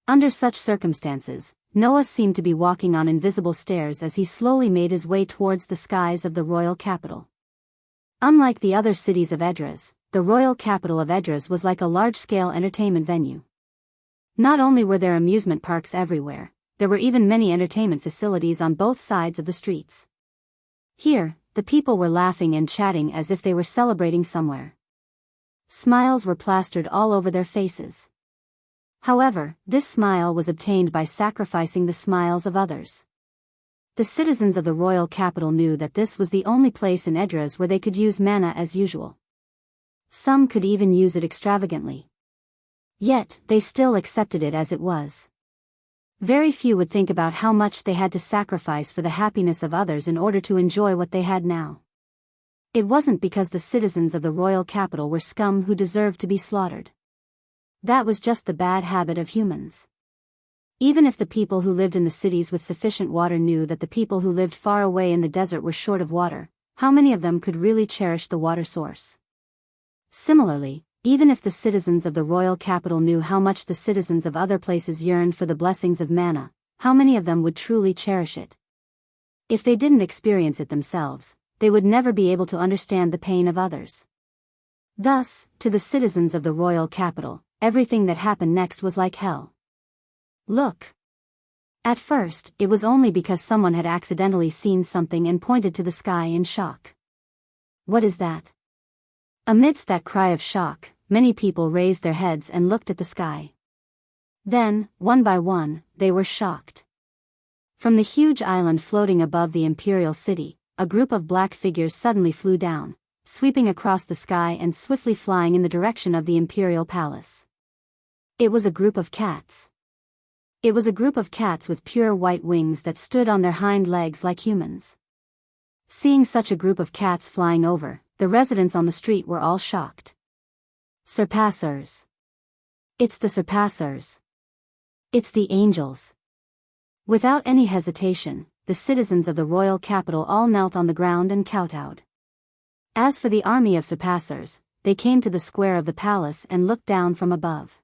Under such circumstances, Noah seemed to be walking on invisible stairs as he slowly made his way towards the skies of the royal capital. Unlike the other cities of Edras, the royal capital of Edras was like a large-scale entertainment venue. Not only were there amusement parks everywhere, there were even many entertainment facilities on both sides of the streets. Here, the people were laughing and chatting as if they were celebrating somewhere. Smiles were plastered all over their faces. However, this smile was obtained by sacrificing the smiles of others. The citizens of the royal capital knew that this was the only place in Edras where they could use mana as usual. Some could even use it extravagantly. Yet, they still accepted it as it was. Very few would think about how much they had to sacrifice for the happiness of others in order to enjoy what they had now. It wasn't because the citizens of the royal capital were scum who deserved to be slaughtered. That was just the bad habit of humans. Even if the people who lived in the cities with sufficient water knew that the people who lived far away in the desert were short of water, how many of them could really cherish the water source? Similarly, even if the citizens of the royal capital knew how much the citizens of other places yearned for the blessings of mana, how many of them would truly cherish it? If they didn't experience it themselves, they would never be able to understand the pain of others. Thus, to the citizens of the royal capital, everything that happened next was like hell. Look. At first, it was only because someone had accidentally seen something and pointed to the sky in shock. What is that? Amidst that cry of shock, many people raised their heads and looked at the sky. Then, one by one, they were shocked. From the huge island floating above the imperial city, a group of black figures suddenly flew down, sweeping across the sky and swiftly flying in the direction of the imperial palace. It was a group of cats. It was a group of cats with pure white wings that stood on their hind legs like humans. Seeing such a group of cats flying over, the residents on the street were all shocked. Surpassers. It's the surpassers. It's the angels. Without any hesitation, the citizens of the royal capital all knelt on the ground and kowtowed. As for the army of surpassers, they came to the square of the palace and looked down from above.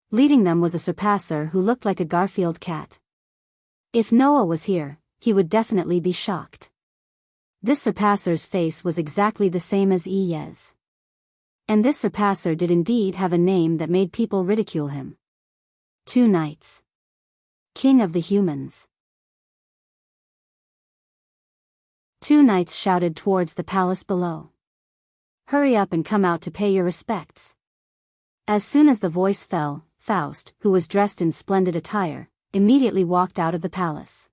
Leading them was a surpasser who looked like a Garfield cat. If Noah was here, he would definitely be shocked. This surpasser's face was exactly the same as Iyez. And this surpasser did indeed have a name that made people ridicule him. Two Knights. King of the Humans. Two knights shouted towards the palace below. Hurry up and come out to pay your respects. As soon as the voice fell, Faust, who was dressed in splendid attire, immediately walked out of the palace.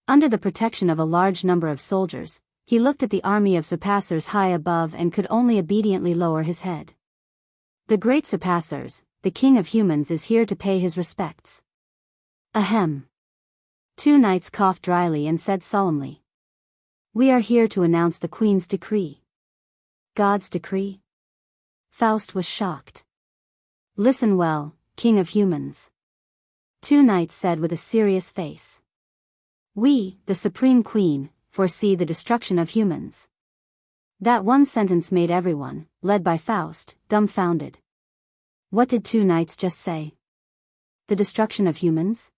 Under the protection of a large number of soldiers, he looked at the army of surpassers high above and could only obediently lower his head. The great surpassers, the king of humans, is here to pay his respects. Ahem. Two knights coughed dryly and said solemnly. We are here to announce the queen's decree. God's decree? Faust was shocked. Listen well, king of humans. Two knights said with a serious face. We, the supreme queen, foresee the destruction of humans. That one sentence made everyone, led by Faust, dumbfounded. What did two knights just say? The destruction of humans?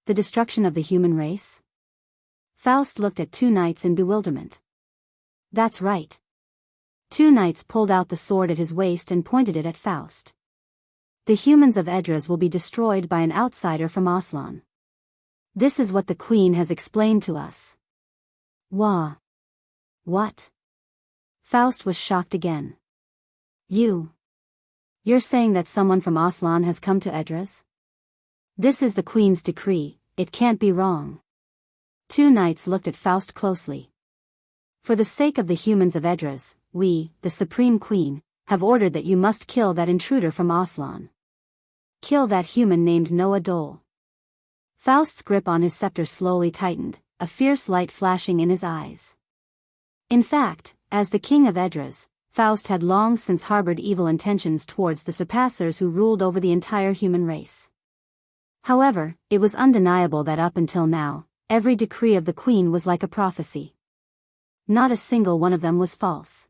The destruction of the human race? Faust looked at two knights in bewilderment. That's right. Two knights pulled out the sword at his waist and pointed it at Faust. The humans of Edras will be destroyed by an outsider from Aslan. This is what the queen has explained to us. Wah. What? Faust was shocked again. You're saying that someone from Aslan has come to Edras? This is the queen's decree, it can't be wrong. Two knights looked at Faust closely. For the sake of the humans of Edras, we, the supreme queen, have ordered that you must kill that intruder from Aslan. Kill that human named Noah Dole. Faust's grip on his scepter slowly tightened, a fierce light flashing in his eyes. In fact, as the king of Edras, Faust had long since harbored evil intentions towards the surpassers who ruled over the entire human race. However, it was undeniable that up until now, every decree of the queen was like a prophecy. Not a single one of them was false.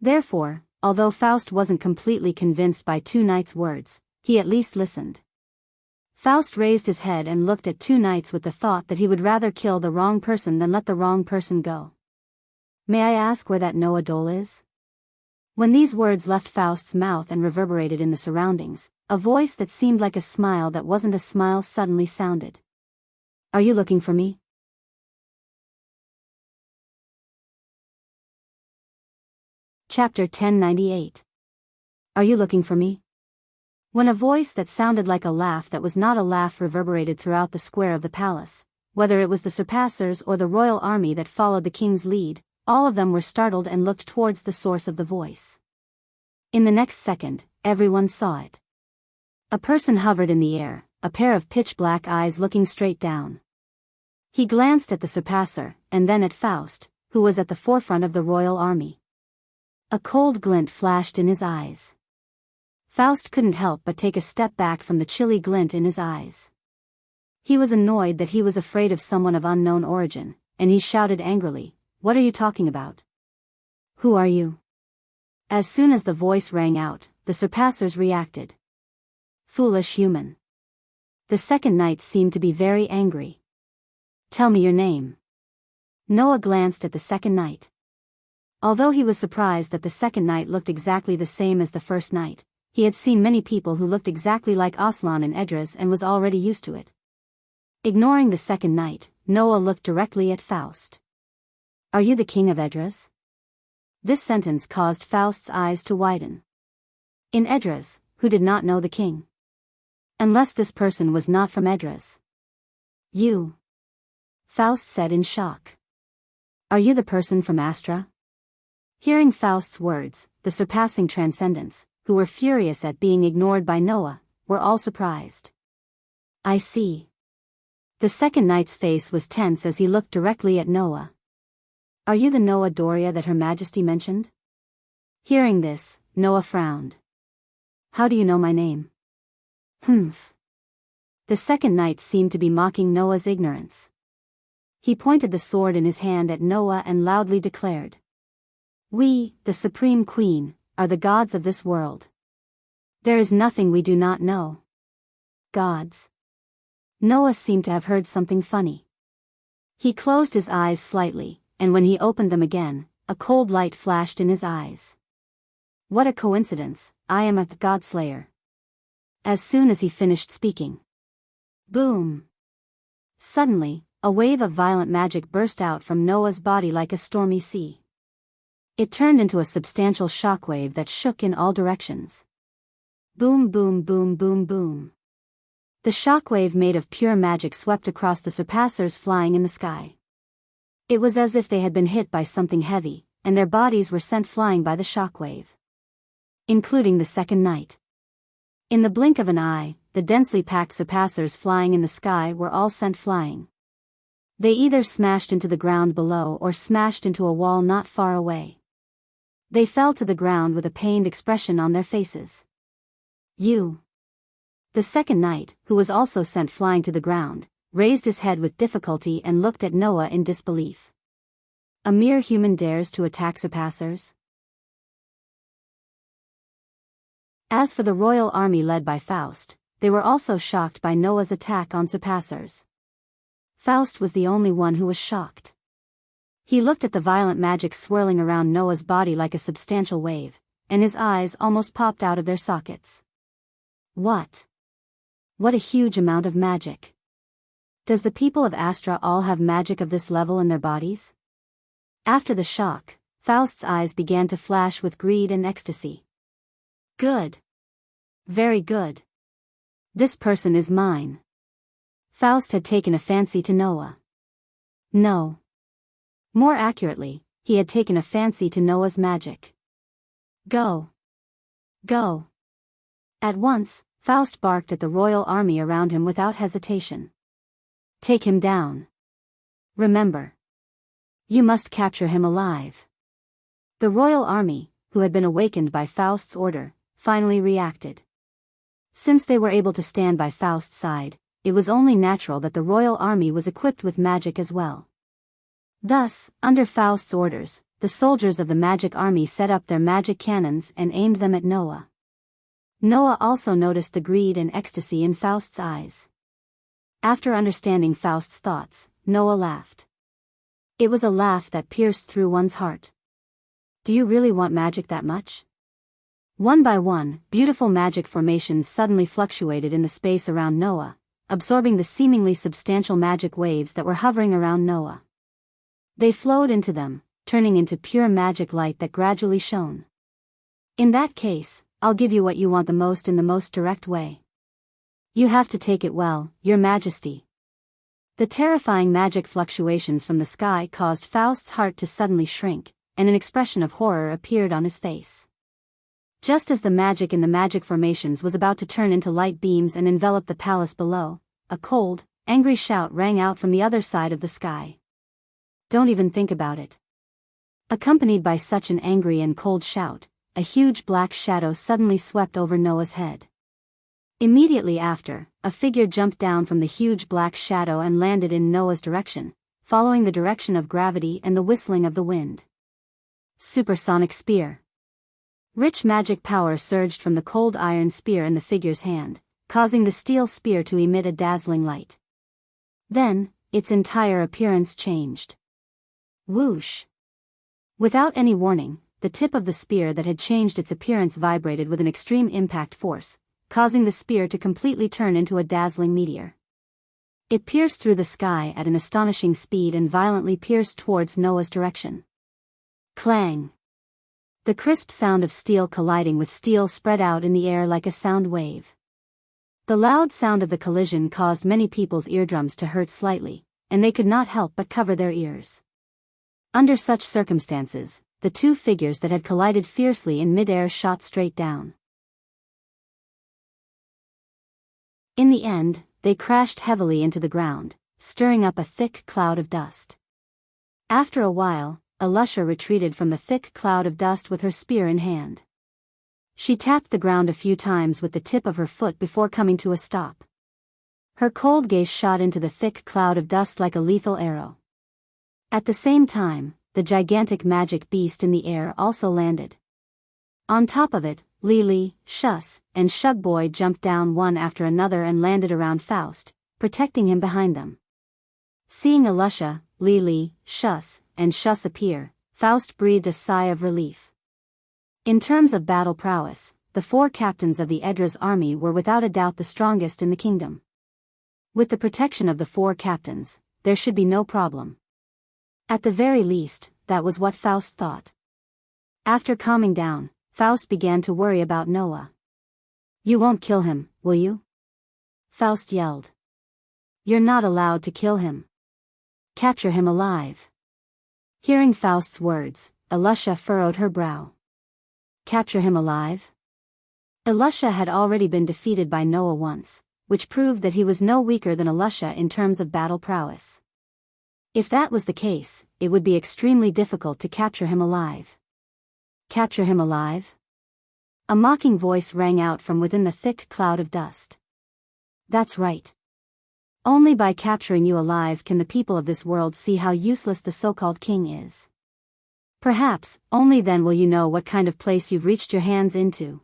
Therefore, although Faust wasn't completely convinced by two knights' words, he at least listened. Faust raised his head and looked at two knights with the thought that he would rather kill the wrong person than let the wrong person go. May I ask where that Noah Dole is? When these words left Faust's mouth and reverberated in the surroundings, a voice that seemed like a smile that wasn't a smile suddenly sounded. Are you looking for me? Chapter 1098. Are you looking for me? When a voice that sounded like a laugh that was not a laugh reverberated throughout the square of the palace, whether it was the surpassers or the royal army that followed the king's lead, all of them were startled and looked towards the source of the voice. In the next second, everyone saw it. A person hovered in the air, a pair of pitch-black eyes looking straight down. He glanced at the surpasser, and then at Faust, who was at the forefront of the royal army. A cold glint flashed in his eyes. Faust couldn't help but take a step back from the chilly glint in his eyes. He was annoyed that he was afraid of someone of unknown origin, and he shouted angrily, "What are you talking about? Who are you?" As soon as the voice rang out, the surpassers reacted. Foolish human. The second knight seemed to be very angry. Tell me your name. Noah glanced at the second knight. Although he was surprised that the second knight looked exactly the same as the first knight, he had seen many people who looked exactly like Aslan in Edras and was already used to it. Ignoring the second knight, Noah looked directly at Faust. Are you the king of Edras? This sentence caused Faust's eyes to widen. In Edras, who did not know the king? Unless this person was not from Edras. You. Faust said in shock. Are you the person from Astra? Hearing Faust's words, the surpassing transcendents, who were furious at being ignored by Noah, were all surprised. I see. The second knight's face was tense as he looked directly at Noah. Are you the Noah Doria that Her Majesty mentioned? Hearing this, Noah frowned. How do you know my name? Humph. The second knight seemed to be mocking Noah's ignorance. He pointed the sword in his hand at Noah and loudly declared. We, the Supreme Queen, are the gods of this world. There is nothing we do not know. Gods. Noah seemed to have heard something funny. He closed his eyes slightly, and when he opened them again, a cold light flashed in his eyes. What a coincidence, I am a Godslayer. As soon as he finished speaking. Boom! Suddenly, a wave of violent magic burst out from Noah's body like a stormy sea. It turned into a substantial shockwave that shook in all directions. Boom boom boom boom boom. The shockwave made of pure magic swept across the surpassers flying in the sky. It was as if they had been hit by something heavy, and their bodies were sent flying by the shockwave. Including the second knight. In the blink of an eye, the densely packed surpassers flying in the sky were all sent flying. They either smashed into the ground below or smashed into a wall not far away. They fell to the ground with a pained expression on their faces. You. The second knight, who was also sent flying to the ground, raised his head with difficulty and looked at Noah in disbelief. A mere human dares to attack surpassers? As for the royal army led by Faust, they were also shocked by Noah's attack on surpassers. Faust was the only one who was shocked. He looked at the violent magic swirling around Noah's body like a substantial wave, and his eyes almost popped out of their sockets. What? What a huge amount of magic. Does the people of Astra all have magic of this level in their bodies? After the shock, Faust's eyes began to flash with greed and ecstasy. Good. Very good. This person is mine. Faust had taken a fancy to Noah. No. More accurately, he had taken a fancy to Noah's magic. Go. Go. At once, Faust barked at the royal army around him without hesitation. Take him down. Remember. You must capture him alive. The royal army, who had been awakened by Faust's order, finally reacted. Since they were able to stand by Faust's side, it was only natural that the royal army was equipped with magic as well. Thus, under Faust's orders, the soldiers of the magic army set up their magic cannons and aimed them at Noah. Noah also noticed the greed and ecstasy in Faust's eyes. After understanding Faust's thoughts, Noah laughed. It was a laugh that pierced through one's heart. Do you really want magic that much? One by one, beautiful magic formations suddenly fluctuated in the space around Noah, absorbing the seemingly substantial magic waves that were hovering around Noah. They flowed into them, turning into pure magic light that gradually shone. In that case, I'll give you what you want the most in the most direct way. You have to take it well, Your Majesty. The terrifying magic fluctuations from the sky caused Faust's heart to suddenly shrink, and an expression of horror appeared on his face. Just as the magic in the magic formations was about to turn into light beams and envelop the palace below, a cold, angry shout rang out from the other side of the sky. Don't even think about it. Accompanied by such an angry and cold shout, a huge black shadow suddenly swept over Noah's head. Immediately after, a figure jumped down from the huge black shadow and landed in Noah's direction, following the direction of gravity and the whistling of the wind. Supersonic spear. Rich magic power surged from the cold iron spear in the figure's hand, causing the steel spear to emit a dazzling light. Then, its entire appearance changed. Whoosh! Without any warning, the tip of the spear that had changed its appearance vibrated with an extreme impact force, causing the spear to completely turn into a dazzling meteor. It pierced through the sky at an astonishing speed and violently pierced towards Noah's direction. Clang! The crisp sound of steel colliding with steel spread out in the air like a sound wave. The loud sound of the collision caused many people's eardrums to hurt slightly, and they could not help but cover their ears. Under such circumstances, the two figures that had collided fiercely in mid-air shot straight down. In the end, they crashed heavily into the ground, stirring up a thick cloud of dust. After a while, Alusha retreated from the thick cloud of dust with her spear in hand. She tapped the ground a few times with the tip of her foot before coming to a stop. Her cold gaze shot into the thick cloud of dust like a lethal arrow. At the same time, the gigantic magic beast in the air also landed. On top of it, Lili, Shus, and Shugboy jumped down one after another and landed around Faust, protecting him behind them. Seeing Alusha, Lili, Shus, and Shus appear, Faust breathed a sigh of relief. In terms of battle prowess, the 4 captains of the Edra's army were without a doubt the strongest in the kingdom. With the protection of the 4 captains, there should be no problem. At the very least, that was what Faust thought. After calming down, Faust began to worry about Noah. "You won't kill him, will you?" Faust yelled. "You're not allowed to kill him. Capture him alive." Hearing Faust's words, Alusha furrowed her brow. Capture him alive? Alusha had already been defeated by Noah once, which proved that he was no weaker than Alusha in terms of battle prowess. If that was the case, it would be extremely difficult to capture him alive. Capture him alive? A mocking voice rang out from within the thick cloud of dust. That's right. Only by capturing you alive can the people of this world see how useless the so-called king is. Perhaps, only then will you know what kind of place you've reached your hands into.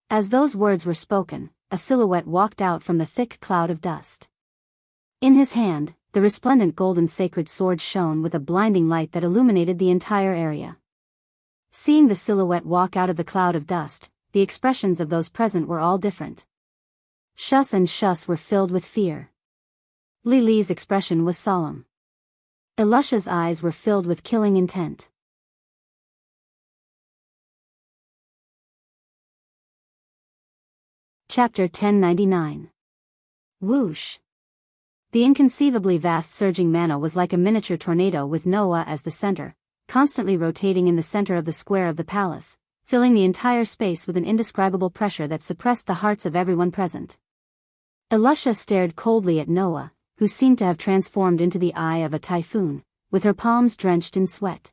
As those words were spoken, a silhouette walked out from the thick cloud of dust. In his hand, the resplendent golden sacred sword shone with a blinding light that illuminated the entire area. Seeing the silhouette walk out of the cloud of dust, the expressions of those present were all different. Shus and Shus were filled with fear. Lili's expression was solemn. Alusha's eyes were filled with killing intent. Chapter 1099. Whoosh. The inconceivably vast surging mana was like a miniature tornado with Noah as the center, constantly rotating in the center of the square of the palace, filling the entire space with an indescribable pressure that suppressed the hearts of everyone present. Alusha stared coldly at Noah, who seemed to have transformed into the eye of a typhoon, with her palms drenched in sweat.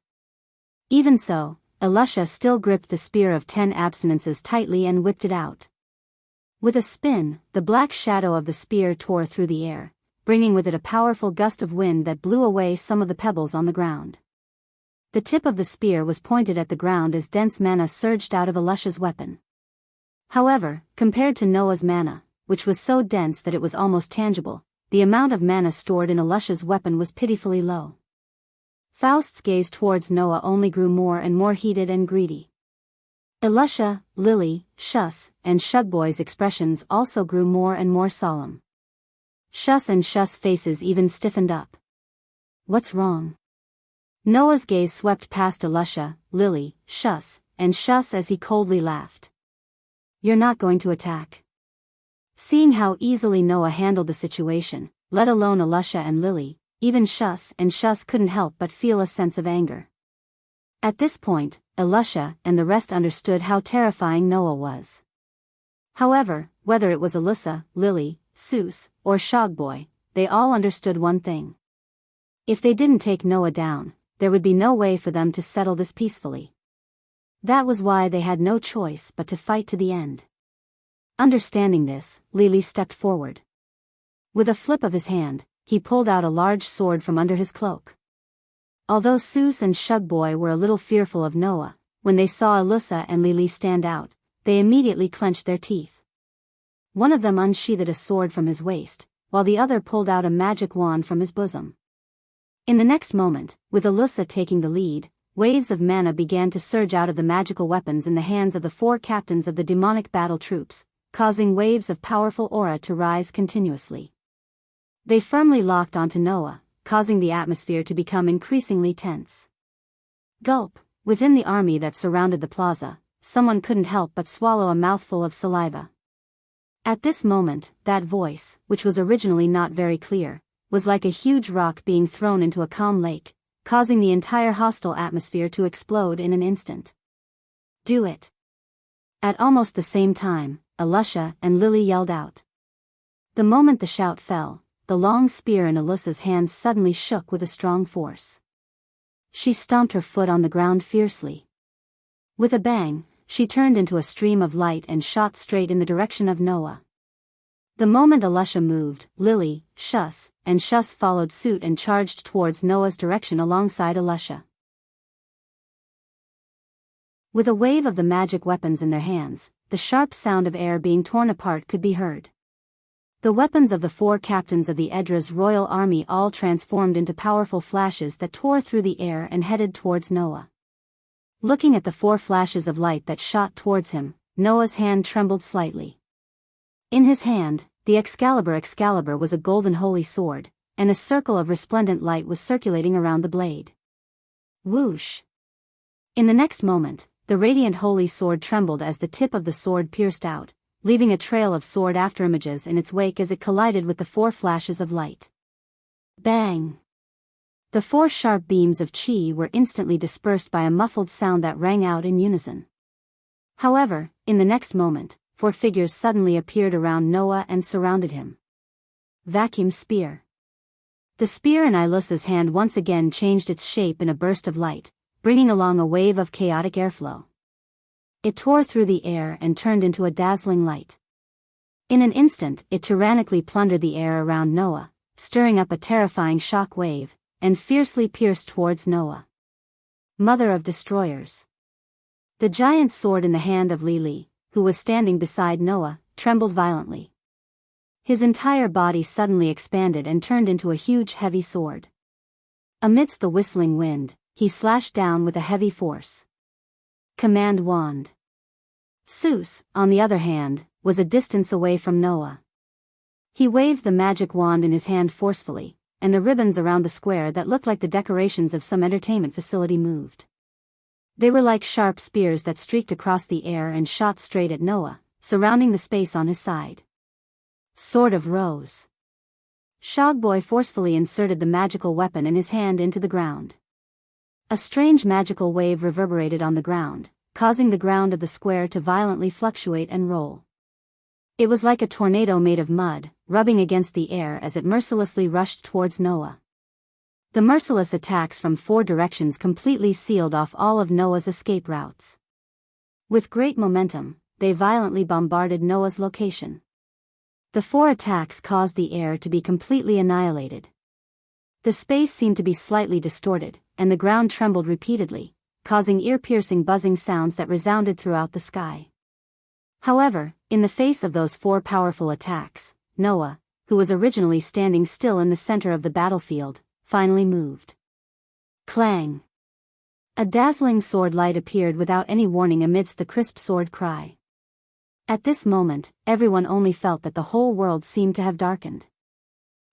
Even so, Alusha still gripped the spear of 10 abstinences tightly and whipped it out. With a spin, the black shadow of the spear tore through the air, bringing with it a powerful gust of wind that blew away some of the pebbles on the ground. The tip of the spear was pointed at the ground as dense mana surged out of Alusha's weapon. However, compared to Noah's mana, which was so dense that it was almost tangible, the amount of mana stored in Alusha's weapon was pitifully low. Faust's gaze towards Noah only grew more and more heated and greedy. Alusha, Lili, Shus, and Shugboy's expressions also grew more and more solemn. Shus and Shus' faces even stiffened up. What's wrong? Noah's gaze swept past Alusha, Lili, Shus, and Shus as he coldly laughed. You're not going to attack? Seeing how easily Noah handled the situation, let alone Alusha and Lili, even Shus and Shus couldn't help but feel a sense of anger. At this point, Alusha and the rest understood how terrifying Noah was. However, whether it was Alusha, Lili, Seuss, or Shogboy, they all understood one thing. If they didn't take Noah down, there would be no way for them to settle this peacefully. That was why they had no choice but to fight to the end. Understanding this, Lili stepped forward. With a flip of his hand, he pulled out a large sword from under his cloak. Although Seuss and Shugboy were a little fearful of Noah, when they saw Alusha and Lili stand out, they immediately clenched their teeth. One of them unsheathed a sword from his waist, while the other pulled out a magic wand from his bosom. In the next moment, with Alusha taking the lead, waves of mana began to surge out of the magical weapons in the hands of the 4 captains of the demonic battle troops, causing waves of powerful aura to rise continuously. They firmly locked onto Noah, causing the atmosphere to become increasingly tense. Gulp! Within the army that surrounded the plaza, someone couldn't help but swallow a mouthful of saliva. At this moment, that voice, which was originally not very clear, was like a huge rock being thrown into a calm lake, causing the entire hostile atmosphere to explode in an instant. Do it! At almost the same time, Alusha and Lili yelled out. The moment the shout fell, the long spear in Alusha's hands suddenly shook with a strong force. she stomped her foot on the ground fiercely. With a bang, she turned into a stream of light and shot straight in the direction of Noah. The moment Alusha moved, Lily, Shus, and Shus followed suit and charged towards Noah's direction alongside Alusha. With a wave of the magic weapons in their hands, the sharp sound of air being torn apart could be heard. The weapons of the 4 captains of the Edra's royal army all transformed into powerful flashes that tore through the air and headed towards Noah. Looking at the 4 flashes of light that shot towards him, Noah's hand trembled slightly. In his hand, the Excalibur was a golden holy sword, and a circle of resplendent light was circulating around the blade. Whoosh! In the next moment, the radiant holy sword trembled as the tip of the sword pierced out, leaving a trail of sword afterimages in its wake as it collided with the 4 flashes of light. Bang! The 4 sharp beams of chi were instantly dispersed by a muffled sound that rang out in unison. However, in the next moment, 4 figures suddenly appeared around Noah and surrounded him. Vacuum spear. The spear in Ilusa's hand once again changed its shape in a burst of light, bringing along a wave of chaotic airflow. It tore through the air and turned into a dazzling light. In an instant, it tyrannically plundered the air around Noah, stirring up a terrifying shock wave, and fiercely pierced towards Noah. Mother of Destroyers. The giant sword in the hand of Lili, who was standing beside Noah, trembled violently. His entire body suddenly expanded and turned into a huge heavy sword. Amidst the whistling wind, he slashed down with a heavy force. Command wand. Zeus, on the other hand, was a distance away from Noah. He waved the magic wand in his hand forcefully, and the ribbons around the square that looked like the decorations of some entertainment facility moved. They were like sharp spears that streaked across the air and shot straight at Noah, surrounding the space on his side. Sword of Rose. Shogboy forcefully inserted the magical weapon in his hand into the ground. A strange magical wave reverberated on the ground, causing the ground of the square to violently fluctuate and roll. It was like a tornado made of mud, rubbing against the air as it mercilessly rushed towards Noah. The merciless attacks from 4 directions completely sealed off all of Noah's escape routes. With great momentum, they violently bombarded Noah's location. The 4 attacks caused the air to be completely annihilated. The space seemed to be slightly distorted, and the ground trembled repeatedly, causing ear-piercing buzzing sounds that resounded throughout the sky. However, in the face of those 4 powerful attacks, Noah, who was originally standing still in the center of the battlefield, finally moved. Clang! A dazzling sword light appeared without any warning amidst the crisp sword cry. At this moment, everyone only felt that the whole world seemed to have darkened.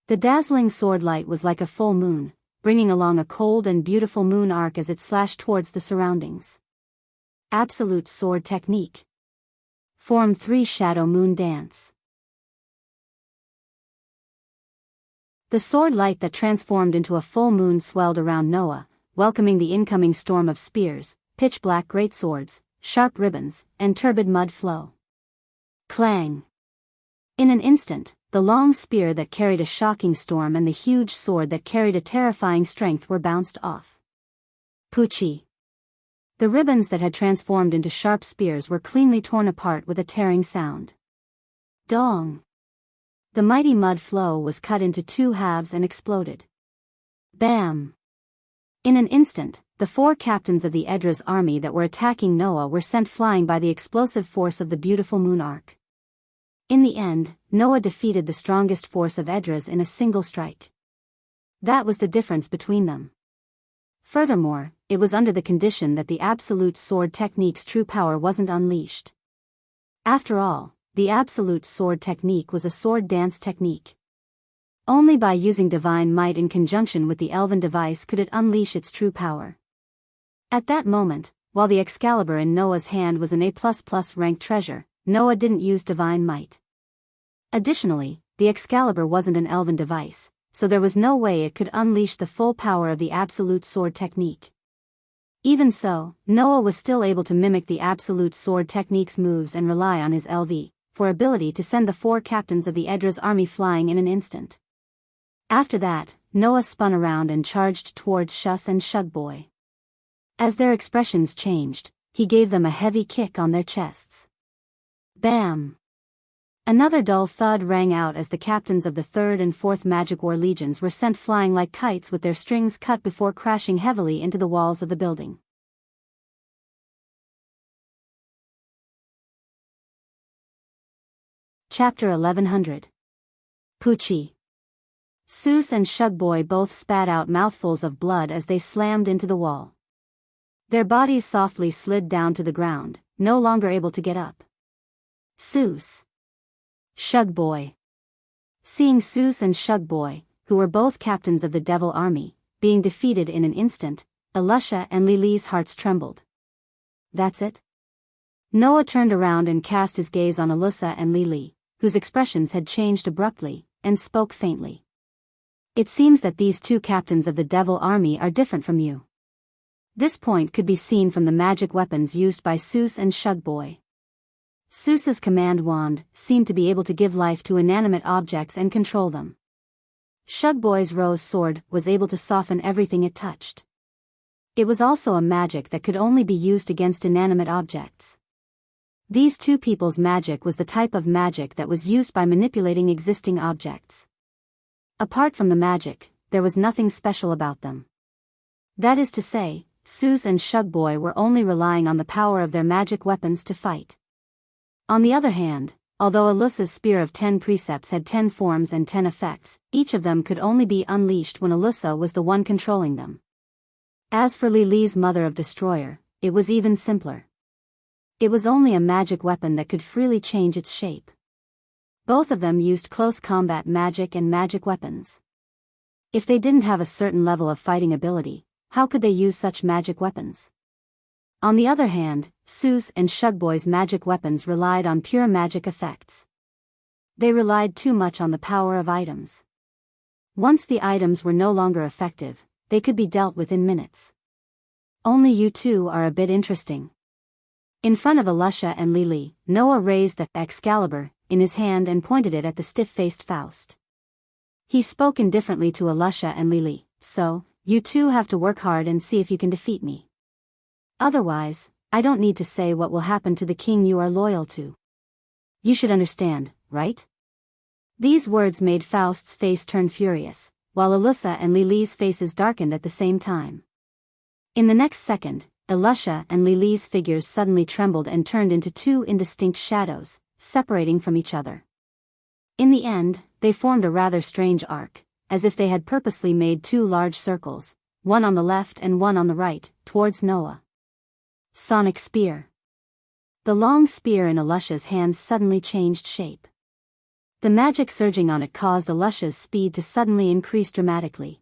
The dazzling sword light was like a full moon, bringing along a cold and beautiful moon arc as it slashed towards the surroundings. Absolute sword technique. Form 3 Shadow Moon Dance. The sword light that transformed into a full moon swelled around Noah, welcoming the incoming storm of spears, pitch-black greatswords, sharp ribbons, and turbid mud flow. Clang! In an instant, the long spear that carried a shocking storm and the huge sword that carried a terrifying strength were bounced off. Poochie! The ribbons that had transformed into sharp spears were cleanly torn apart with a tearing sound. Dong! The mighty mud flow was cut into 2 halves and exploded. Bam! In an instant, the 4 captains of the Edra's army that were attacking Noah were sent flying by the explosive force of the beautiful moon arc. In the end, Noah defeated the strongest force of Edra's in a single strike. That was the difference between them. Furthermore, it was under the condition that the absolute sword technique's true power wasn't unleashed. After all, the absolute sword technique was a sword dance technique. Only by using divine might in conjunction with the elven device could it unleash its true power. At that moment, while the Excalibur in Noah's hand was an A++ ranked treasure, Noah didn't use divine might. Additionally, the Excalibur wasn't an elven device, so there was no way it could unleash the full power of the absolute sword technique. Even so, Noah was still able to mimic the absolute sword technique's moves and rely on his LV for ability to send the 4 captains of the Edra's army flying in an instant. After that, Noah spun around and charged towards Shus and Shugboy. As their expressions changed, he gave them a heavy kick on their chests. Bam! Another dull thud rang out as the captains of the 3rd and 4th Magic War Legions were sent flying like kites with their strings cut before crashing heavily into the walls of the building. Chapter 1100. Poochie. Seuss and Shugboy both spat out mouthfuls of blood as they slammed into the wall. Their bodies softly slid down to the ground, no longer able to get up. Seuss. Shugboy. Seeing Seuss and Shugboy, who were both captains of the Devil Army, being defeated in an instant, Alusha and Lily's hearts trembled. That's it? Noah turned around and cast his gaze on Alussa and Lily, whose expressions had changed abruptly, and spoke faintly. It seems that these two captains of the Devil Army are different from you. This point could be seen from the magic weapons used by Seuss and Shugboy. Seuss's command wand seemed to be able to give life to inanimate objects and control them. Shugboy's rose sword was able to soften everything it touched. It was also a magic that could only be used against inanimate objects. These two people's magic was the type of magic that was used by manipulating existing objects. Apart from the magic, there was nothing special about them. That is to say, Seuss and Shugboy were only relying on the power of their magic weapons to fight. On the other hand, although Alussa's spear of 10 precepts had 10 forms and 10 effects, each of them could only be unleashed when Alussa was the one controlling them. As for Lily's Mother of Destroyer, it was even simpler. It was only a magic weapon that could freely change its shape. Both of them used close combat magic and magic weapons. If they didn't have a certain level of fighting ability, how could they use such magic weapons? On the other hand, Seuss and Shugboy's magic weapons relied on pure magic effects. They relied too much on the power of items. Once the items were no longer effective, they could be dealt with in minutes. Only you two are a bit interesting. In front of Alusha and Lily, Noah raised the Excalibur in his hand and pointed it at the stiff-faced Faust. He spoke indifferently to Alusha and Lily, so, you two have to work hard and see if you can defeat me. Otherwise, I don't need to say what will happen to the king you are loyal to. You should understand, right? These words made Faust's face turn furious, while Alussa and Lily's faces darkened at the same time. In the next second, Alusha and Lily's figures suddenly trembled and turned into two indistinct shadows, separating from each other. In the end, they formed a rather strange arc, as if they had purposely made two large circles, one on the left and one on the right, towards Noah. Sonic Spear. The long spear in Alusha's hand suddenly changed shape. The magic surging on it caused Alusha's speed to suddenly increase dramatically.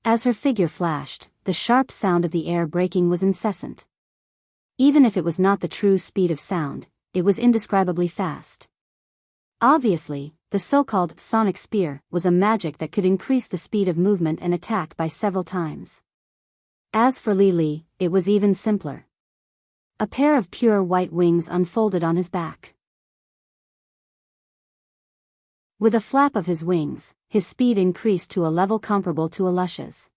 As her figure flashed, the sharp sound of the air breaking was incessant. Even if it was not the true speed of sound, it was indescribably fast. Obviously, the so-called Sonic Spear was a magic that could increase the speed of movement and attack by several times. As for Lily, it was even simpler. A pair of pure white wings unfolded on his back. With a flap of his wings, his speed increased to a level comparable to Alusha's.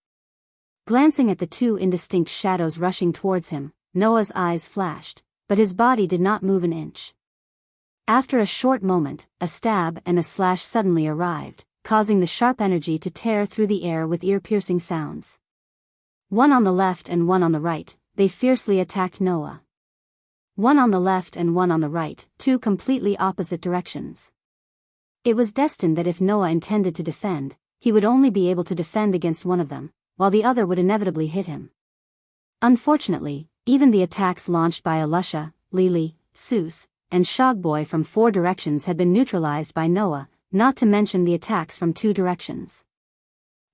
Glancing at the two indistinct shadows rushing towards him, Noah's eyes flashed, but his body did not move an inch. After a short moment, a stab and a slash suddenly arrived, causing the sharp energy to tear through the air with ear-piercing sounds. One on the left and one on the right, they fiercely attacked Noah. One on the left and one on the right, two completely opposite directions. It was destined that if Noah intended to defend, he would only be able to defend against one of them, while the other would inevitably hit him. Unfortunately, even the attacks launched by Alusha, Lily, Seuss, and Shugboy from 4 directions had been neutralized by Noah, not to mention the attacks from 2 directions.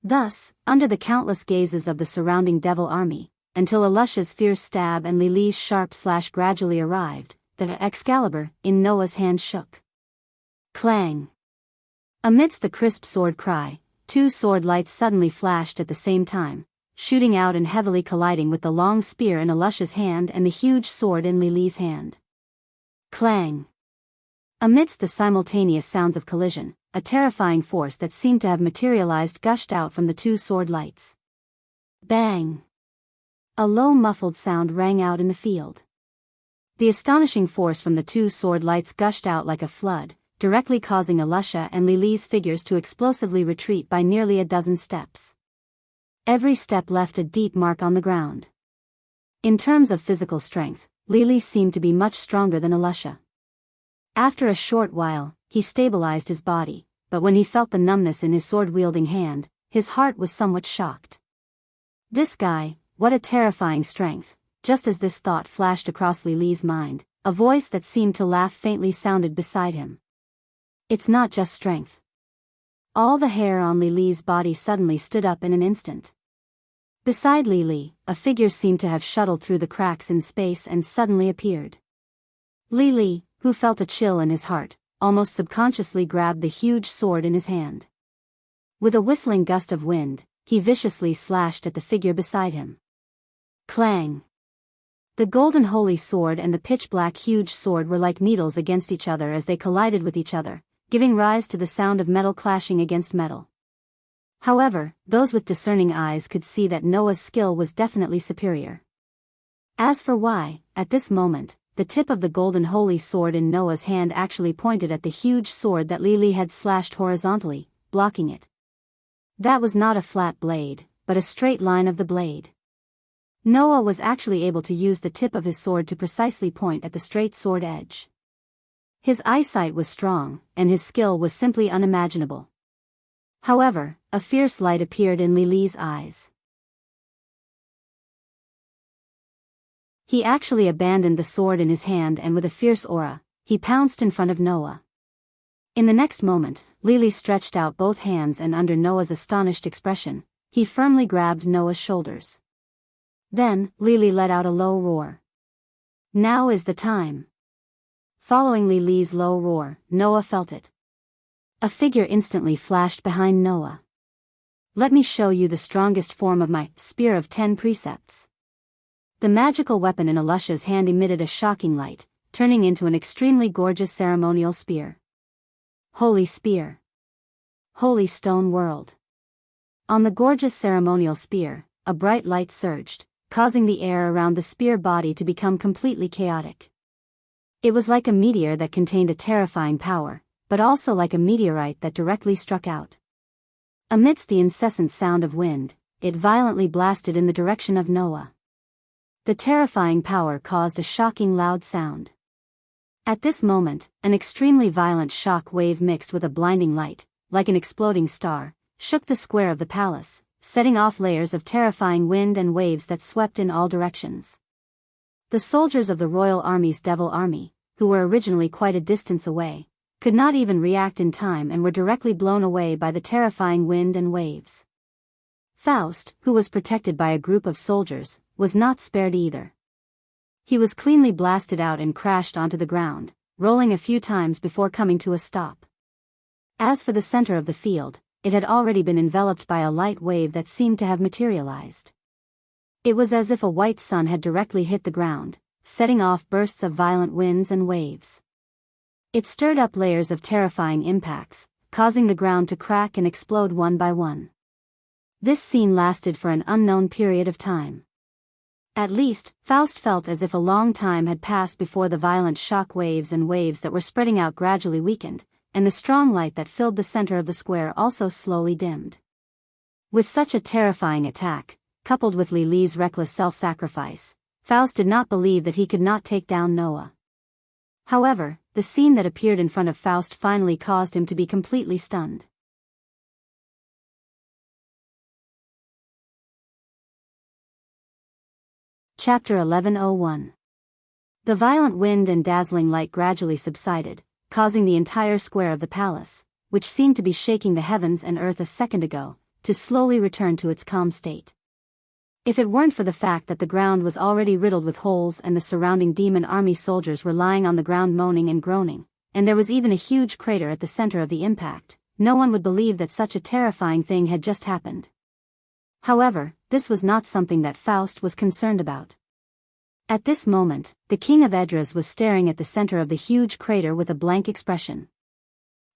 Thus, under the countless gazes of the surrounding devil army, until Alusha's fierce stab and Lily's sharp slash gradually arrived, the Excalibur in Noah's hand shook. Clang! Amidst the crisp sword cry, 2 sword lights suddenly flashed at the same time, shooting out and heavily colliding with the long spear in Alusha's hand and the huge sword in Lily's hand. Clang! Amidst the simultaneous sounds of collision, a terrifying force that seemed to have materialized gushed out from the two sword lights. Bang! A low muffled sound rang out in the field. The astonishing force from the two sword lights gushed out like a flood, directly causing Alusha and Lily's figures to explosively retreat by nearly a dozen steps. Every step left a deep mark on the ground. In terms of physical strength, Lily seemed to be much stronger than Alusha. After a short while, he stabilized his body, but when he felt the numbness in his sword-wielding hand, his heart was somewhat shocked. This guy, what a terrifying strength. Just as this thought flashed across Lily's mind, a voice that seemed to laugh faintly sounded beside him. It's not just strength. All the hair on Lily's body suddenly stood up in an instant. Beside Lily, a figure seemed to have shuttled through the cracks in space and suddenly appeared. Lily, who felt a chill in his heart, almost subconsciously grabbed the huge sword in his hand. With a whistling gust of wind, he viciously slashed at the figure beside him. Clang! The golden holy sword and the pitch-black huge sword were like needles against each other as they collided with each other, giving rise to the sound of metal clashing against metal. However, those with discerning eyes could see that Noah's skill was definitely superior. As for why, at this moment, the tip of the golden holy sword in Noah's hand actually pointed at the huge sword that Lily had slashed horizontally, blocking it. That was not a flat blade, but a straight line of the blade. Noah was actually able to use the tip of his sword to precisely point at the straight sword edge. His eyesight was strong, and his skill was simply unimaginable. However, a fierce light appeared in Lily's eyes. He actually abandoned the sword in his hand and with a fierce aura, he pounced in front of Noah. In the next moment, Lily stretched out both hands and under Noah's astonished expression, he firmly grabbed Noah's shoulders. Then, Lily let out a low roar. Now is the time. Following Lily's low roar, Noah felt it. A figure instantly flashed behind Noah. Let me show you the strongest form of my Spear of 10 Precepts. The magical weapon in Alusha's hand emitted a shocking light, turning into an extremely gorgeous ceremonial spear. Holy Spear. Holy Stone World. On the gorgeous ceremonial spear, a bright light surged, causing the air around the spear body to become completely chaotic. It was like a meteor that contained a terrifying power, but also like a meteorite that directly struck out. Amidst the incessant sound of wind, it violently blasted in the direction of Noah. The terrifying power caused a shocking loud sound. At this moment, an extremely violent shock wave mixed with a blinding light, like an exploding star, shook the square of the palace, setting off layers of terrifying wind and waves that swept in all directions. The soldiers of the royal army's Devil Army, who were originally quite a distance away, could not even react in time and were directly blown away by the terrifying wind and waves. Faust, who was protected by a group of soldiers, was not spared either. He was cleanly blasted out and crashed onto the ground, rolling a few times before coming to a stop. As for the center of the field, it had already been enveloped by a light wave that seemed to have materialized. It was as if a white sun had directly hit the ground, setting off bursts of violent winds and waves. It stirred up layers of terrifying impacts, causing the ground to crack and explode one by one. This scene lasted for an unknown period of time. At least, Faust felt as if a long time had passed before the violent shock waves and waves that were spreading out gradually weakened, and the strong light that filled the center of the square also slowly dimmed. With such a terrifying attack, coupled with Lily's reckless self-sacrifice, Faust did not believe that he could not take down Noah. However, the scene that appeared in front of Faust finally caused him to be completely stunned. Chapter 1101. The violent wind and dazzling light gradually subsided, causing the entire square of the palace, which seemed to be shaking the heavens and earth a second ago, to slowly return to its calm state. If it weren't for the fact that the ground was already riddled with holes and the surrounding demon army soldiers were lying on the ground moaning and groaning, and there was even a huge crater at the center of the impact, no one would believe that such a terrifying thing had just happened. However, this was not something that Faust was concerned about. At this moment, the king of Edras was staring at the center of the huge crater with a blank expression.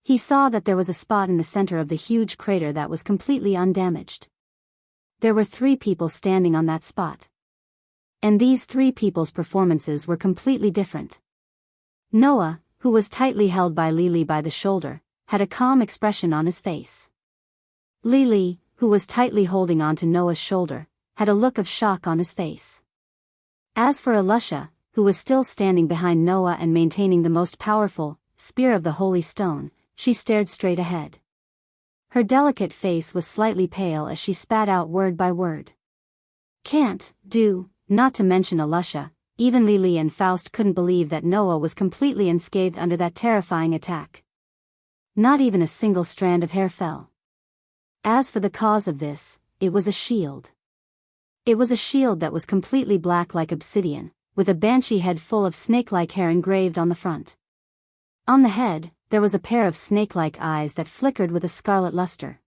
He saw that there was a spot in the center of the huge crater that was completely undamaged. There were 3 people standing on that spot. And these 3 people's performances were completely different. Noah, who was tightly held by Lily by the shoulder, had a calm expression on his face. Lily, who was tightly holding onto Noah's shoulder, had a look of shock on his face. As for Elisha, who was still standing behind Noah and maintaining the most powerful spear of the holy stone, she stared straight ahead. Her delicate face was slightly pale as she spat out word by word. Can't do, not to mention Elisha, even Lily and Faust couldn't believe that Noah was completely unscathed under that terrifying attack. Not even a single strand of hair fell. As for the cause of this, it was a shield. It was a shield that was completely black like obsidian, with a banshee head full of snake-like hair engraved on the front. On the head, there was a pair of snake-like eyes that flickered with a scarlet luster.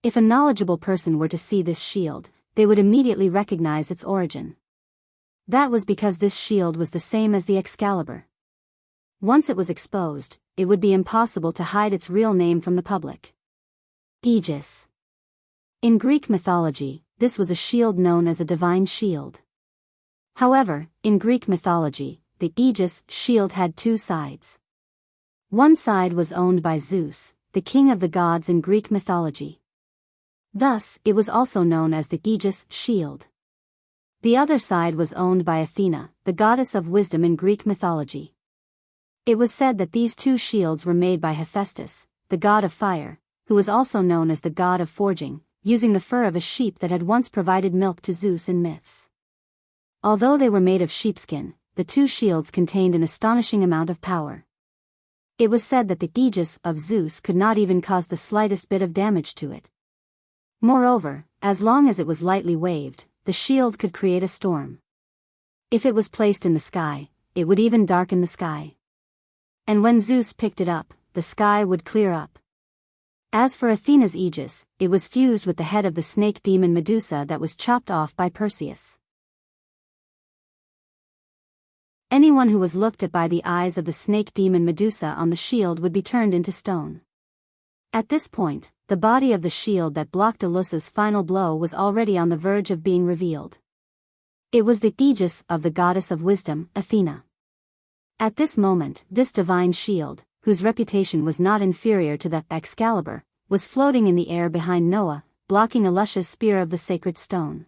If a knowledgeable person were to see this shield, they would immediately recognize its origin. That was because this shield was the same as the Excalibur. Once it was exposed, it would be impossible to hide its real name from the public. Aegis. In Greek mythology, this was a shield known as a divine shield. However, in Greek mythology, the Aegis shield had 2 sides. One side was owned by Zeus, the king of the gods in Greek mythology. Thus, it was also known as the Aegis shield. The other side was owned by Athena, the goddess of wisdom in Greek mythology. It was said that these 2 shields were made by Hephaestus, the god of fire, who was also known as the god of forging, using the fur of a sheep that had once provided milk to Zeus in myths. Although they were made of sheepskin, the 2 shields contained an astonishing amount of power. It was said that the Aegis of Zeus could not even cause the slightest bit of damage to it. Moreover, as long as it was lightly waved, the shield could create a storm. If it was placed in the sky, it would even darken the sky. And when Zeus picked it up, the sky would clear up. As for Athena's Aegis, it was fused with the head of the snake demon Medusa that was chopped off by Perseus. Anyone who was looked at by the eyes of the snake demon Medusa on the shield would be turned into stone. At this point, the body of the shield that blocked Elusa's final blow was already on the verge of being revealed. It was the Aegis of the goddess of wisdom, Athena. At this moment, this divine shield, whose reputation was not inferior to the Excalibur, was floating in the air behind Noah, blocking Elisha's spear of the sacred stone.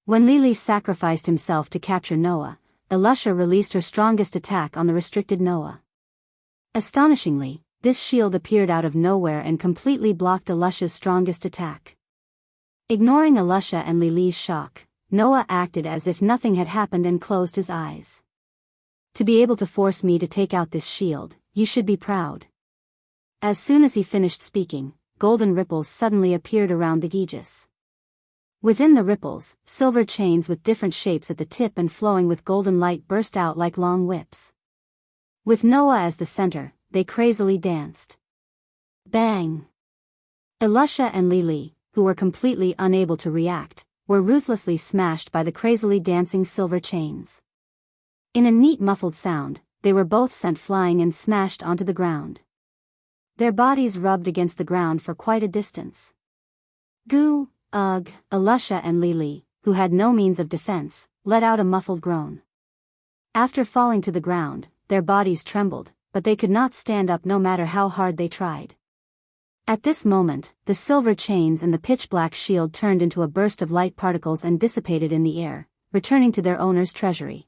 When Lili sacrificed himself to capture Noah, Elisha released her strongest attack on the restricted Noah. Astonishingly, this shield appeared out of nowhere and completely blocked Elisha's strongest attack. Ignoring Elisha and Lili's shock, Noah acted as if nothing had happened and closed his eyes. To be able to force me to take out this shield, you should be proud. As soon as he finished speaking, golden ripples suddenly appeared around the Aegis. Within the ripples, silver chains with different shapes at the tip and flowing with golden light burst out like long whips. With Noah as the center, they crazily danced. Bang! Elisha and Lili, who were completely unable to react, were ruthlessly smashed by the crazily dancing silver chains. In a neat muffled sound, they were both sent flying and smashed onto the ground. Their bodies rubbed against the ground for quite a distance. Goo! Ugh! Elisha and Lili, who had no means of defense, let out a muffled groan. After falling to the ground, their bodies trembled, but they could not stand up no matter how hard they tried. At this moment, the silver chains and the pitch-black shield turned into a burst of light particles and dissipated in the air, returning to their owner's treasury,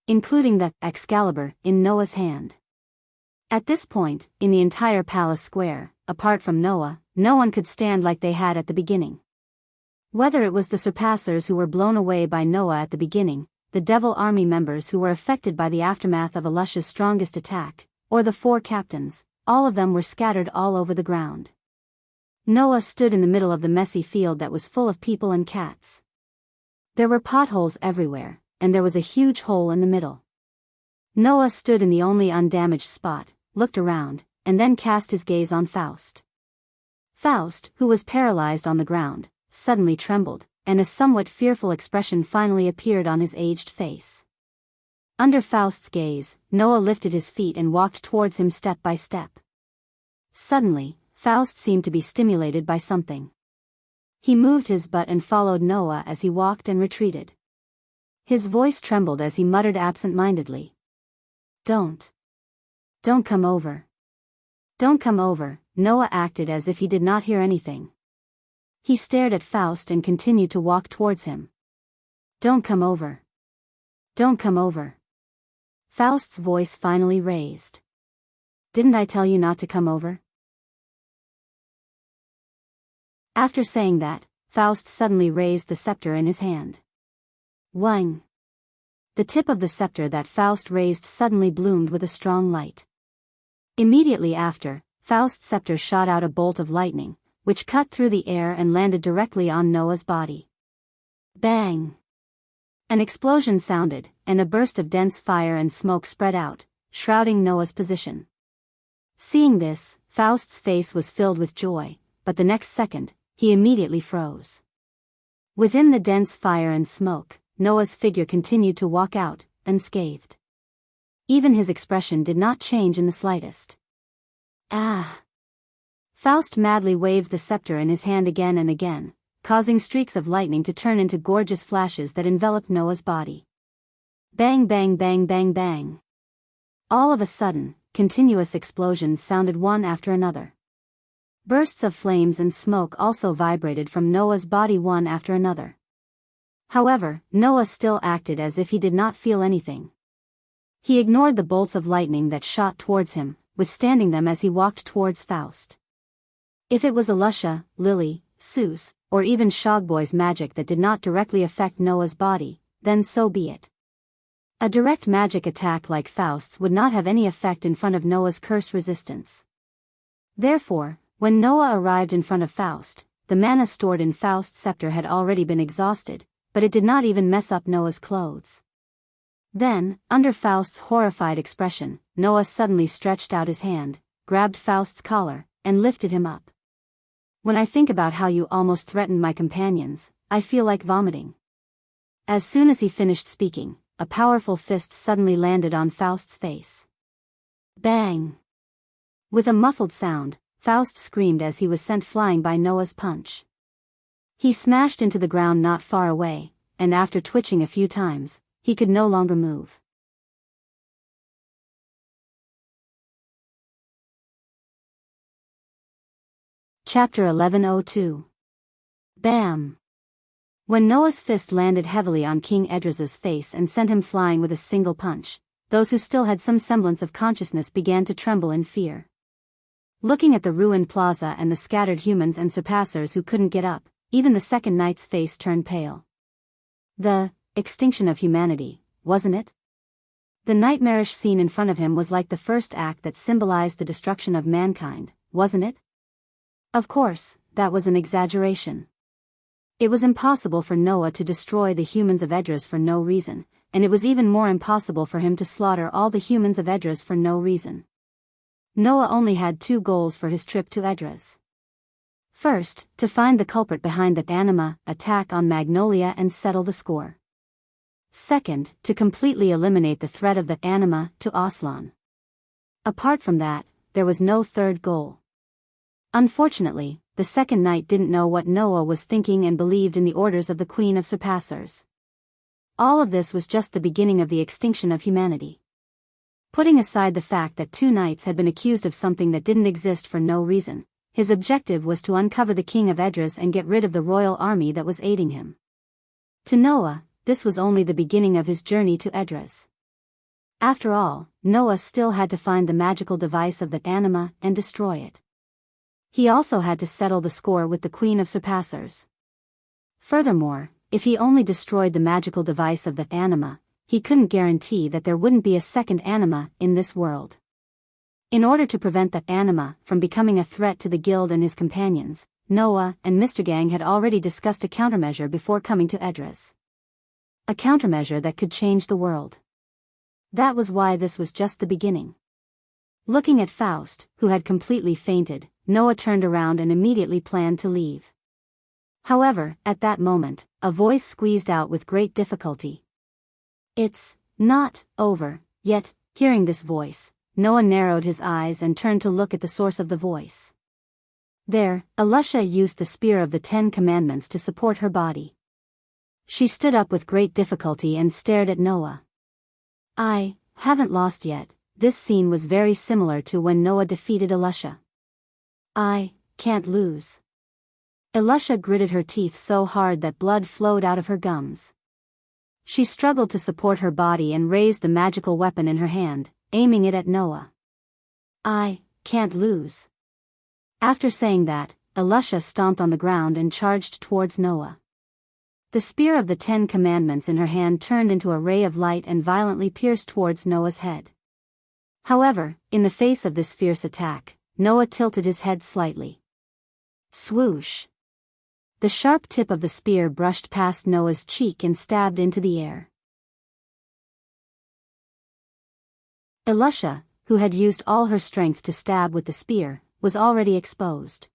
including the Excalibur in Noah's hand. At this point, in the entire palace square, apart from Noah, no one could stand like they had at the beginning. Whether it was the surpassers who were blown away by Noah at the beginning, the Devil Army members who were affected by the aftermath of Elisha's strongest attack, or the 4 captains, all of them were scattered all over the ground. Noah stood in the middle of the messy field that was full of people and cats. There were potholes everywhere, and there was a huge hole in the middle. Noah stood in the only undamaged spot, looked around, and then cast his gaze on Faust. Faust, who was paralyzed on the ground, suddenly trembled, and a somewhat fearful expression finally appeared on his aged face. Under Faust's gaze, Noah lifted his feet and walked towards him step by step. Suddenly, Faust seemed to be stimulated by something. He moved his butt and followed Noah as he walked and retreated. His voice trembled as he muttered absent-mindedly. Don't come over. Don't come over." Noah acted as if he did not hear anything. He stared at Faust and continued to walk towards him. Don't come over. Don't come over." Faust's voice finally raised. "Didn't I tell you not to come over?" After saying that, Faust suddenly raised the scepter in his hand. Wang! The tip of the scepter that Faust raised suddenly bloomed with a strong light. Immediately after, Faust's scepter shot out a bolt of lightning, which cut through the air and landed directly on Noah's body. Bang! An explosion sounded, and a burst of dense fire and smoke spread out, shrouding Noah's position. Seeing this, Faust's face was filled with joy, but the next second, he immediately froze. Within the dense fire and smoke, Noah's figure continued to walk out, unscathed. Even his expression did not change in the slightest. Ah! Faust madly waved the scepter in his hand again and again, causing streaks of lightning to turn into gorgeous flashes that enveloped Noah's body. Bang bang bang bang bang. All of a sudden, continuous explosions sounded one after another. Bursts of flames and smoke also vibrated from Noah's body one after another. However, Noah still acted as if he did not feel anything. He ignored the bolts of lightning that shot towards him, withstanding them as he walked towards Faust. If it was Alusha, Lily, Seuss, or even Shogboy's magic that did not directly affect Noah's body, then so be it. A direct magic attack like Faust's would not have any effect in front of Noah's curse resistance. Therefore, when Noah arrived in front of Faust, the mana stored in Faust's scepter had already been exhausted, but it did not even mess up Noah's clothes. Then, under Faust's horrified expression, Noah suddenly stretched out his hand, grabbed Faust's collar, and lifted him up. "When I think about how you almost threatened my companions, I feel like vomiting." As soon as he finished speaking, a powerful fist suddenly landed on Faust's face. Bang! With a muffled sound, Faust screamed as he was sent flying by Noah's punch. He smashed into the ground not far away, and after twitching a few times, he could no longer move. Chapter 1102. Bam! When Noah's fist landed heavily on King Edris's face and sent him flying with a single punch, those who still had some semblance of consciousness began to tremble in fear. Looking at the ruined plaza and the scattered humans and surpassers who couldn't get up, even the second knight's face turned pale. The extinction of humanity, wasn't it? The nightmarish scene in front of him was like the first act that symbolized the destruction of mankind, wasn't it? Of course, that was an exaggeration. It was impossible for Noah to destroy the humans of Edris for no reason, and it was even more impossible for him to slaughter all the humans of Edris for no reason. Noah only had two goals for his trip to Edris. First, to find the culprit behind the anima attack on Magnolia and settle the score. Second, to completely eliminate the threat of the anima to Aslan. Apart from that, there was no third goal. Unfortunately, the second knight didn't know what Noah was thinking and believed in the orders of the Queen of Surpassers. All of this was just the beginning of the extinction of humanity. Putting aside the fact that two knights had been accused of something that didn't exist for no reason, his objective was to uncover the king of Edris and get rid of the royal army that was aiding him. To Noah, this was only the beginning of his journey to Edris. After all, Noah still had to find the magical device of the anima and destroy it. He also had to settle the score with the Queen of Surpassers. Furthermore, if he only destroyed the magical device of the anima, he couldn't guarantee that there wouldn't be a second anima in this world. In order to prevent that anima from becoming a threat to the guild and his companions, Noah and Mr. Gang had already discussed a countermeasure before coming to Edris. A countermeasure that could change the world. That was why this was just the beginning. Looking at Faust, who had completely fainted, Noah turned around and immediately planned to leave. However, at that moment, a voice squeezed out with great difficulty. "It's not over yet." Hearing this voice, Noah narrowed his eyes and turned to look at the source of the voice. There, Alusha used the spear of the 10 Commandments to support her body. She stood up with great difficulty and stared at Noah. I haven't lost yet. This scene was very similar to when Noah defeated Alusha. I can't lose. Alusha gritted her teeth so hard that blood flowed out of her gums. She struggled to support her body and raised the magical weapon in her hand, aiming it at Noah. I can't lose. After saying that, Alusha stomped on the ground and charged towards Noah. The spear of the 10 Commandments in her hand turned into a ray of light and violently pierced towards Noah's head. However, in the face of this fierce attack, Noah tilted his head slightly. Swoosh! The sharp tip of the spear brushed past Noah's cheek and stabbed into the air. Alusha, who had used all her strength to stab with the spear, was already exposed.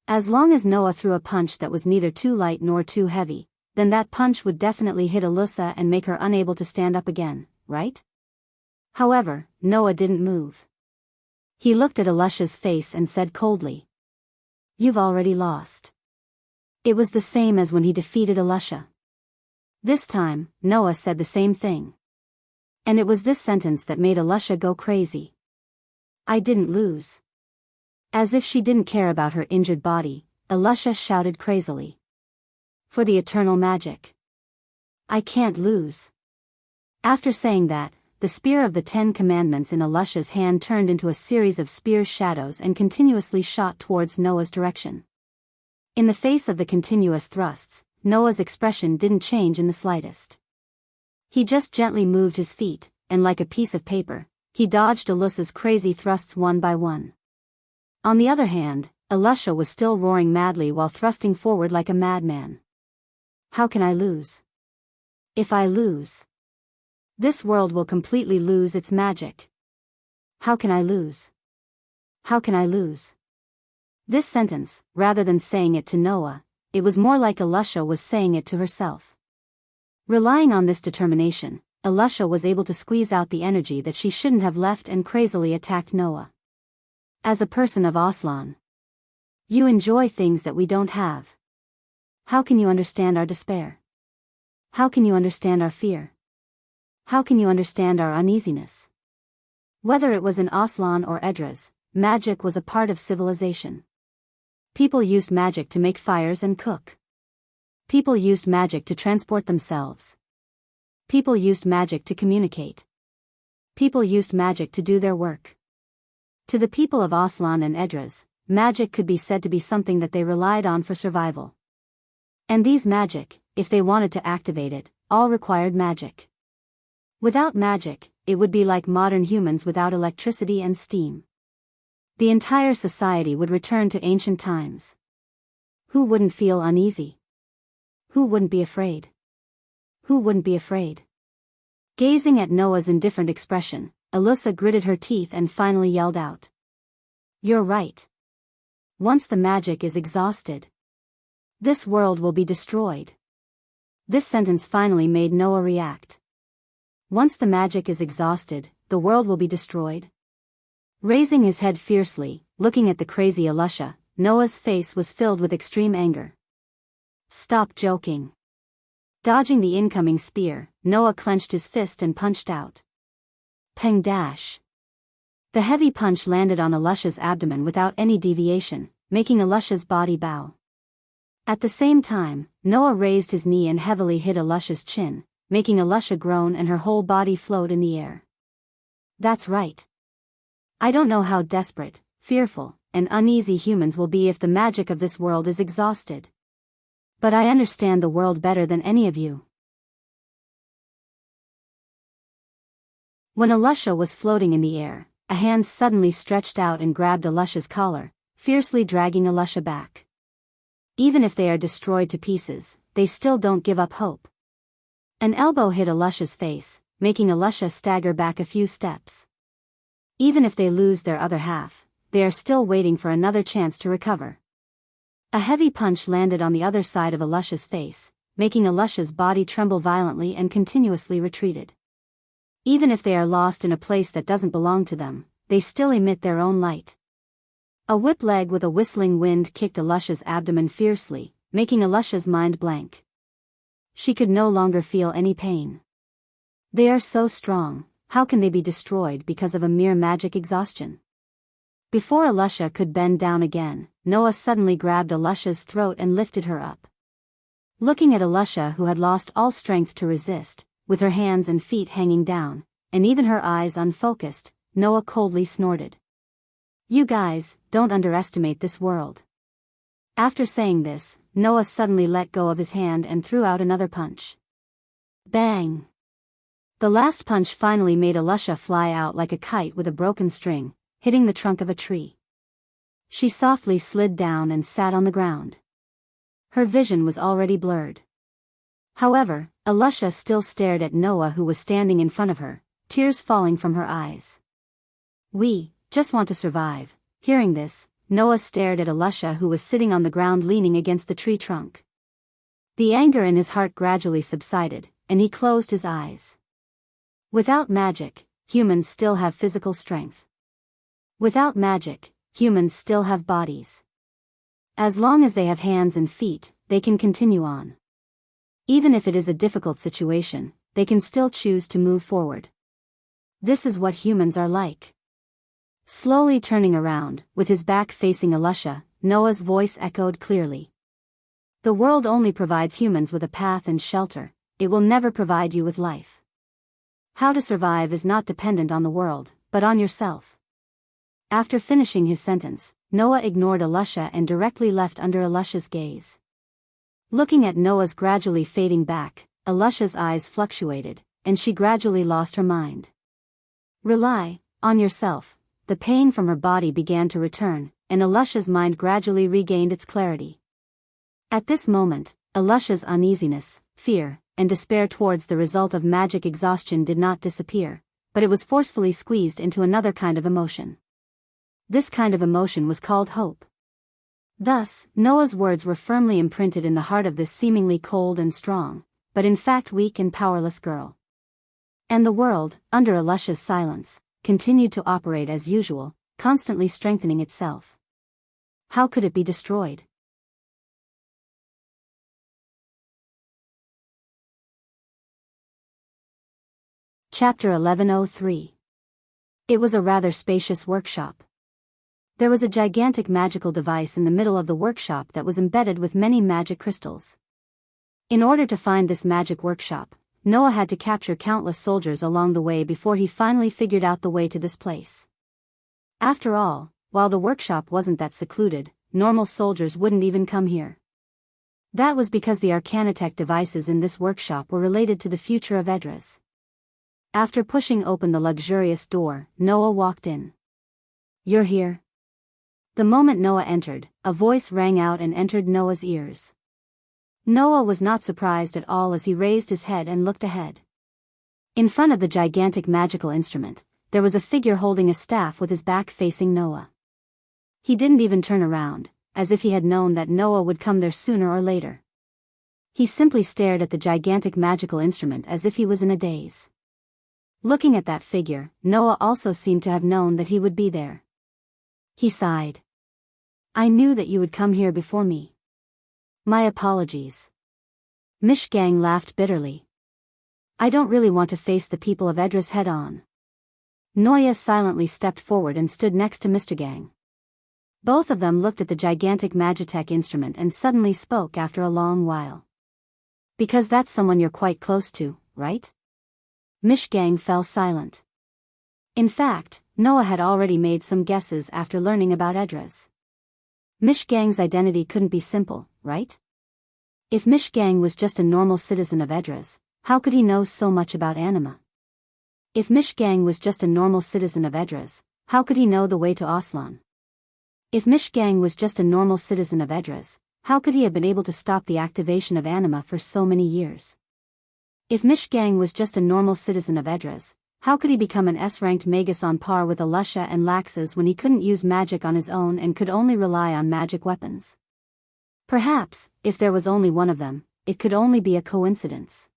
As long as Noah threw a punch that was neither too light nor too heavy, then that punch would definitely hit Alusha and make her unable to stand up again, right? However, Noah didn't move. He looked at Alusha's face and said coldly, "You've already lost." It was the same as when he defeated Alusha. This time, Noah said the same thing. And it was this sentence that made Alusha go crazy. I didn't lose. As if she didn't care about her injured body, Alusha shouted crazily. For the eternal magic. I can't lose. After saying that, the spear of the 10 Commandments in Alusha's hand turned into a series of spear shadows and continuously shot towards Noah's direction. In the face of the continuous thrusts, Noah's expression didn't change in the slightest. He just gently moved his feet, and like a piece of paper, he dodged Alusha's crazy thrusts one by one. On the other hand, Alusha was still roaring madly while thrusting forward like a madman. How can I lose? If I lose, this world will completely lose its magic. How can I lose? How can I lose? This sentence, rather than saying it to Noah, it was more like Alusha was saying it to herself. Relying on this determination, Alusha was able to squeeze out the energy that she shouldn't have left and crazily attacked Noah. As a person of Aslan, you enjoy things that we don't have. How can you understand our despair? How can you understand our fear? How can you understand our uneasiness? Whether it was in Aslan or Edras, magic was a part of civilization. People used magic to make fires and cook. People used magic to transport themselves. People used magic to communicate. People used magic to do their work. To the people of Aslan and Edras, magic could be said to be something that they relied on for survival. And these magic, if they wanted to activate it, all required magic. Without magic, it would be like modern humans without electricity and steam. The entire society would return to ancient times. Who wouldn't feel uneasy? Who wouldn't be afraid? Who wouldn't be afraid? Gazing at Noah's indifferent expression, Alusha gritted her teeth and finally yelled out. You're right. Once the magic is exhausted, this world will be destroyed. This sentence finally made Noah react. Once the magic is exhausted, the world will be destroyed. Raising his head fiercely, looking at the crazy Alusha, Noah's face was filled with extreme anger. Stop joking. Dodging the incoming spear, Noah clenched his fist and punched out. Peng dash. The heavy punch landed on Alusha's abdomen without any deviation, making Alusha's body bow. At the same time, Noah raised his knee and heavily hit Alusha's chin, making Alusha groan and her whole body float in the air. That's right. I don't know how desperate, fearful, and uneasy humans will be if the magic of this world is exhausted. But I understand the world better than any of you. When Alusha was floating in the air, a hand suddenly stretched out and grabbed Alusha's collar, fiercely dragging Alusha back. Even if they are destroyed to pieces, they still don't give up hope. An elbow hit Alusha's face, making Alusha stagger back a few steps. Even if they lose their other half, they are still waiting for another chance to recover. A heavy punch landed on the other side of Alusha's face, making Alusha's body tremble violently and continuously retreated. Even if they are lost in a place that doesn't belong to them, they still emit their own light. A whip leg with a whistling wind kicked Alusha's abdomen fiercely, making Alusha's mind blank. She could no longer feel any pain. They are so strong, how can they be destroyed because of a mere magic exhaustion? Before Alusha could bend down again, Noah suddenly grabbed Alusha's throat and lifted her up. Looking at Alusha, who had lost all strength to resist, with her hands and feet hanging down, and even her eyes unfocused, Noah coldly snorted. "You guys, don't underestimate this world." After saying this, Noah suddenly let go of his hand and threw out another punch. Bang! The last punch finally made Alusha fly out like a kite with a broken string, hitting the trunk of a tree. She softly slid down and sat on the ground. Her vision was already blurred. However, Alusha still stared at Noah, who was standing in front of her, tears falling from her eyes. "We just want to survive." Hearing this, Noah stared at Alusha, who was sitting on the ground leaning against the tree trunk. The anger in his heart gradually subsided, and he closed his eyes. Without magic, humans still have physical strength. Without magic, humans still have bodies. As long as they have hands and feet, they can continue on. Even if it is a difficult situation, they can still choose to move forward. This is what humans are like. Slowly turning around, with his back facing Alusha, Noah's voice echoed clearly. "The world only provides humans with a path and shelter, it will never provide you with life. How to survive is not dependent on the world, but on yourself." After finishing his sentence, Noah ignored Alusha and directly left under Alusha's gaze. Looking at Noah's gradually fading back, Alusha's eyes fluctuated, and she gradually lost her mind. "Rely on yourself." The pain from her body began to return, and Alusha's mind gradually regained its clarity. At this moment, Alusha's uneasiness, fear, and despair towards the result of magic exhaustion did not disappear, but it was forcefully squeezed into another kind of emotion. This kind of emotion was called hope. Thus, Noah's words were firmly imprinted in the heart of this seemingly cold and strong, but in fact weak and powerless girl. And the world, under Alusha's silence, continued to operate as usual, constantly strengthening itself. How could it be destroyed? Chapter 1103. It was a rather spacious workshop. There was a gigantic magical device in the middle of the workshop that was embedded with many magic crystals. In order to find this magic workshop, Noah had to capture countless soldiers along the way before he finally figured out the way to this place. After all, while the workshop wasn't that secluded, normal soldiers wouldn't even come here. That was because the Arcanitech devices in this workshop were related to the future of Edras. After pushing open the luxurious door, Noah walked in. "You're here?" The moment Noah entered, a voice rang out and entered Noah's ears. Noah was not surprised at all as he raised his head and looked ahead. In front of the gigantic magical instrument, there was a figure holding a staff with his back facing Noah. He didn't even turn around, as if he had known that Noah would come there sooner or later. He simply stared at the gigantic magical instrument as if he was in a daze. Looking at that figure, Noah also seemed to have known that he would be there. He sighed. "I knew that you would come here before me. My apologies." Mishgang laughed bitterly. "I don't really want to face the people of Edras head-on." Noya silently stepped forward and stood next to Mr. Gang. Both of them looked at the gigantic Magitech instrument and suddenly spoke after a long while. "Because that's someone you're quite close to, right?" Mishgang fell silent. In fact, Noah had already made some guesses after learning about Edras. Mishgang's identity couldn't be simple, right? If Mishgang was just a normal citizen of Edras, how could he know so much about anima? If Mishgang was just a normal citizen of Edras, how could he know the way to Aslan? If Mishgang was just a normal citizen of Edras, how could he have been able to stop the activation of anima for so many years? If Mishgang was just a normal citizen of Edras, how could he become an S-ranked magus on par with Alusha and Laxus when he couldn't use magic on his own and could only rely on magic weapons? Perhaps, if there was only one of them, it could only be a coincidence.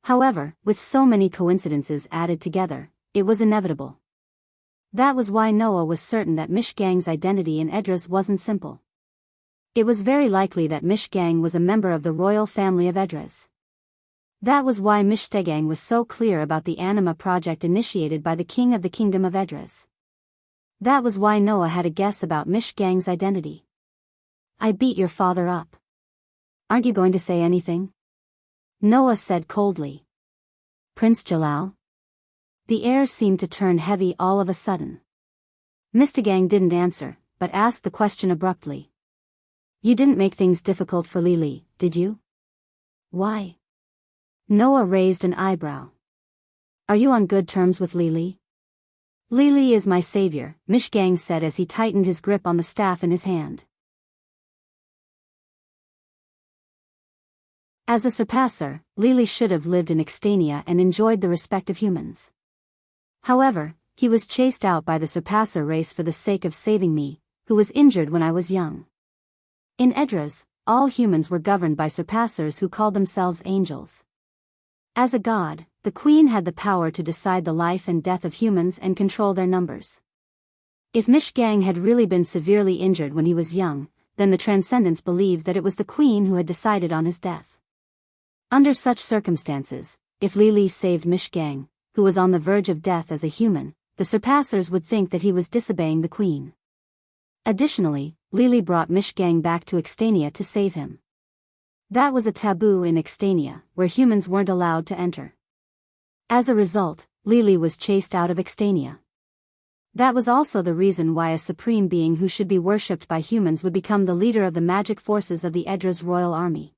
However, with so many coincidences added together, it was inevitable. That was why Noah was certain that Mishgang's identity in Edras wasn't simple. It was very likely that Mishgang was a member of the royal family of Edras. That was why Mishstegang was so clear about the Anima project initiated by the king of the kingdom of Edras. That was why Noah had a guess about Mishgang's identity. I beat your father up. Aren't you going to say anything? Noah said coldly. Prince Jalal? The air seemed to turn heavy all of a sudden. Mishstegang didn't answer, but asked the question abruptly. You didn't make things difficult for Lili, did you? Why? Noah raised an eyebrow. Are you on good terms with Lili? Lili is my savior, Mishgang said as he tightened his grip on the staff in his hand. As a surpasser, Lili should have lived in Extania and enjoyed the respect of humans. However, he was chased out by the surpasser race for the sake of saving me, who was injured when I was young. In Edras, all humans were governed by surpassers who called themselves angels. As a god, the queen had the power to decide the life and death of humans and control their numbers. If Mishgang had really been severely injured when he was young, then the Transcendents believed that it was the queen who had decided on his death. Under such circumstances, if Lili saved Mishgang, who was on the verge of death as a human, the surpassers would think that he was disobeying the queen. Additionally, Lili brought Mishgang back to Extania to save him. That was a taboo in Extania, where humans weren't allowed to enter. As a result, Lili was chased out of Extania. That was also the reason why a supreme being who should be worshipped by humans would become the leader of the magic forces of the Edras royal army.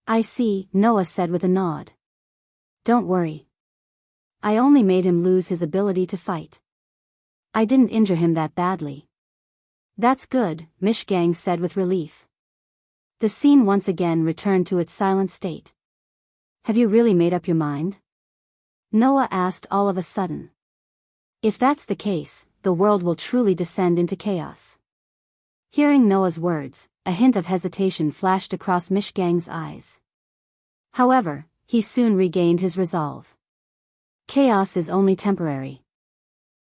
I see, Noah said with a nod. Don't worry. I only made him lose his ability to fight. I didn't injure him that badly. That's good, Mishgang said with relief. The scene once again returned to its silent state. Have you really made up your mind? Noah asked all of a sudden. If that's the case, the world will truly descend into chaos. Hearing Noah's words, a hint of hesitation flashed across Mishgang's eyes. However, he soon regained his resolve. Chaos is only temporary.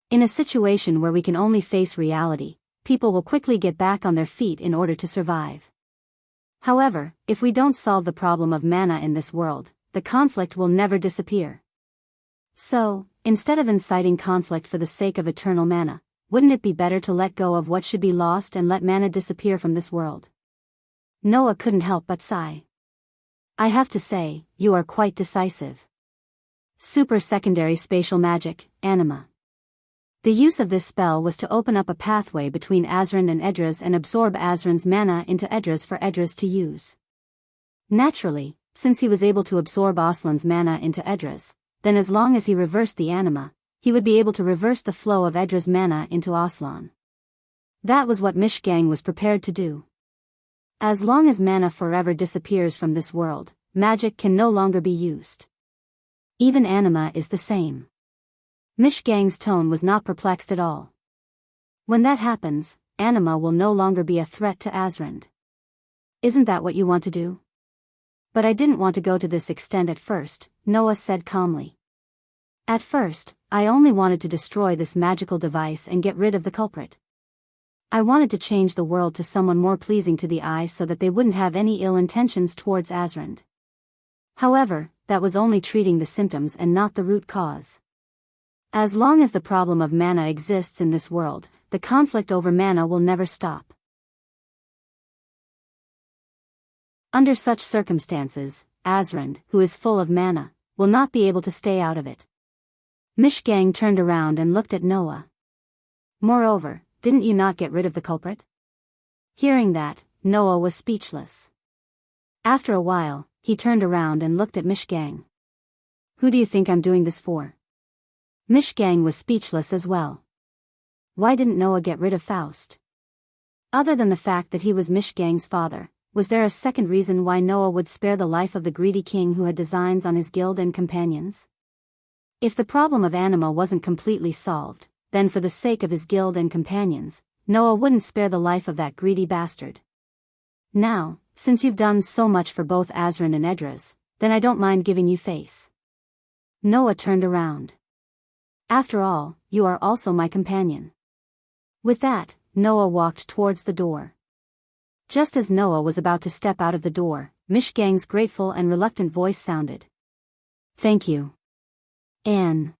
In a situation where we can only face reality, people will quickly get back on their feet in order to survive. However, if we don't solve the problem of mana in this world, the conflict will never disappear. So, instead of inciting conflict for the sake of eternal mana, wouldn't it be better to let go of what should be lost and let mana disappear from this world? Noah couldn't help but sigh. I have to say, you are quite decisive. Super secondary spatial magic, Anima. The use of this spell was to open up a pathway between Azran and Edras and absorb Azran's mana into Edras for Edras to use. Naturally, since he was able to absorb Aslan's mana into Edras, then as long as he reversed the Anima, he would be able to reverse the flow of Edras' mana into Aslan. That was what Mishgang was prepared to do. As long as mana forever disappears from this world, magic can no longer be used. Even Anima is the same. Mishgang's tone was not perplexed at all. When that happens, Anima will no longer be a threat to Azran. Isn't that what you want to do? But I didn't want to go to this extent at first, Noah said calmly. At first, I only wanted to destroy this magical device and get rid of the culprit. I wanted to change the world to someone more pleasing to the eye so that they wouldn't have any ill intentions towards Azran. However, that was only treating the symptoms and not the root cause. As long as the problem of mana exists in this world, the conflict over mana will never stop. Under such circumstances, Azran, who is full of mana, will not be able to stay out of it. Mishgang turned around and looked at Noah. Moreover, didn't you not get rid of the culprit? Hearing that, Noah was speechless. After a while, he turned around and looked at Mishgang. Who do you think I'm doing this for? Mishgang was speechless as well. Why didn't Noah get rid of Faust? Other than the fact that he was Mishgang's father, was there a second reason why Noah would spare the life of the greedy king who had designs on his guild and companions? If the problem of Anima wasn't completely solved, then for the sake of his guild and companions, Noah wouldn't spare the life of that greedy bastard. Now, since you've done so much for both Azran and Edras, Then I don't mind giving you face. Noah turned around. After all, you are also my companion. With that, Noah walked towards the door. Just as Noah was about to step out of the door, Mishgang's grateful and reluctant voice sounded. Thank you. Anne.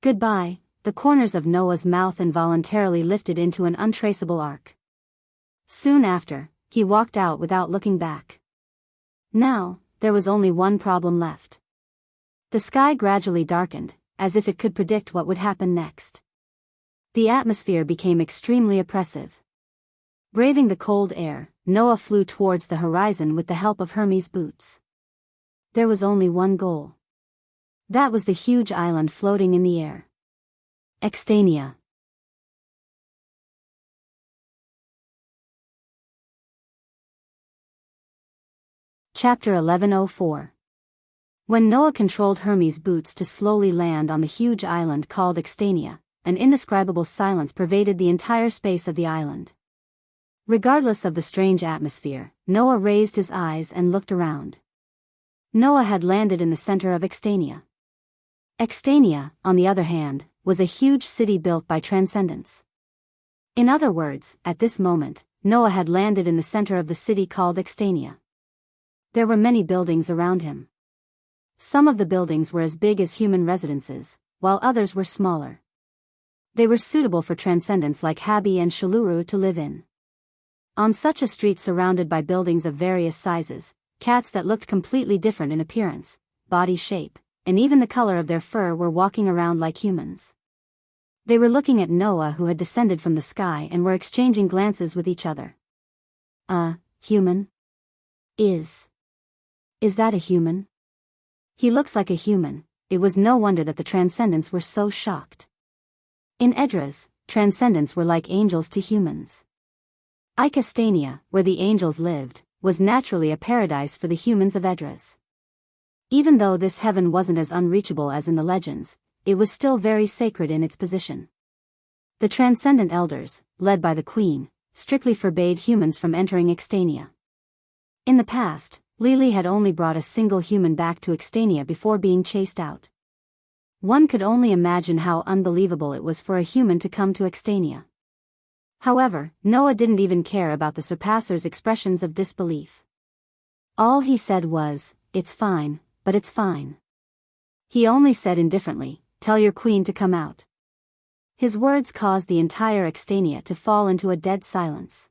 Goodbye. The corners of Noah's mouth involuntarily lifted into an untraceable arc. Soon after, he walked out without looking back. Now, there was only one problem left. The sky gradually darkened, as if it could predict what would happen next. The atmosphere became extremely oppressive. Braving the cold air, Noah flew towards the horizon with the help of Hermes' boots. There was only one goal. That was the huge island floating in the air. Extania. Chapter 1104. When Noah controlled Hermes' boots to slowly land on the huge island called Extania, an indescribable silence pervaded the entire space of the island. Regardless of the strange atmosphere, Noah raised his eyes and looked around. Noah had landed in the center of Extania. Extania, on the other hand, was a huge city built by transcendence. In other words, at this moment, Noah had landed in the center of the city called Extania. There were many buildings around him. Some of the buildings were as big as human residences, while others were smaller. They were suitable for transcendents like Habi and Shaluru to live in. On such a street surrounded by buildings of various sizes, cats that looked completely different in appearance, body shape, and even the color of their fur were walking around like humans. They were looking at Noah, who had descended from the sky, and were exchanging glances with each other. Human? Is that a human? He looks like a human. It was no wonder that the transcendents were so shocked. In Edras, transcendents were like angels to humans. Icastania, where the angels lived, was naturally a paradise for the humans of Edras. Even though this heaven wasn't as unreachable as in the legends, it was still very sacred in its position. The transcendent elders, led by the queen, strictly forbade humans from entering Extania. In the past, Lili had only brought a single human back to Extania before being chased out. One could only imagine how unbelievable it was for a human to come to Extania. However, Noah didn't even care about the surpassers' expressions of disbelief. All he said was, "It's fine, but it's fine." He only said indifferently, "Tell your queen to come out." His words caused the entire Extania to fall into a dead silence.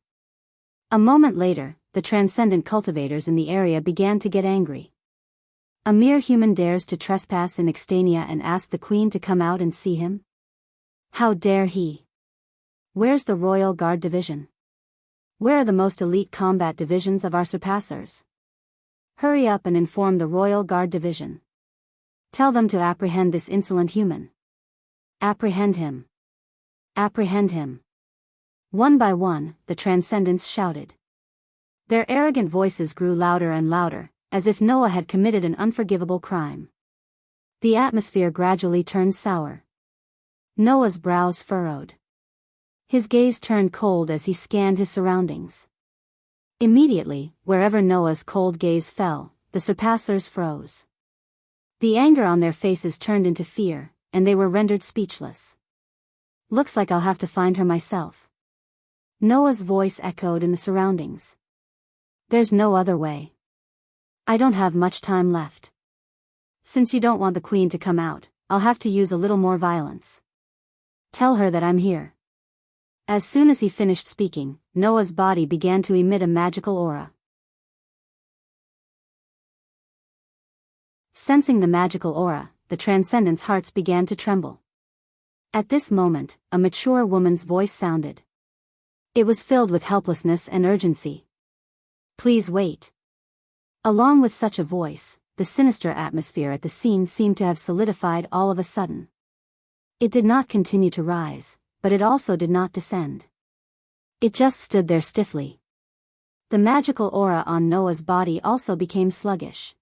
A moment later, the transcendent cultivators in the area began to get angry. A mere human dares to trespass in Extania and ask the queen to come out and see him? How dare he? Where's the Royal Guard Division? Where are the most elite combat divisions of our surpassers? Hurry up and inform the Royal Guard Division. Tell them to apprehend this insolent human. Apprehend him. Apprehend him. One by one, the transcendents shouted. Their arrogant voices grew louder and louder, as if Noah had committed an unforgivable crime. The atmosphere gradually turned sour. Noah's brows furrowed. His gaze turned cold as he scanned his surroundings. Immediately, wherever Noah's cold gaze fell, the surpassers froze. The anger on their faces turned into fear, and they were rendered speechless. Looks like I'll have to find her myself. Noah's voice echoed in the surroundings. There's no other way. I don't have much time left. Since you don't want the queen to come out, I'll have to use a little more violence. Tell her that I'm here. As soon as he finished speaking, Noah's body began to emit a magical aura. Sensing the magical aura, the transcendents' hearts began to tremble. At this moment, a mature woman's voice sounded. It was filled with helplessness and urgency. Please wait. Along with such a voice, the sinister atmosphere at the scene seemed to have solidified all of a sudden. It did not continue to rise, but it also did not descend. It just stood there stiffly. The magical aura on Noah's body also became sluggish.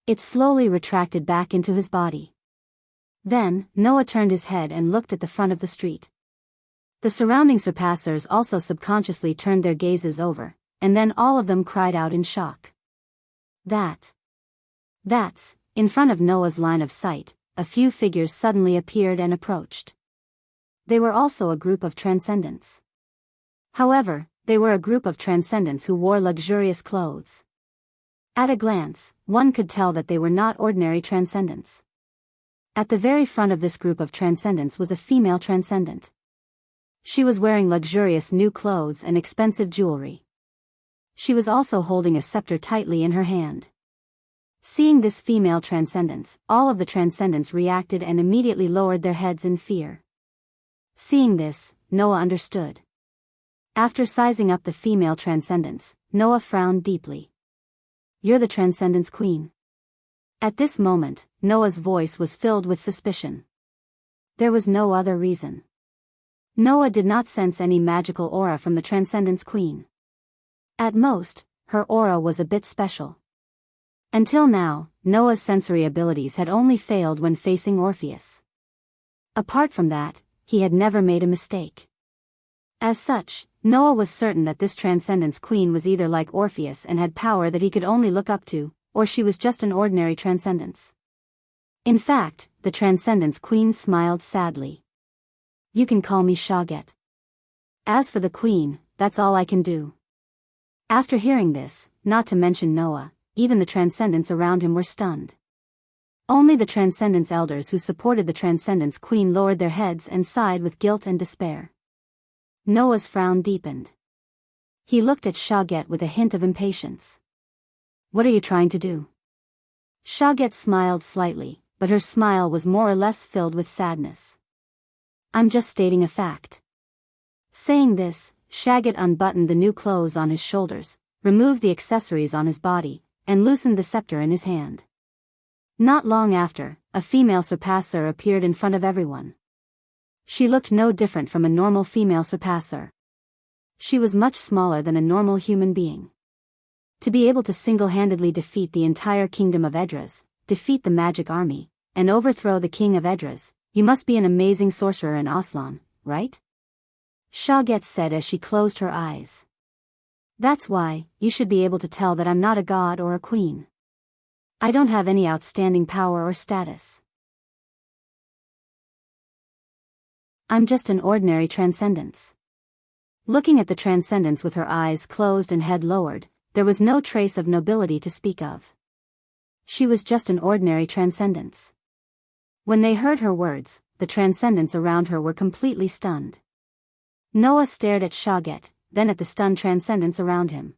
It slowly retracted back into his body. Then, Noah turned his head and looked at the front of the street. The surrounding surpassers also subconsciously turned their gazes over, and then all of them cried out in shock. That That's, in front of Noah's line of sight, a few figures suddenly appeared and approached. They were also a group of transcendents. However, they were a group of transcendents who wore luxurious clothes. At a glance, one could tell that they were not ordinary transcendents. At the very front of this group of transcendents was a female transcendent. She was wearing luxurious new clothes and expensive jewelry. She was also holding a scepter tightly in her hand. Seeing this female transcendence, all of the transcendents reacted and immediately lowered their heads in fear. Seeing this, Noah understood. After sizing up the female transcendents, Noah frowned deeply. "You're the Transcendence Queen." At this moment, Noah's voice was filled with suspicion. There was no other reason. Noah did not sense any magical aura from the Transcendence Queen. At most, her aura was a bit special. Until now, Noah's sensory abilities had only failed when facing Orpheus. Apart from that, he had never made a mistake. As such, Noah was certain that this Transcendence Queen was either like Orpheus and had power that he could only look up to, or she was just an ordinary transcendence. In fact, the Transcendence Queen smiled sadly. "You can call me Shagget. As for the Queen, that's all I can do." After hearing this, not to mention Noah, even the transcendents around him were stunned. Only the Transcendence elders who supported the Transcendence Queen lowered their heads and sighed with guilt and despair. Noah's frown deepened. He looked at Shagget with a hint of impatience. "What are you trying to do?" Shagget smiled slightly, but her smile was more or less filled with sadness. "I'm just stating a fact." Saying this, Shagget unbuttoned the new clothes on his shoulders, removed the accessories on his body, and loosened the scepter in his hand. Not long after, a female surpasser appeared in front of everyone. She looked no different from a normal female surpasser. She was much smaller than a normal human being. To be able to single-handedly defeat the entire kingdom of Edras, defeat the magic army, and overthrow the king of Edras, you must be an amazing sorcerer in Aslan, right? Shagget said as she closed her eyes. "That's why, you should be able to tell that I'm not a god or a queen. I don't have any outstanding power or status. I'm just an ordinary transcendence." Looking at the transcendence with her eyes closed and head lowered, there was no trace of nobility to speak of. She was just an ordinary transcendence. When they heard her words, the transcendents around her were completely stunned. Noah stared at Shagget, then at the stunned transcendents around him.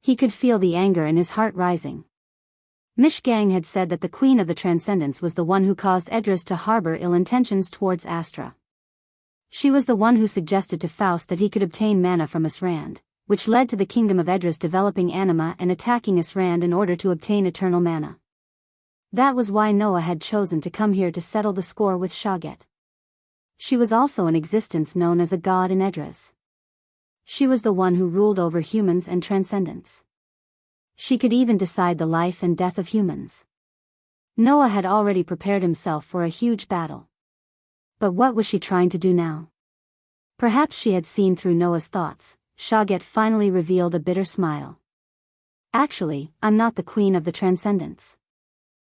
He could feel the anger in his heart rising. Mishgang had said that the Queen of the Transcendents was the one who caused Edras to harbor ill intentions towards Astra. She was the one who suggested to Faust that he could obtain mana from Asrand, which led to the kingdom of Edras developing anima and attacking Asrand in order to obtain eternal mana. That was why Noah had chosen to come here to settle the score with Shagget. She was also an existence known as a god in Edras. She was the one who ruled over humans and transcendents. She could even decide the life and death of humans. Noah had already prepared himself for a huge battle. But what was she trying to do now? Perhaps she had seen through Noah's thoughts. Shagget finally revealed a bitter smile. "Actually, I'm not the queen of the transcendents.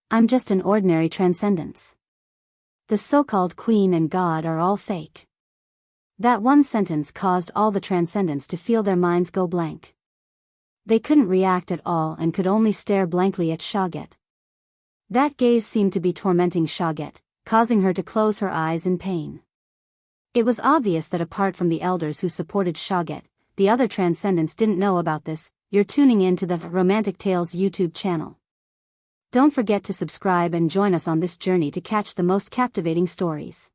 I'm just an ordinary transcendence. The so-called queen and god are all fake." That one sentence caused all the transcendents to feel their minds go blank. They couldn't react at all and could only stare blankly at Shagget. That gaze seemed to be tormenting Shagget, causing her to close her eyes in pain. It was obvious that apart from the elders who supported Shagget, the other transcendents didn't know about this. You're tuning in to the Romantic Tales YouTube channel. Don't forget to subscribe and join us on this journey to catch the most captivating stories.